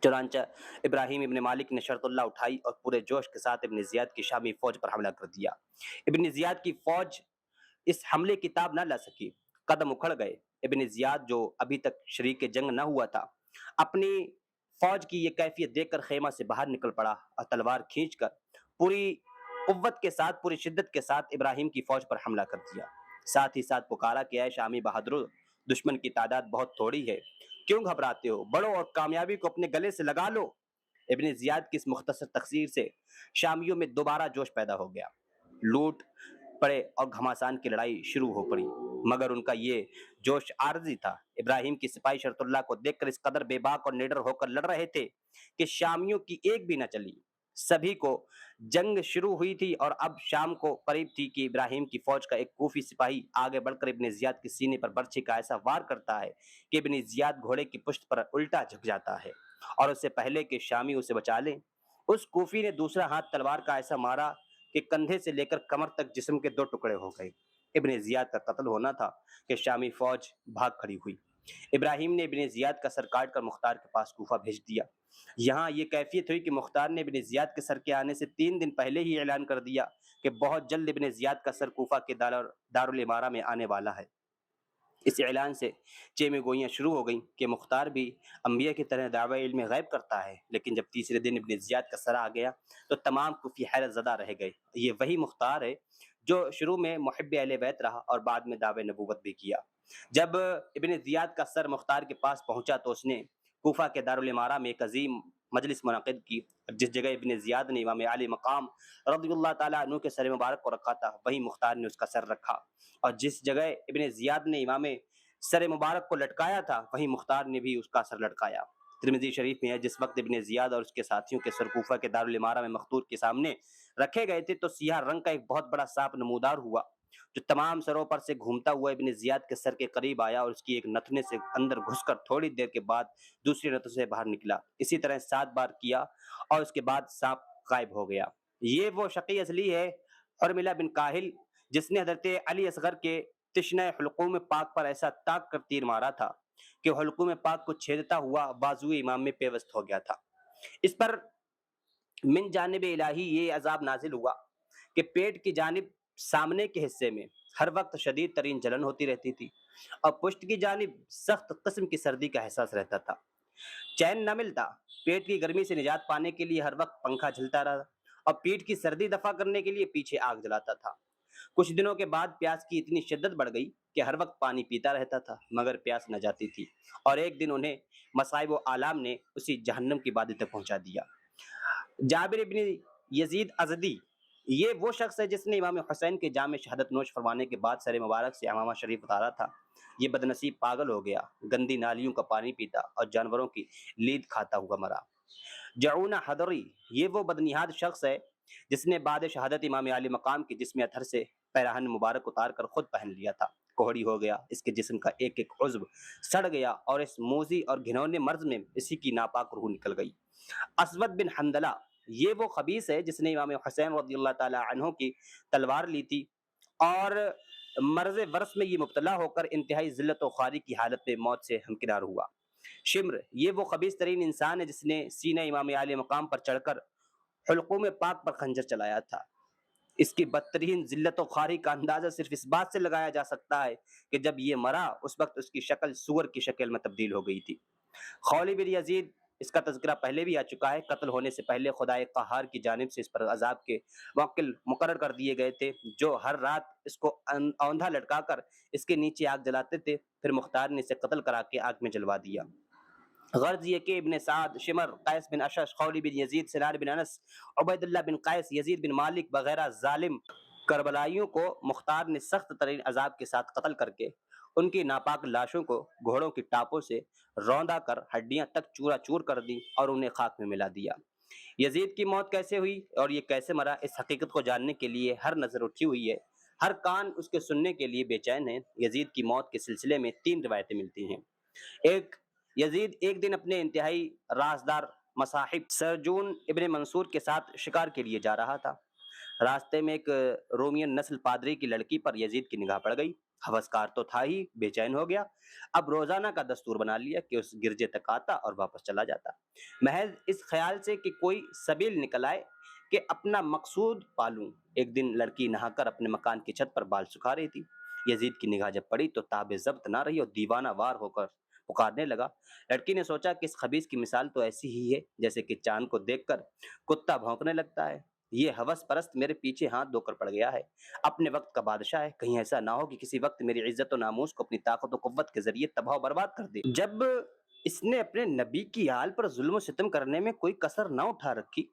چنانچہ ابراہیم ابن مالک نے شرط اللہ اٹھائی اور پورے جوش کے ساتھ ابن زیاد کی شامی فوج پر حملہ کر دیا۔ ابن زیاد کی فوج اس حملے کی تاب نہ لا سکی، قدم اکھڑ گئے۔ ابن زیاد جو ابھی تک شریک جنگ نہ ہوا تھا اپنی فوج کی یہ کیفیت دیکھ کر خیمہ سے باہر نکل پڑا اور تلوار کھینچ کر پوری قوت کے ساتھ، پوری شدت کے ساتھ ابراہیم کی فوج پر حملہ کر دیا۔ ساتھ ہی ساتھ پکارا کہ اے شامی بہادروں، دشمن کی تعداد بہت تھوڑی ہے، کیوں گھبراتے ہو؟ بڑھو اور کامیابی کو اپنے گلے سے لگا لو۔ ابن زیاد کی اس مختصر تقریر سے شامیوں میں دوبارہ جوش پیدا ہو گیا۔ لوٹ پڑے اور گھماسان کی لڑائی شروع ہو پڑی، مگر ان کا یہ جوش عارضی تھا۔ ابراہیم کی سپاہی شرط اللہ کو دیکھ کر اس قدر بے باک اور نڈر ہو کر لڑ رہے تھے کہ شامیوں کی ایک بھی نہ چلی۔ سبھی کو جنگ شروع ہوئی تھی اور اب شام کو قریب تھی کہ ابراہیم کی فوج کا ایک کوفی سپاہی آگے بڑھ کر ابن زیاد کے سینے پر برچھی کا ایسا وار کرتا ہے کہ ابن زیاد گھوڑے کی پشت پر الٹا جھک جاتا ہے اور اس سے پہلے کہ شامی اسے بچا لیں اس کوفی نے دوسرا ہاتھ تلوار کا ایسا مارا کہ کندھے سے لے کر کمر تک جسم کے 2 ٹکڑے ہو گئے۔ ابن زیاد کا قتل ہونا تھا کہ شامی فوج بھاگ کھڑی ہوئی۔ ابراہیم نے ابن زیاد کا سر کاٹ کر مختار کے پاس کوفہ بھیج دیا۔ یہاں یہ کیفیت ہوئی کہ مختار نے ابن زیاد کے سر کے آنے سے 3 دن پہلے ہی اعلان کر دیا کہ بہت جلد ابن زیاد کا سر کوفہ کے دارالامارہ میں آنے والا ہے۔ اس اعلان سے چیمے گوئیاں شروع ہو گئیں کہ مختار بھی انبیاء کی طرح دعوی علم غیب کرتا ہے، لیکن جب تیسرے دن ابن زیاد کا سر آ گیا تو تمام کوفی حیرت زدہ رہ گئے۔ یہ وہی مختار ہے جو شروع میں محب اہل بیت رہا اور بعد میں دعوی نبوت بھی کیا۔ جب ابن زیاد کا سر مختار کے پاس پہنچا تو اس نے کوفہ کے دارالامارہ میں ایک عظیم مجلس منعقد کی۔ جس جگہ ابن زیاد نے امام علی مقام رضی اللہ تعالیٰ عنہ کے سر مبارک کو رکھا تھا، وہیں مختار نے اس کا سر رکھا، اور جس جگہ ابن زیاد نے امام سر مبارک کو لٹکایا تھا وہیں مختار نے بھی اس کا سر لٹکایا۔ ترمذی شریف میں ہے جس وقت ابن زیاد اور اس کے ساتھیوں کے سر کوفہ کے دارالامارہ میں مختور کے سامنے رکھے گئے تھے تو سیاہ رنگ کا ایک بہت بڑا سانپ نمودار ہوا جو تمام سروں پر سے گھومتا ہوا ابن زیاد کے سر کے قریب آیا اور اس کی ایک نتنے سے اندر گھس کر تھوڑی دیر کے بعد دوسری نتنے سے باہر نکلا۔ اسی طرح 7 بار کیا اور اس کے بعد سانپ غائب ہو گیا۔ یہ وہ شقی اصلی ہے حرملہ بن کاہل جس نے حضرت علی اصغر کے تشنہ حلقوم پاک پر ایسا تاک کر تیر مارا تھا کہ حلقوم پاک کو چھیدتا ہوا بازو امام میں پیوست ہو گیا تھا۔ اس پر من جانب الہی یہ عذاب نازل ہوا کہ پیٹ کی جانب سامنے کے حصے میں ہر وقت شدید ترین جلن ہوتی رہتی تھی اور پشت کی جانب سخت قسم کی سردی کا احساس رہتا تھا۔ چین نہ ملتا، پیٹ کی گرمی سے نجات پانے کے لیے ہر وقت پنکھا جھلتا رہا اور پیٹ کی سردی دفع کرنے کے لیے پیچھے آگ جلاتا تھا۔ کچھ دنوں کے بعد پیاس کی اتنی شدت بڑھ گئی کہ ہر وقت پانی پیتا رہتا تھا مگر پیاس نہ جاتی تھی، اور ایک دن انہیں مصائب و آلام نے اسی جہنم کی وادی تک پہنچا دیا۔ جابر ابن یزید ازدی یہ وہ شخص ہے جس نے امام حسین کے جام شہادت نوش فرمانے کے بعد سر مبارک سے امامہ شریف اتارا تھا۔ یہ بدنصیب پاگل ہو گیا، گندی نالیوں کا پانی پیتا اور جانوروں کی لید کھاتا ہوا مرا۔ جعونہ حضری یہ وہ بدنہاد شخص ہے جس نے بعد شہادت امام علی مقام کے جسم اطہر سے پیراہن مبارک اتار کر خود پہن لیا تھا۔ کوہڑی ہو گیا، اس کے جسم کا ایک ایک عضو سڑ گیا اور اس موذی اور گھنونے مرض میں اسی کی ناپاک روح نکل گئی۔ اسود بن حندلہ یہ وہ خبیث ہے جس نے امام حسین رضی اللہ تعالیٰ عنہ کی تلوار لی تھی اور مرض ورس میں یہ مبتلا ہو کر انتہائی ذلت و خواری کی حالت میں موت سے ہمکنار ہوا۔ شمر یہ وہ خبیث ترین انسان ہے جس نے سینہ امام علی مقام پر چڑھ کر حلقوم پاک پر خنجر چلایا تھا۔ اس کی بدترین ذلت و خواری کا اندازہ صرف اس بات سے لگایا جا سکتا ہے کہ جب یہ مرا اس وقت اس کی شکل سور کی شکل میں تبدیل ہو گئی تھی۔ خولی بن یزید اس کا تذکرہ پہلے بھی آ چکا ہے۔ قتل ہونے سے پہلے خدائے قہار کی جانب سے اس پر عذاب کے موکل مقرر کر دیے گئے تھے جو ہر رات اس کو اوندھا لٹکا کر اس کے نیچے آگ جلاتے تھے، پھر مختار نے اسے قتل کرا کے آگ میں جلوا دیا۔ غرض یہ کہ ابن سعد، شمر، قیس بن اشش، خولی بن یزید، سنان بن انس، عبید اللہ بن قیس، یزید بن مالک وغیرہ ظالم کربلائیوں کو مختار نے سخت ترین عذاب کے ساتھ قتل کر کے ان کی ناپاک لاشوں کو گھوڑوں کی ٹاپوں سے روندا کر ہڈیاں تک چورا چور کر دی اور انہیں خاک میں ملا دیا۔ یزید کی موت کیسے ہوئی اور یہ کیسے مرا، اس حقیقت کو جاننے کے لیے ہر نظر اٹھی ہوئی ہے، ہر کان اس کے سننے کے لیے بے چین ہے۔ یزید کی موت کے سلسلے میں 3 روایتیں ملتی ہیں۔ ایک، یزید ایک دن اپنے انتہائی رازدار مصاحب سرجون ابن منصور کے ساتھ شکار کے لیے جا رہا تھا۔ راستے میں ایک رومین نسل پادری کی لڑکی پر یزید کی نگاہ پڑ گئی۔ ہوسکار تو تھا ہی، بے چین ہو گیا۔ اب روزانہ کا دستور بنا لیا کہ اس گرجے تک آتا اور واپس چلا جاتا، محض اس خیال سے کہ کوئی سبیل نکل آئے کہ اپنا مقصود پالوں۔ ایک دن لڑکی نہا کر اپنے مکان کی چھت پر بال سکھا رہی تھی۔ یزید کی نگاہ جب پڑی تو تاب ضبط نہ رہی اور دیوانہ وار ہو کر پکارنے لگا۔ لڑکی نے سوچا کہ اس خبیث کی مثال تو ایسی ہی ہے جیسے کہ چاند کو دیکھ کر کتا بھونکنے لگتا ہے۔ یہ ہوس پرست میرے پیچھے ہاتھ دھو کر پڑ گیا ہے، اپنے وقت کا بادشاہ ہے، کہیں ایسا نہ ہو کہ کسی وقت میری عزت و ناموس کو اپنی طاقت و قوت کے ذریعے تباہ و برباد کر دے۔ جب اس نے اپنے نبی کی آل پر ظلم و ستم کرنے میں کوئی کسر نہ اٹھا رکھی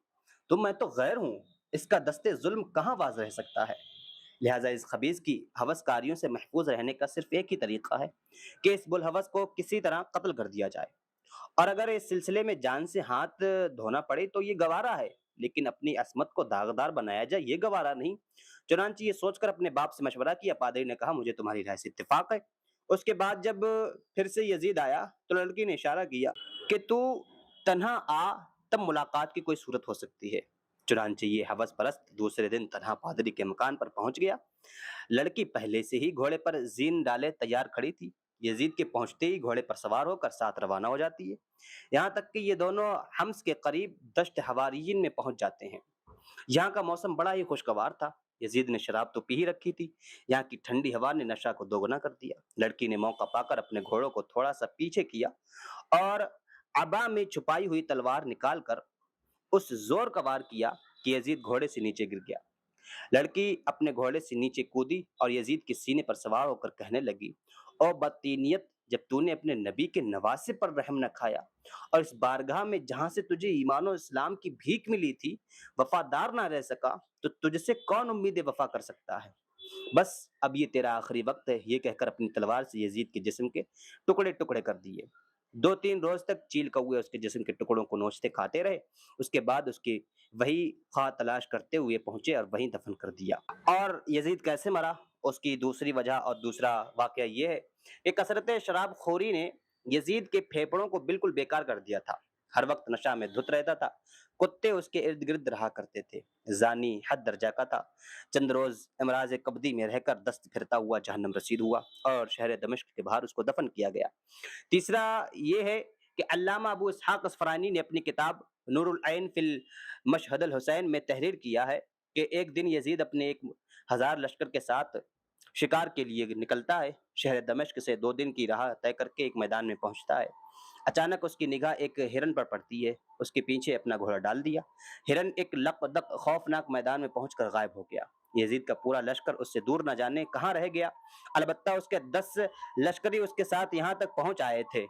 تو میں تو غیر ہوں، اس کا دستے ظلم کہاں باز رہ سکتا ہے۔ لہٰذا اس خبیث کی ہوس کاریوں سے محفوظ رہنے کا صرف ایک ہی طریقہ ہے کہ اس بلحوث کو کسی طرح قتل کر دیا جائے، اور اگر اس سلسلے میں جان سے ہاتھ دھونا پڑے تو یہ گوارا ہے، لیکن اپنی عصمت کو داغدار بنایا جائے یہ گوارا نہیں۔ چنانچہ یہ سوچ کر اپنے باپ سے مشورہ کیا۔ پادری نے کہا مجھے تمہاری رائے سے اتفاق ہے۔ اس کے بعد جب پھر سے یزید آیا تو لڑکی نے اشارہ کیا کہ تو تنہا آ، تب ملاقات کی کوئی صورت ہو سکتی ہے۔ چنانچہ یہ ہوس پرست دوسرے دن تنہا پادری کے مکان پر پہنچ گیا۔ لڑکی پہلے سے ہی گھوڑے پر زین ڈالے تیار کھڑی تھی۔ یزید کے پہنچتے ہی گھوڑے پر سوار ہو کر ساتھ روانہ ہو جاتی ہے، یہاں تک کہ یہ دونوں حمص کے قریب دشت حواریین میں پہنچ جاتے ہیں۔ یہاں کا موسم بڑا ہی خوشگوار تھا۔ یزید نے شراب تو پی ہی رکھی تھی، یہاں کی ٹھنڈی ہوا نے نشہ کو دوگنا کر دیا۔ لڑکی نے موقع پا کر اپنے گھوڑوں کو تھوڑا سا پیچھے کیا اور عبا میں چھپائی ہوئی تلوار نکال کر اس زور کا وار کیا کہ یزید گھوڑے سے نیچے گر گیا۔ لڑکی اپنے گھوڑے سے نیچے کودی اور یزید کے سینے پر سوار ہو کر کہنے لگی، او بدتینیت، جب تو نے اپنے نبی کے نواسے پر رحم نہ کھایا اور اس بارگاہ میں جہاں سے تجھے ایمان و اسلام کی بھیک ملی تھی وفادار نہ رہ سکا، تو تجھ سے کون امید وفا کر سکتا ہے؟ بس اب یہ تیرا آخری وقت ہے۔ یہ کہہ کر اپنی تلوار سے یزید کے جسم کے ٹکڑے ٹکڑے کر دیے۔ 2-3 روز تک چیل کوے اس کے جسم کے ٹکڑوں کو نوچتے کھاتے رہے۔ اس کے بعد اس کی وہی خواہ تلاش کرتے ہوئے پہنچے اور وہیں دفن کر دیا۔ اور یزید کیسے مرا، اس کی دوسری وجہ اور دوسرا واقعہ یہ ہے کہ کثرت شراب خوری نے یزید کے پھیپڑوں کو بالکل بیکار کر دیا تھا۔ ہر وقت نشہ میں دھت رہتا تھا، کتے اس کے ارد گرد رہا کرتے تھے۔ زانی حد درجہ کا تھا۔ چند روز امراض قبضی میں رہ کر دست پھرتا ہوا جہنم رسید ہوا اور شہر دمشق کے باہر اس کو دفن کیا گیا۔ تیسرا یہ ہے کہ علامہ ابو اسحاق اصفہانی نے اپنی کتاب نور العین فی المشہد الحسین میں تحریر کیا ہے کہ ایک دن یزید اپنے 1000 لشکر کے ساتھ شکار کے لیے نکلتا ہے۔ شہر دمشق سے 2 دن کی راہ طے کر کے ایک میدان میں پہنچتا ہے۔ اچانک اس کی نگاہ ایک ہرن پر پڑتی ہے۔ اس کے پیچھے اپنا گھوڑا ڈال دیا۔ ہرن ایک لقدق خوفناک میدان میں پہنچ کر غائب ہو گیا۔ یزید کا پورا لشکر اس سے دور نہ جانے کہاں رہ گیا، البتہ اس کے 10 لشکری اس کے ساتھ یہاں تک پہنچ آئے تھے۔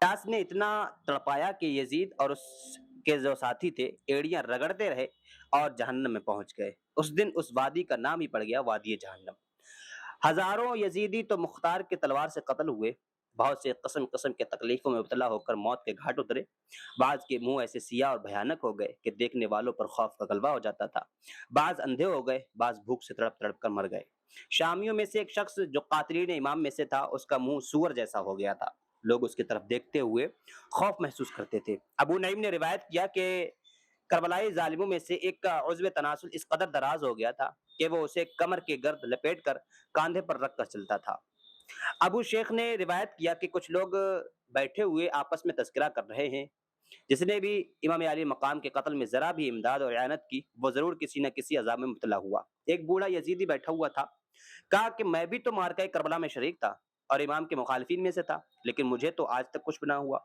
پیاس نے اتنا تڑپایا کہ یزید اور اس کے جو ساتھی تھے ایڑیاں رگڑتے رہے اور جہنم میں پہنچ گئے۔ اس دن اس وادی کا نام ہی پڑ گیا وادی جہنم۔ ہزاروں یزیدی تو مختار کے تلوار سے قتل ہوئے، بہت سے قسم قسم کے تکلیفوں میں مبتلا ہو کر موت کے گھاٹ اترے۔ بعض کے منہ ایسے سیاہ اور بھیانک ہو گئے کہ دیکھنے والوں پر خوف کا غلبہ ہو جاتا تھا۔ بعض اندھے ہو گئے، بعض بھوک سے تڑپ تڑپ کر مر گئے۔ شامیوں میں سے ایک شخص جو قاتلین امام میں سے تھا، اس کا منہ سور جیسا ہو گیا تھا۔ لوگ اس کی طرف دیکھتے ہوئے خوف محسوس کرتے تھے۔ ابو نعیم نے روایت کیا کہ کربلائی ظالموں میں سے ایک کا عضو تناسل اس قدر دراز ہو گیا تھا کہ وہ اسے کمر کے گرد لپیٹ کر کاندھے پر رکھ کر چلتا تھا۔ ابو شیخ نے روایت کیا کہ کچھ لوگ بیٹھے ہوئے آپس میں تذکرہ کر رہے ہیں، جس نے بھی امام علی مقام کے قتل میں ذرا بھی امداد اور اعانت کی، وہ ضرور کسی نہ کسی عذاب میں مبتلا ہوا۔ ایک بوڑھا یزیدی بیٹھا ہوا تھا، کہا کہ میں بھی تو معرکہ کربلا میں شریک تھا اور امام کے مخالفین میں سے تھا، لیکن مجھے تو آج تک کچھ نہ ہوا۔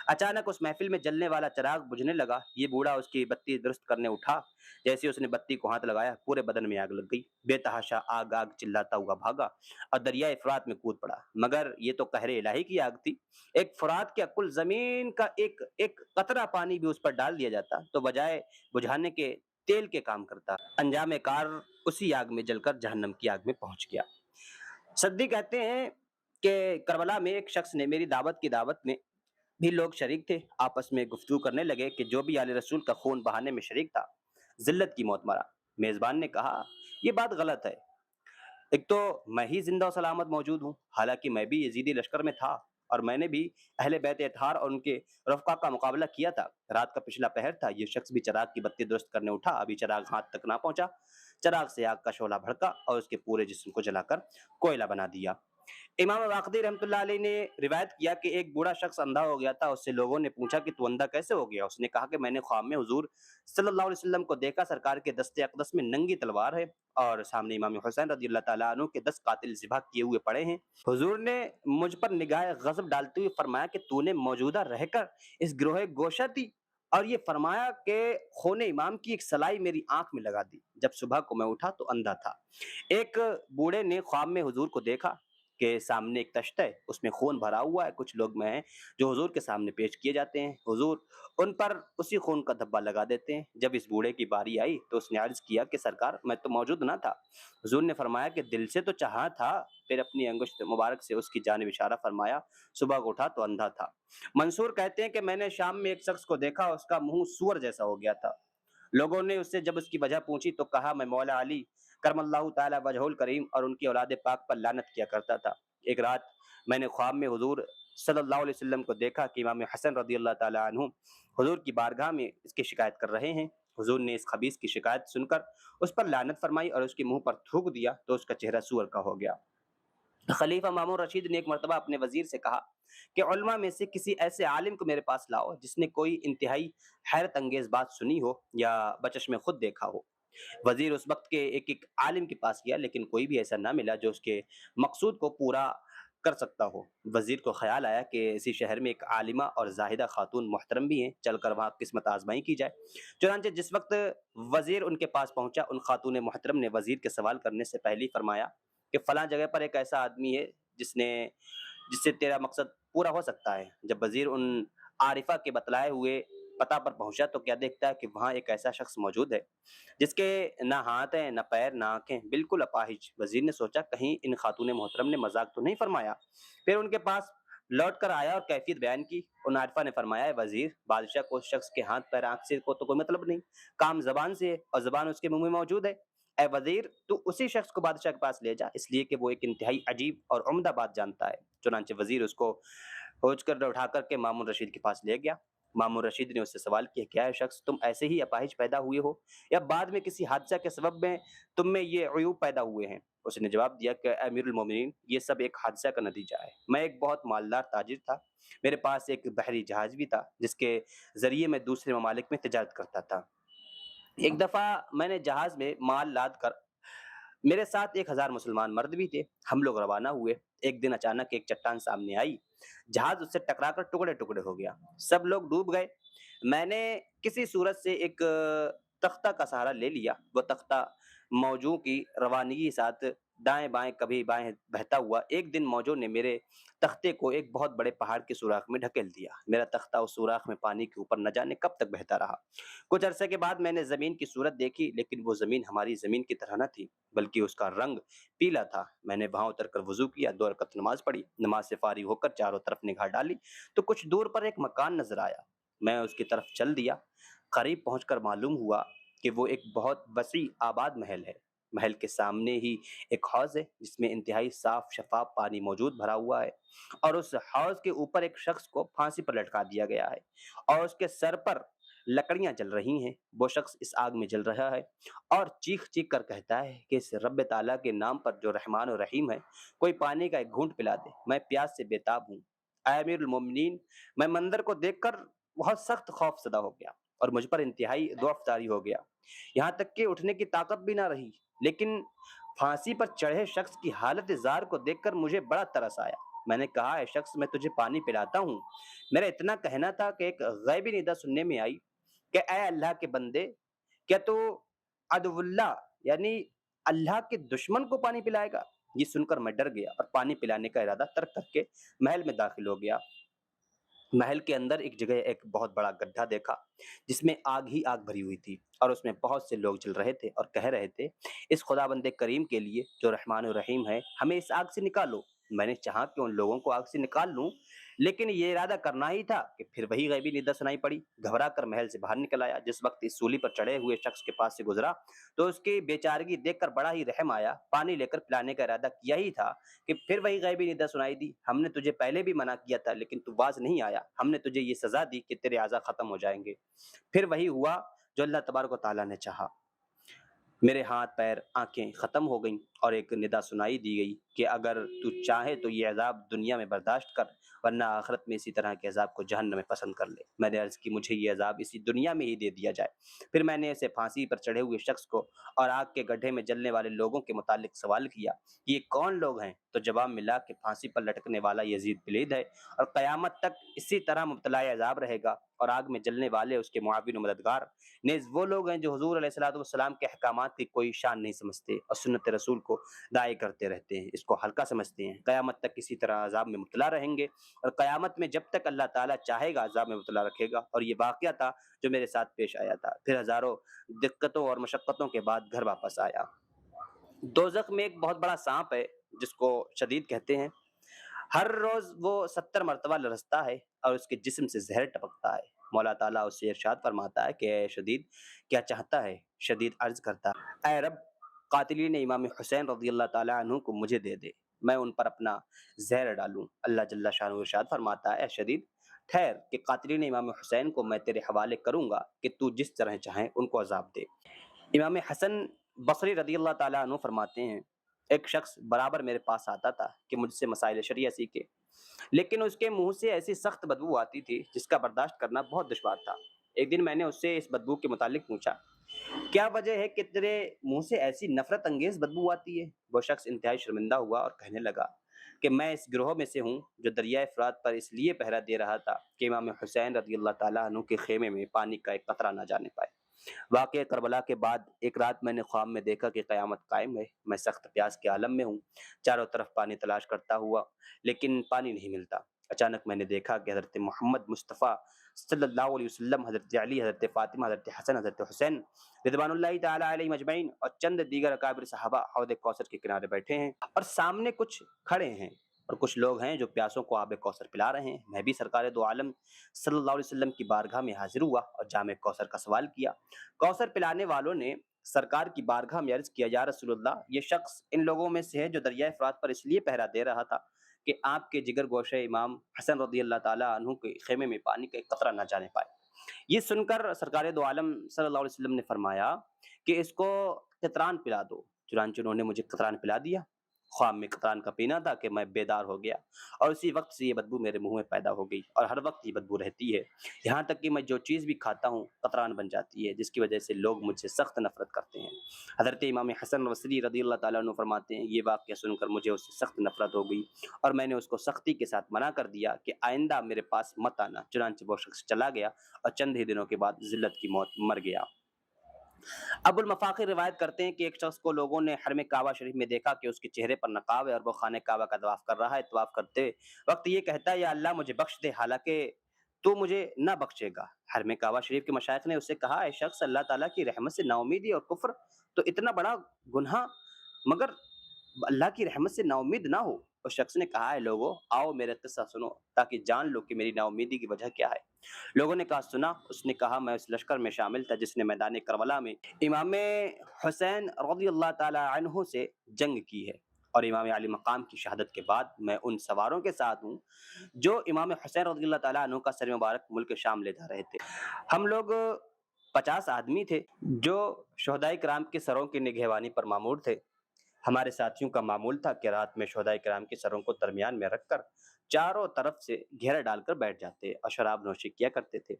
اچانک اس محفل میں جلنے والا چراغ بجھنے لگا۔ یہ بوڑھا اس کی بتی درست کرنے اٹھا، جیسے اس نے بتی کو ہاتھ لگایا پورے بدن میں آگ لگ گئی۔ بے تحاشا آگ آگ چلاتا ہوا بھاگا اور دریائے فرات میں کود پڑا، مگر یہ تو قہر الہی کی آگ تھی۔ ایک فرات کے کل زمین کا ایک قطرہ پانی بھی اس پر ڈال دیا جاتا تو بجائے بجھانے کے تیل کے کام کرتا۔ انجام کار اسی آگ میں جل کر جہنم کی آگ میں پہنچ گیا۔ سدی کہتے ہیں کہ کربلا میں ایک شخص نے میری دعوت میں بھی لوگ شریک تھے، آپس میں گفتگو کرنے لگے کہ جو بھی آل رسول کا خون بہانے میں شریک تھا ذلت کی موت مرا۔ میزبان نے کہا یہ بات غلط ہے، ایک تو میں ہی زندہ و سلامت موجود ہوں، حالانکہ میں بھی یزیدی لشکر میں تھا اور میں نے بھی اہل بیت اطہار اور ان کے رفقا کا مقابلہ کیا تھا۔ رات کا پچھلا پہر تھا، یہ شخص بھی چراغ کی بتی درست کرنے اٹھا، ابھی چراغ ہاتھ تک نہ پہنچا، چراغ سے آگ کا شعلہ بھڑکا اور اس کے پورے جسم کو جلا کر کوئلہ بنا دیا۔ امام واقدی رحمۃ اللہ علیہ نے روایت کیا کہ ایک بوڑھا شخص اندھا ہو گیا تھا۔ اس سے لوگوں نے پوچھا کہ تو اندھا کیسے ہو گیا؟ اس نے کہا کہ میں نے خواب میں حضور صلی اللہ علیہ وسلم کو دیکھا، سرکار کے دست اقدس میں ننگی تلوار ہے اور سامنے امام حسین رضی اللہ تعالیٰ عنہ کے 10 قاتل ذبح کیے ہوئے پڑے ہیں۔ حضور نے مجھ پر نگاہ غضب ڈالتے ہوئے فرمایا کہ تو نے موجودہ رہ کر اس گروہ گوشہ دی، اور یہ فرمایا کہ خون امام کی ایک سلائی میری آنکھ میں لگا دی۔ جب صبح کو میں اٹھا تو اندھا تھا۔ ایک بوڑھے نے خواب میں حضور کو دیکھا کہ سامنے ایک تشت ہے، اس میں خون بھرا ہوا ہے، کچھ لوگ میں ہیں جو حضور کے سامنے پیش کیے جاتے ہیں، حضور ان پر اسی خون کا دھبا لگا دیتے ہیں۔ جب اس بوڑھے کی باری آئی تو اس نے عرض کیا کہ سرکار میں تو موجود نہ تھا۔ حضور نے فرمایا کہ دل سے تو چاہا تھا، پھر اپنی انگشت مبارک سے اس کی جانب اشارہ فرمایا، صبح کو اٹھا تو اندھا تھا۔ منصور کہتے ہیں کہ میں نے شام میں ایک شخص کو دیکھا، اس کا منہ سور جیسا ہو گیا تھا۔ لوگوں نے اس سے جب اس کی وجہ پوچھی تو کہا میں مولا علی کرم اللہ تعالی وجہ الکریم اور ان کی اولاد پاک پر لعنت کیا کرتا تھا۔ ایک رات میں نے خواب میں حضور صلی اللہ علیہ وسلم کو دیکھا کہ امام حسن رضی اللہ تعالی عنہ حضور کی بارگاہ میں اس کی شکایت کر رہے ہیں۔ حضور نے اس خبیث کی شکایت سن کر اس پر لعنت فرمائی اور اس کے منہ پر تھوک دیا تو اس کا چہرہ سور کا ہو گیا۔ خلیفہ مامون رشید نے ایک مرتبہ اپنے وزیر سے کہا کہ علماء میں سے کسی ایسے عالم کو میرے پاس لاؤ جس نے کوئی انتہائی حیرت انگیز بات سنی ہو یا بچشم خود دیکھا ہو۔ وزیر اس وقت کے ایک عالم کے پاس گیا، لیکن کوئی بھی ایسا نہ ملا جو اس کے مقصود کو پورا کر سکتا ہو۔ وزیر کو خیال آیا کہ اسی شہر میں ایک عالمہ اور زاہدہ خاتون محترم بھی ہیں، چل کر وہاں قسمت آزمائی کی جائے۔ چنانچہ جس وقت وزیر ان کے پاس پہنچا، ان خاتون محترم نے وزیر کے سوال کرنے سے پہلے ہی فرمایا کہ فلاں جگہ پر ایک ایسا آدمی ہے جس سے تیرا مقصد پورا ہو سکتا ہے۔ جب وزیر ان عارفہ کے بتلائے ہوئے پتہ پر پہنچا تو کیا دیکھتا ہے کہ وہاں ایک ایسا شخص موجود ہے جس کے نہ ہاتھ ہیں، نہ پیر، نہ آنکھیں، بالکل اپاہج۔ وزیر نے سوچا کہیں ان خاتون محترم نے مذاق تو نہیں فرمایا۔ پھر ان کے پاس لوٹ کر آیا اور کیفیت بیان کی۔ ان عارفہ نے فرمایا، اے وزیر، بادشاہ کو اس شخص کے ہاتھ پیر آنکھ سے کو تو کوئی مطلب نہیں، کام زبان سے ہے اور زبان اس کے منہ میں موجود ہے۔ اے وزیر، تو اسی شخص کو بادشاہ کے پاس لے جا، اس لیے کہ وہ ایک انتہائی عجیب اور عمدہ بات جانتا ہے۔ چنانچہ وزیر اس کو کھوج کر اٹھا کر کے مامون رشید کے پاس لے گیا۔ مامون رشید نے اس سے سوال کیا، کیا ہے شخص، تم ایسے ہی اپاہج پیدا ہوئے ہو یا بعد میں کسی حادثہ کے سبب میں تم میں یہ عیوب پیدا ہوئے ہیں؟ اس نے جواب دیا کہ امیر المومنین، یہ سب ایک حادثہ کا نتیجہ ہے۔ میں ایک بہت مالدار تاجر تھا، میرے پاس ایک بحری جہاز بھی تھا جس کے ذریعے میں دوسرے ممالک میں تجارت کرتا تھا۔ ایک دفعہ میں نے جہاز میں مال لاد کر، میرے ساتھ 1000 مسلمان مرد بھی تھے، ہم لوگ روانہ ہوئے۔ ایک دن اچانک ایک چٹان سامنے آئی، جہاز اس سے ٹکرا کر ٹکڑے ٹکڑے ہو گیا، سب لوگ ڈوب گئے۔ میں نے کسی صورت سے ایک تختہ کا سہارا لے لیا، وہ تختہ موجوں کی روانگی کے ساتھ دائیں بائیں کبھی بائیں بہتا ہوا ایک دن موجوں نے میرے تختے کو ایک بہت بڑے پہاڑ کے سوراخ میں ڈھکیل دیا۔ میرا تختہ اس سوراخ میں پانی کے اوپر نہ جانے کب تک بہتا رہا۔ کچھ عرصے کے بعد میں نے زمین کی صورت دیکھی، لیکن وہ زمین ہماری زمین کی طرح نہ تھی، بلکہ اس کا رنگ پیلا تھا۔ میں نے وہاں اتر کر وضو کیا، 2 رکعت نماز پڑھی، نماز سے فارغ ہو کر چاروں طرف نگاہ ڈالی تو کچھ دور پر ایک مکان نظر آیا۔ میں اس کی طرف چل دیا، قریب پہنچ کر معلوم ہوا کہ وہ ایک بہت وسیع آباد محل ہے۔ محل کے سامنے ہی ایک حوض ہے جس میں انتہائی صاف شفاف پانی موجود بھرا ہوا ہے، اور اس حوض کے اوپر ایک شخص کو پھانسی پر لٹکا دیا گیا ہے اور اس کے سر پر لکڑیاں جل رہی ہیں۔ وہ شخص اس آگ میں جل رہا ہے اور چیخ چیخ کر کہتا ہے کہ اس رب تعالیٰ کے نام پر جو رحمان و رحیم ہے، کوئی پانی کا ایک گھونٹ پلا دے، میں پیاس سے بےتاب ہوں۔ اے امیر المومنین، میں منظر کو دیکھ کر بہت سخت خوف زدہ ہو گیا اور مجھ پر انتہائی ضعف طاری ہو گیا، یہاں تک کہ اٹھنے کی طاقت بھی نہ رہی۔ لیکن پھانسی پر چڑھے شخص کی حالت زار کو دیکھ کر مجھے بڑا ترس آیا۔ میں نے کہا، اے شخص، میں تجھے پانی پلاتا ہوں۔ میرا اتنا کہنا تھا کہ ایک غیبی ندا سننے میں آئی کہ اے اللہ کے بندے، کیا تو عدو اللہ یعنی اللہ کے دشمن کو پانی پلائے گا؟ یہ سن کر میں ڈر گیا اور پانی پلانے کا ارادہ ترک کر کے محل میں داخل ہو گیا۔ محل کے اندر ایک جگہ ایک بہت بڑا گڈھا دیکھا جس میں آگ ہی آگ بھری ہوئی تھی، اور اس میں بہت سے لوگ جل رہے تھے اور کہہ رہے تھے، اس خدا بند کریم کے لیے جو رحمان الرحیم ہے، ہمیں اس آگ سے نکالو۔ میں نے چاہا کہ ان لوگوں کو آگ سے نکال لوں، لیکن یہ ارادہ کرنا ہی تھا کہ پھر وہی غیبی ندا سنائی پڑی۔ گھبرا کر محل سے باہر نکل آیا۔ جس وقت اس سولی پر چڑھے ہوئے شخص کے پاس سے گزرا تو اس کی بیچارگی دیکھ کر بڑا ہی رحم آیا۔ پانی لے کر پلانے کا ارادہ کیا ہی تھا کہ پھر وہی غیبی ندا سنائی دی، ہم نے تجھے پہلے بھی منع کیا تھا لیکن تو باز نہیں آیا، ہم نے تجھے یہ سزا دی کہ تیرے اعضاء ختم ہو جائیں گے۔ پھر وہی ہوا جو اللہ تبارک و تعالیٰ نے چاہا، میرے ہاتھ پیر آنکھیں ختم ہو گئیں اور ایک ندا سنائی دی گئی کہ اگر تو چاہے تو یہ عذاب دنیا میں برداشت کر، ورنہ آخرت میں اسی طرح کے عذاب کو جہنم میں پسند کر لے۔ میں نے عرض کی، مجھے یہ عذاب اسی دنیا میں ہی دے دیا جائے۔ پھر میں نے اسے پھانسی پر چڑھے ہوئے شخص کو اور آگ کے گڈھے میں جلنے والے لوگوں کے متعلق سوال کیا کہ یہ کون لوگ ہیں؟ تو جواب ملا کہ پھانسی پر لٹکنے والا یزید بلید ہے اور قیامت تک اسی طرح مبتلا عذاب رہے گا، اور آگ میں جلنے والے اس کے معاون و مددگار نیز وہ لوگ ہیں جو حضور علیہ الصلوۃ والسلام کے احکامات کی کوئی شان نہیں سمجھتے اور سنت رسول کو داعی کرتے رہتے ہیں، اس کو ہلکا سمجھتے ہیں، قیامت تک اسی طرح عذاب میں مبتلا رہیں گے، اور قیامت میں جب تک اللہ تعالیٰ چاہے گا عذاب میں مبتلا رکھے گا۔ اور یہ واقعہ تھا جو میرے ساتھ پیش آیا تھا۔ پھر ہزاروں دقتوں اور مشقتوں کے بعد گھر واپس آیا۔ دوزخ میں ایک بہت بڑا سانپ ہے جس کو شدید کہتے ہیں، ہر روز وہ 70 مرتبہ لرزتا ہے اور اس کے جسم سے زہر ٹپکتا ہے۔ مولا تعالیٰ اس سے ارشاد فرماتا ہے کہ اے شدید، کیا چاہتا ہے؟ شدید عرض کرتا ہے، اے رب، قاتلین امام حسین رضی اللہ تعالیٰ عنہ کو مجھے دے دے، میں ان پر اپنا زہر ڈالوں۔ اللہ جل شانہ ارشاد فرماتا ہے، اے شدید، ٹھہر کہ قاتلین امام حسین کو میں تیرے حوالے کروں گا کہ تو جس طرح چاہیں ان کو عذاب دے۔ امام حسن بصری رضی اللہ تعالیٰ عنہ فرماتے ہیں ایک شخص برابر میرے پاس آتا تھا کہ مجھ سے مسائل شریعہ سیکھے، لیکن اس کے منہ سے ایسی سخت بدبو آتی تھی جس کا برداشت کرنا بہت دشوار تھا۔ ایک دن میں نے اس سے اس بدبو کے متعلق پوچھا، کیا وجہ ہے کہ تیرے منہ سے ایسی نفرت انگیز بدبو آتی ہے؟ وہ شخص انتہائی شرمندہ ہوا اور کہنے لگا کہ میں اس گروہ میں سے ہوں جو دریائے فرات پر اس لیے پہرا دے رہا تھا کہ امام حسین رضی اللہ تعالیٰ عنہ کے خیمے میں پانی کا ایک قطرہ نہ جانے پائے۔ واقعہ کربلا کے بعد ایک رات میں نے خواب میں دیکھا کہ قیامت قائم ہے، میں سخت پیاس کے عالم میں ہوں، چاروں طرف پانی تلاش کرتا ہوا لیکن پانی نہیں ملتا۔ اچانک میں نے دیکھا کہ حضرت محمد مصطفیٰ صلی اللہ علیہ وسلم، حضرت علی، حضرت فاطمہ، حضرت حسن، حضرت حسین رضوان اللہ تعالی علیہ مجمعین اور چند دیگر اکابر صحابہ حوض کوثر کے کنارے بیٹھے ہیں اور سامنے کچھ کھڑے ہیں اور کچھ لوگ ہیں جو پیاسوں کو آب کوثر پلا رہے ہیں۔ میں بھی سرکار دو عالم صلی اللہ علیہ وسلم کی بارگاہ میں حاضر ہوا اور جام کوثر کا سوال کیا۔ کوثر پلانے والوں نے سرکار کی بارگاہ میں عرض کیا، یا رسول اللہ، یہ شخص ان لوگوں میں سے ہے جو دریائے فرات پر اس لیے پہرا دے رہا تھا کہ آپ کے جگر گوشے امام حسن رضی اللہ تعالیٰ عنہ کے خیمے میں پانی کا ایک قطرہ نہ جانے پائے۔ یہ سن کر سرکار دو عالم صلی اللہ علیہ وسلم نے فرمایا کہ اس کو قطران پلا دو۔ چنانچہ انہوں نے مجھے قطران پلا دیا۔ خواب میں قطران کا پینا تھا کہ میں بیدار ہو گیا اور اسی وقت سے یہ بدبو میرے منہ میں پیدا ہو گئی اور ہر وقت یہ بدبو رہتی ہے، یہاں تک کہ میں جو چیز بھی کھاتا ہوں قطران بن جاتی ہے، جس کی وجہ سے لوگ مجھ سے سخت نفرت کرتے ہیں۔ حضرت امام حسن بصری رضی اللہ تعالیٰ عنہ فرماتے ہیں، یہ واقعہ سن کر مجھے اس سے سخت نفرت ہو گئی اور میں نے اس کو سختی کے ساتھ منع کر دیا کہ آئندہ میرے پاس مت آنا۔ چنانچہ وہ شخص چلا گیا اور چند ہی دنوں کے بعد ذلت کی موت مر گیا۔ ابو المفاخر روایت کرتے ہیں کہ ایک شخص کو لوگوں نے حرم کعبہ شریف میں دیکھا کہ اس کے چہرے پر نقاب ہے اور وہ خانہ کعبہ کا طواف کر رہا ہے۔ طواف کرتے وقت یہ کہتا ہے، یا اللہ مجھے بخش دے، حالانکہ تو مجھے نہ بخشے گا۔ حرم کعبہ شریف کے مشائخ نے اس سے کہا، اے شخص، اللہ تعالیٰ کی رحمت سے نا امیدی اور کفر تو اتنا بڑا گناہ، مگر اللہ کی رحمت سے نا امید نہ ہو۔ اس شخص نے کہا، ہے لوگوں، آؤ میرا قصہ سنو تاکہ جان لو کہ میری نا امیدی کی وجہ کیا ہے۔ لوگوں نے کہا، سنا۔ اس نے کہا، میں اس لشکر میں شامل تھا جس نے میدان کربلا میں امام حسین رضی اللہ تعالی عنہ سے جنگ کی ہے، اور امام علی مقام کی شہادت کے بعد میں ان سواروں کے ساتھ ہوں جو امام حسین رضی اللہ تعالی عنہ کا سر مبارک ملک شام لے جا رہے تھے۔ ہم لوگ 50 آدمی تھے جو شہداء کرام کے سروں کی نگہبانی پر مامور تھے۔ ہمارے ساتھیوں کا معمول تھا کہ رات میں شہداء کرام کے سروں کو درمیان میں رکھ کر چاروں طرف سے گھیرا ڈال کر بیٹھ جاتے اور شراب نوشی کیا کرتے تھے۔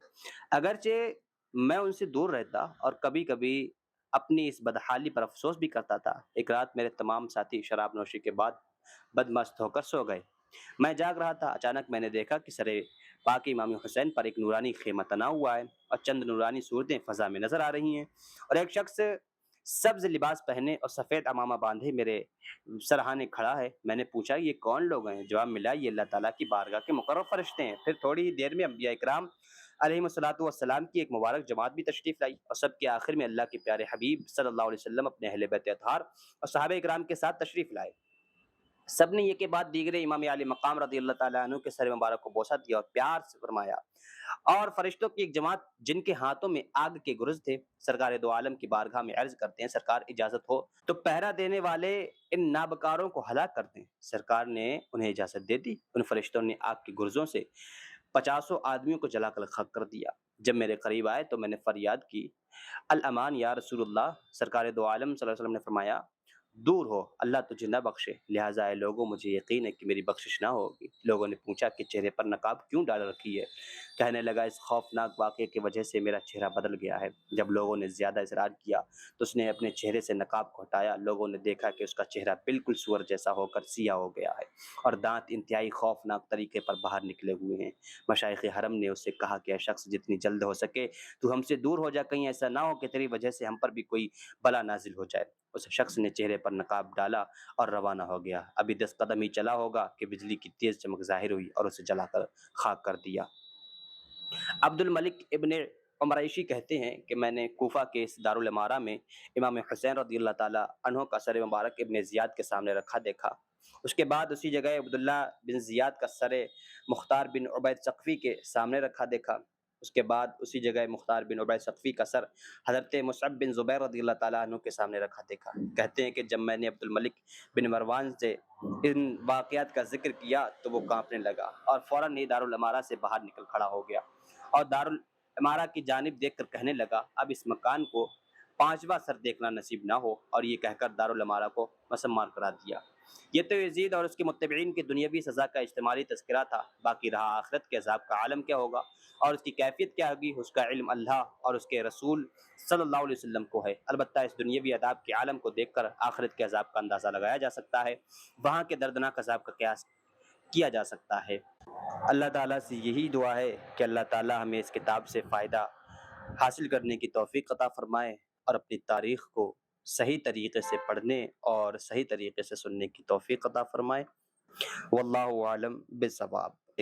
اگرچہ میں ان سے دور رہتا اور کبھی کبھی اپنی اس بدحالی پر افسوس بھی کرتا تھا۔ ایک رات میرے تمام ساتھی شراب نوشی کے بعد بدمست ہو کر سو گئے۔ میں جاگ رہا تھا، اچانک میں نے دیکھا کہ سر پاک امام حسین پر ایک نورانی خیمہ تنا ہوا ہے اور چند نورانی صورتیں فضا میں نظر آ رہی ہیں، اور ایک شخص سبز لباس پہنے اور سفید عمامہ باندھے میرے سرہانے کھڑا ہے۔ میں نے پوچھا، یہ کون لوگ ہیں؟ جواب ملا، یہ اللہ تعالیٰ کی بارگاہ کے مقرب فرشتے ہیں۔ پھر تھوڑی ہی دیر میں انبیاء اکرام علیہم الصلوۃ والسلام کی ایک مبارک جماعت بھی تشریف لائی، اور سب کے آخر میں اللہ کے پیارے حبیب صلی اللہ علیہ وسلم اپنے اہل بیت اطہار اور صحابہ اکرام کے ساتھ تشریف لائے۔ سب نے یہ کے بعد دیگر امام علی مقام رضی اللہ تعالیٰ عنہ کے سر مبارک کو بوسہ دیا اور پیار سے فرمایا، اور فرشتوں کی ایک جماعت جن کے ہاتھوں میں آگ کے گرز تھے سرکار دو عالم کی بارگاہ میں عرض کرتے ہیں، سرکار اجازت ہو تو پہرا دینے والے ان نابکاروں کو ہلاک کر دیں۔ سرکار نے انہیں اجازت دے دی۔ ان فرشتوں نے آگ کے گرزوں سے 50 آدمیوں کو جلا کر خاک کر دیا۔ جب میرے قریب آئے تو میں نے فریاد کی، الامان یا رسول اللہ۔ سرکار دو عالم صلی اللہ علیہ وسلم نے فرمایا، دور ہو، اللہ تجھے نہ بخشے، لہٰذا اے لوگوں مجھے یقین ہے کہ میری بخشش نہ ہوگی۔ لوگوں نے پوچھا کہ چہرے پر نقاب کیوں ڈال رکھی ہے؟ کہنے لگا، اس خوفناک واقعے کی وجہ سے میرا چہرہ بدل گیا ہے۔ جب لوگوں نے زیادہ اصرار کیا تو اس نے اپنے چہرے سے نقاب کو ہٹایا۔ لوگوں نے دیکھا کہ اس کا چہرہ بالکل سور جیسا ہو کر سیاہ ہو گیا ہے اور دانت انتہائی خوفناک طریقے پر باہر نکلے ہوئے ہیں۔ مشائخ حرم نے اس سے کہا کہ اے شخص، جتنی جلد ہو سکے تو ہم سے دور ہو جا، کہیں ایسا نہ ہو کہ تیری وجہ سے ہم پر بھی کوئی بلا نازل ہو جائے۔ اس شخص نے چہرے پر نقاب ڈالا اور روانہ ہو گیا۔ ابھی 10 قدم ہی چلا ہوگا کہ بجلی کی تیز چمک ظاہر ہوئی اور اسے جلا کر خاک کر دیا۔ عبد الملک ابن عمریشی کہتے ہیں کہ میں نے کوفہ کے اس دارالعمارہ میں امام حسین رضی اللہ تعالی عنہ کا سر مبارک ابن زیاد کے سامنے رکھا دیکھا۔ اس کے بعد اسی جگہ عبداللہ بن زیاد کا سر مختار بن عبید ثقفی کے سامنے رکھا دیکھا۔ اس کے بعد اسی جگہ مختار بن عبید ثقفی کا سر حضرت مصعب بن زبیر رضی اللہ تعالیٰ عنہ کے سامنے رکھا دیکھا۔ کہتے ہیں کہ جب میں نے عبد الملک بن مروان سے ان واقعات کا ذکر کیا تو وہ کانپنے لگا اور فوراً ہی دارالعمارہ سے باہر نکل کھڑا ہو گیا اور دارالعمارہ کی جانب دیکھ کر کہنے لگا، اب اس مکان کو پانچواں سر دیکھنا نصیب نہ ہو، اور یہ کہہ کر دارالامارہ کو مسمار قرار دیا۔ یہ تو یزید اور اس کے متبعین کی دنیاوی سزا کا اجتماعی تذکرہ تھا، باقی رہا آخرت کے عذاب کا عالم کیا ہوگا اور اس کی کیفیت کیا ہوگی، اس کا علم اللہ اور اس کے رسول صلی اللہ علیہ وسلم کو ہے۔ البتہ اس دنیاوی عذاب کے عالم کو دیکھ کر آخرت کے عذاب کا اندازہ لگایا جا سکتا ہے، وہاں کے دردناک عذاب کا قیاس کیا جا سکتا ہے۔ اللہ تعالیٰ سے یہی دعا ہے کہ اللہ تعالیٰ ہمیں اس کتاب سے فائدہ حاصل کرنے کی توفیق عطا فرمائے اور اپنی تاریخ کو صحیح طریقے سے پڑھنے اور صحیح طریقے سے سننے کی توفیق عطا فرمائے۔ واللہ عالم بالصواب۔